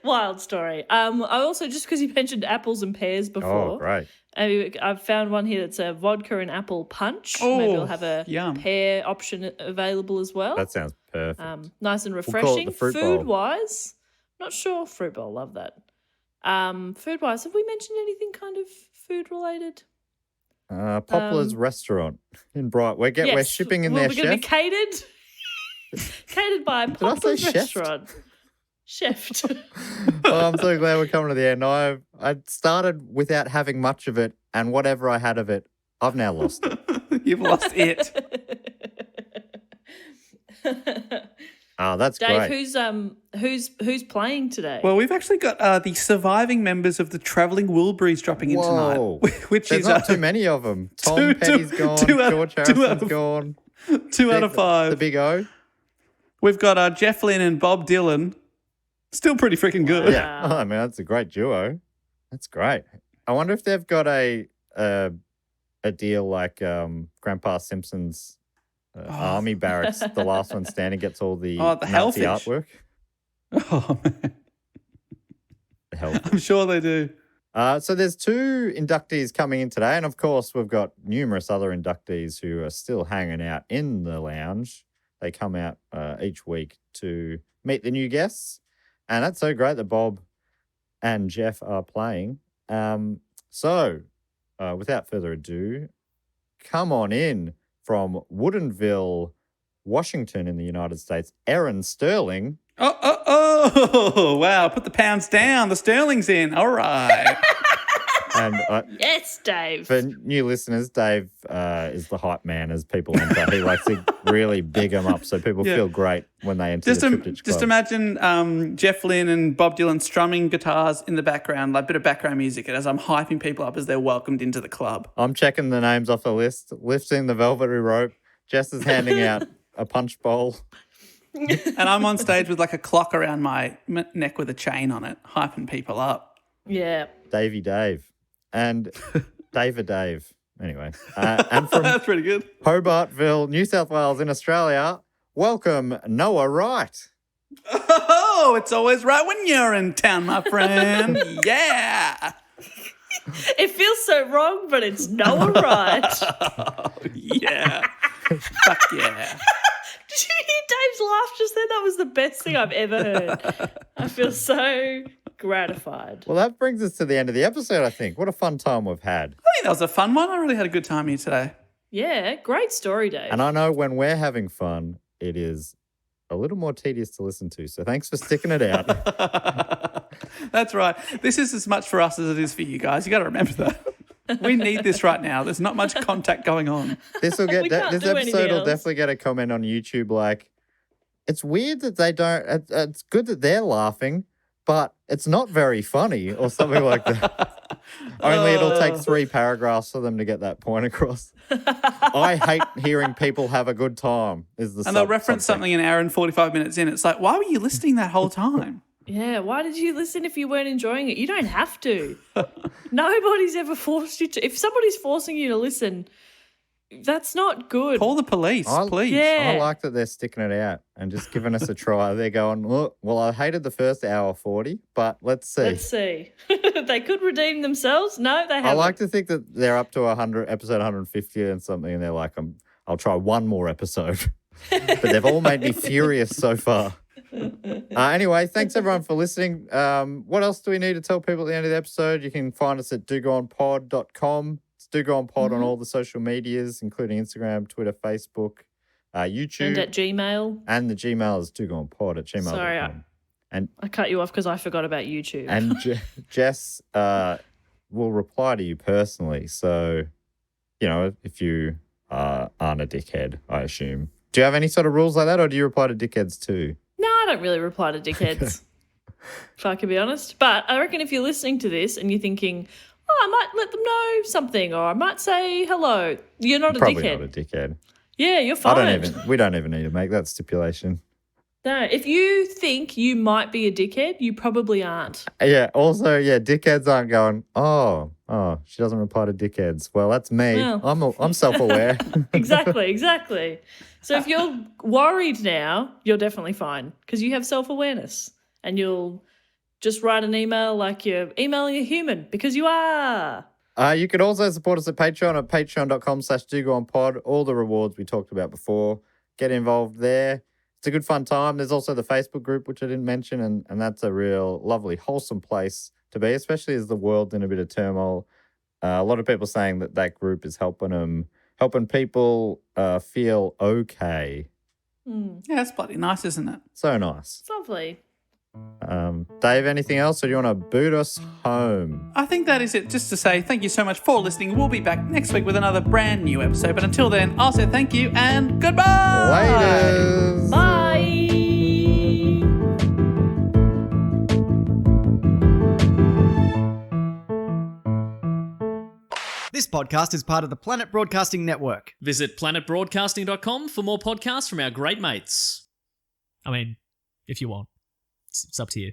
D: Wild story. I also, just because you mentioned apples and pears before,
E: Oh, great.
D: I've found one here that's a vodka and apple punch.
C: Oh,
D: Maybe we'll have a
C: yum.
D: pear option available as well.
E: That sounds perfect.
D: Nice and
E: call it
D: refreshing.
E: the fruit bowl.
D: Food-wise, not sure. Fruit bowl, love that. Food-wise, have we mentioned anything kind of food-related?
E: Poplar's restaurant in Bright. We're
D: Yes,
E: shipping in
D: we're
E: their
D: going to be
E: chef.
D: catered by
E: I say
D: Poplar's
E: chefed?
D: restaurant. Chefed.
E: Oh, I'm so glad we're coming to the end. I started without having much of it, and whatever I had of it, I've now lost it.
C: You've lost it.
E: Oh, that's
D: Dave,
E: great.
D: who's playing today?
C: Well, we've actually got the surviving members of the Travelling Wilburys dropping in
E: Whoa.
C: tonight, which
E: There's
C: is
E: not too many of them. Tom
C: two-
E: Petty's gone.
C: two out-
E: George
C: two out
E: Harrison's
C: of-
E: gone.
C: 2 out of 5.
E: The big O.
C: We've got Jeff Lynne and Bob Dylan. Still pretty freaking good.
E: Yeah. Oh, man, that's a great duo. That's great. I wonder if they've got a deal like Grandpa Simpson's army barracks. The last one standing gets all the Nazi
C: hellfish
E: artwork.
C: Oh, man.
E: The hellfish.
C: I'm sure they do.
E: So there's 2 inductees coming in today, and of course we've got numerous other inductees who are still hanging out in the lounge. They come out each week to meet the new guests, and that's so great that Bob and Jeff are playing. So without further ado, come on in from Woodinville, Washington in the United States, Erin Sterling.
C: Oh, wow. Put the pounds down. The sterling's in. All right.
E: And
D: Yes, Dave.
E: for new listeners, Dave is the hype man as people enter. He likes to really big them up so people feel great when they enter the Triptych Club.
C: Just imagine Jeff Lynne and Bob Dylan strumming guitars in the background, like a bit of background music, and as I'm hyping people up as they're welcomed into the club.
E: I'm checking the names off the list, lifting the velvety rope. Jess is handing out a punch bowl.
C: And I'm on stage with like a clock around my neck with a chain on it, hyping people up.
D: Yeah.
E: Davey Dave. And Dave. Anyway. And from
C: That's pretty good.
E: Hobartville, New South Wales in Australia, welcome Noah Wright.
C: Oh, it's always right when you're in town, my friend. Yeah.
D: It feels so wrong, but it's Noah Wright.
C: Oh, yeah. Fuck yeah.
D: Did you hear Dave's laugh just then? That was the best thing I've ever heard. I feel so gratified.
E: Well, that brings us to the end of the episode, I think. What a fun time we've had.
C: I think that was a fun one. I really had a good time here today.
D: Yeah, great story, Dave.
E: And I know when we're having fun, it is a little more tedious to listen to. So thanks for sticking it out.
C: That's right. This is as much for us as it is for you guys. You got to remember that. We need this right now. There's not much contact going on.
E: This will get
D: We can't
E: this
D: do anything
E: episode will
D: else.
E: definitely get a comment on YouTube like, it's weird that they don't. It's good that they're laughing, but it's not very funny or something like that. Only it'll take 3 paragraphs for them to get that point across. I hate hearing people have a good time.
C: And they'll reference something an hour and 45 minutes in. It's like, why were you listening that whole time?
D: Yeah, why did you listen if you weren't enjoying it? You don't have to. Nobody's ever forced you to. If somebody's forcing you to listen, that's not good.
C: Call the police, please.
D: Yeah.
E: I like that they're sticking it out and just giving us a try. They're going, look, well, I hated the first hour 40, but let's see.
D: Let's see. They could redeem themselves. No, they haven't.
E: I like to think that they're up to episode 150 and something, and they're like, I'll try one more episode. But they've all made me furious so far. Anyway, thanks everyone for listening. What else do we need to tell people at the end of the episode? You can find us at dogoonpod.com. It's dogoonpod on all the social medias, including Instagram, Twitter, Facebook, YouTube.
D: And at Gmail.
E: And the Gmail is dogoonpod@gmail.com.
D: Sorry, I cut you off because I forgot about YouTube.
E: And Jess will reply to you personally. So, if you aren't a dickhead, I assume. Do you have any sort of rules like that, or do you reply to dickheads too?
D: No, I don't really reply to dickheads, if I can be honest. But I reckon if you're listening to this and you're thinking, I might let them know something, or I might say hello, you're not
E: Probably
D: a dickhead.
E: not a dickhead.
D: Yeah, you're fine.
E: We don't even need to make that stipulation.
D: No, if you think you might be a dickhead, you probably aren't.
E: Yeah. Also, dickheads aren't going, oh, she doesn't reply to dickheads. Well, that's me.
D: Well.
E: I'm self-aware.
D: Exactly. So if you're worried now, you're definitely fine because you have self-awareness and you'll just write an email like you're emailing a human because you are.
E: You can also support us at Patreon at patreon.com/dogoonpod. All the rewards we talked about before. Get involved there. It's a good fun time. There's also the Facebook group, which I didn't mention, and that's a real lovely, wholesome place to be, especially as the world's in a bit of turmoil. A lot of people saying that group is helping people feel okay.
C: Yeah, that's bloody nice, isn't it?
E: So nice.
D: It's lovely.
E: Dave, anything else, or do you want to boot us home?
C: I think that is it. Just to say thank you so much for listening. We'll be back next week with another brand new episode. But until then, I'll say thank you and goodbye.
E: Later.
D: Bye.
A: This podcast is part of the Planet Broadcasting Network.
B: Visit planetbroadcasting.com for more podcasts from our great mates.
F: I mean, if you want. It's up to you.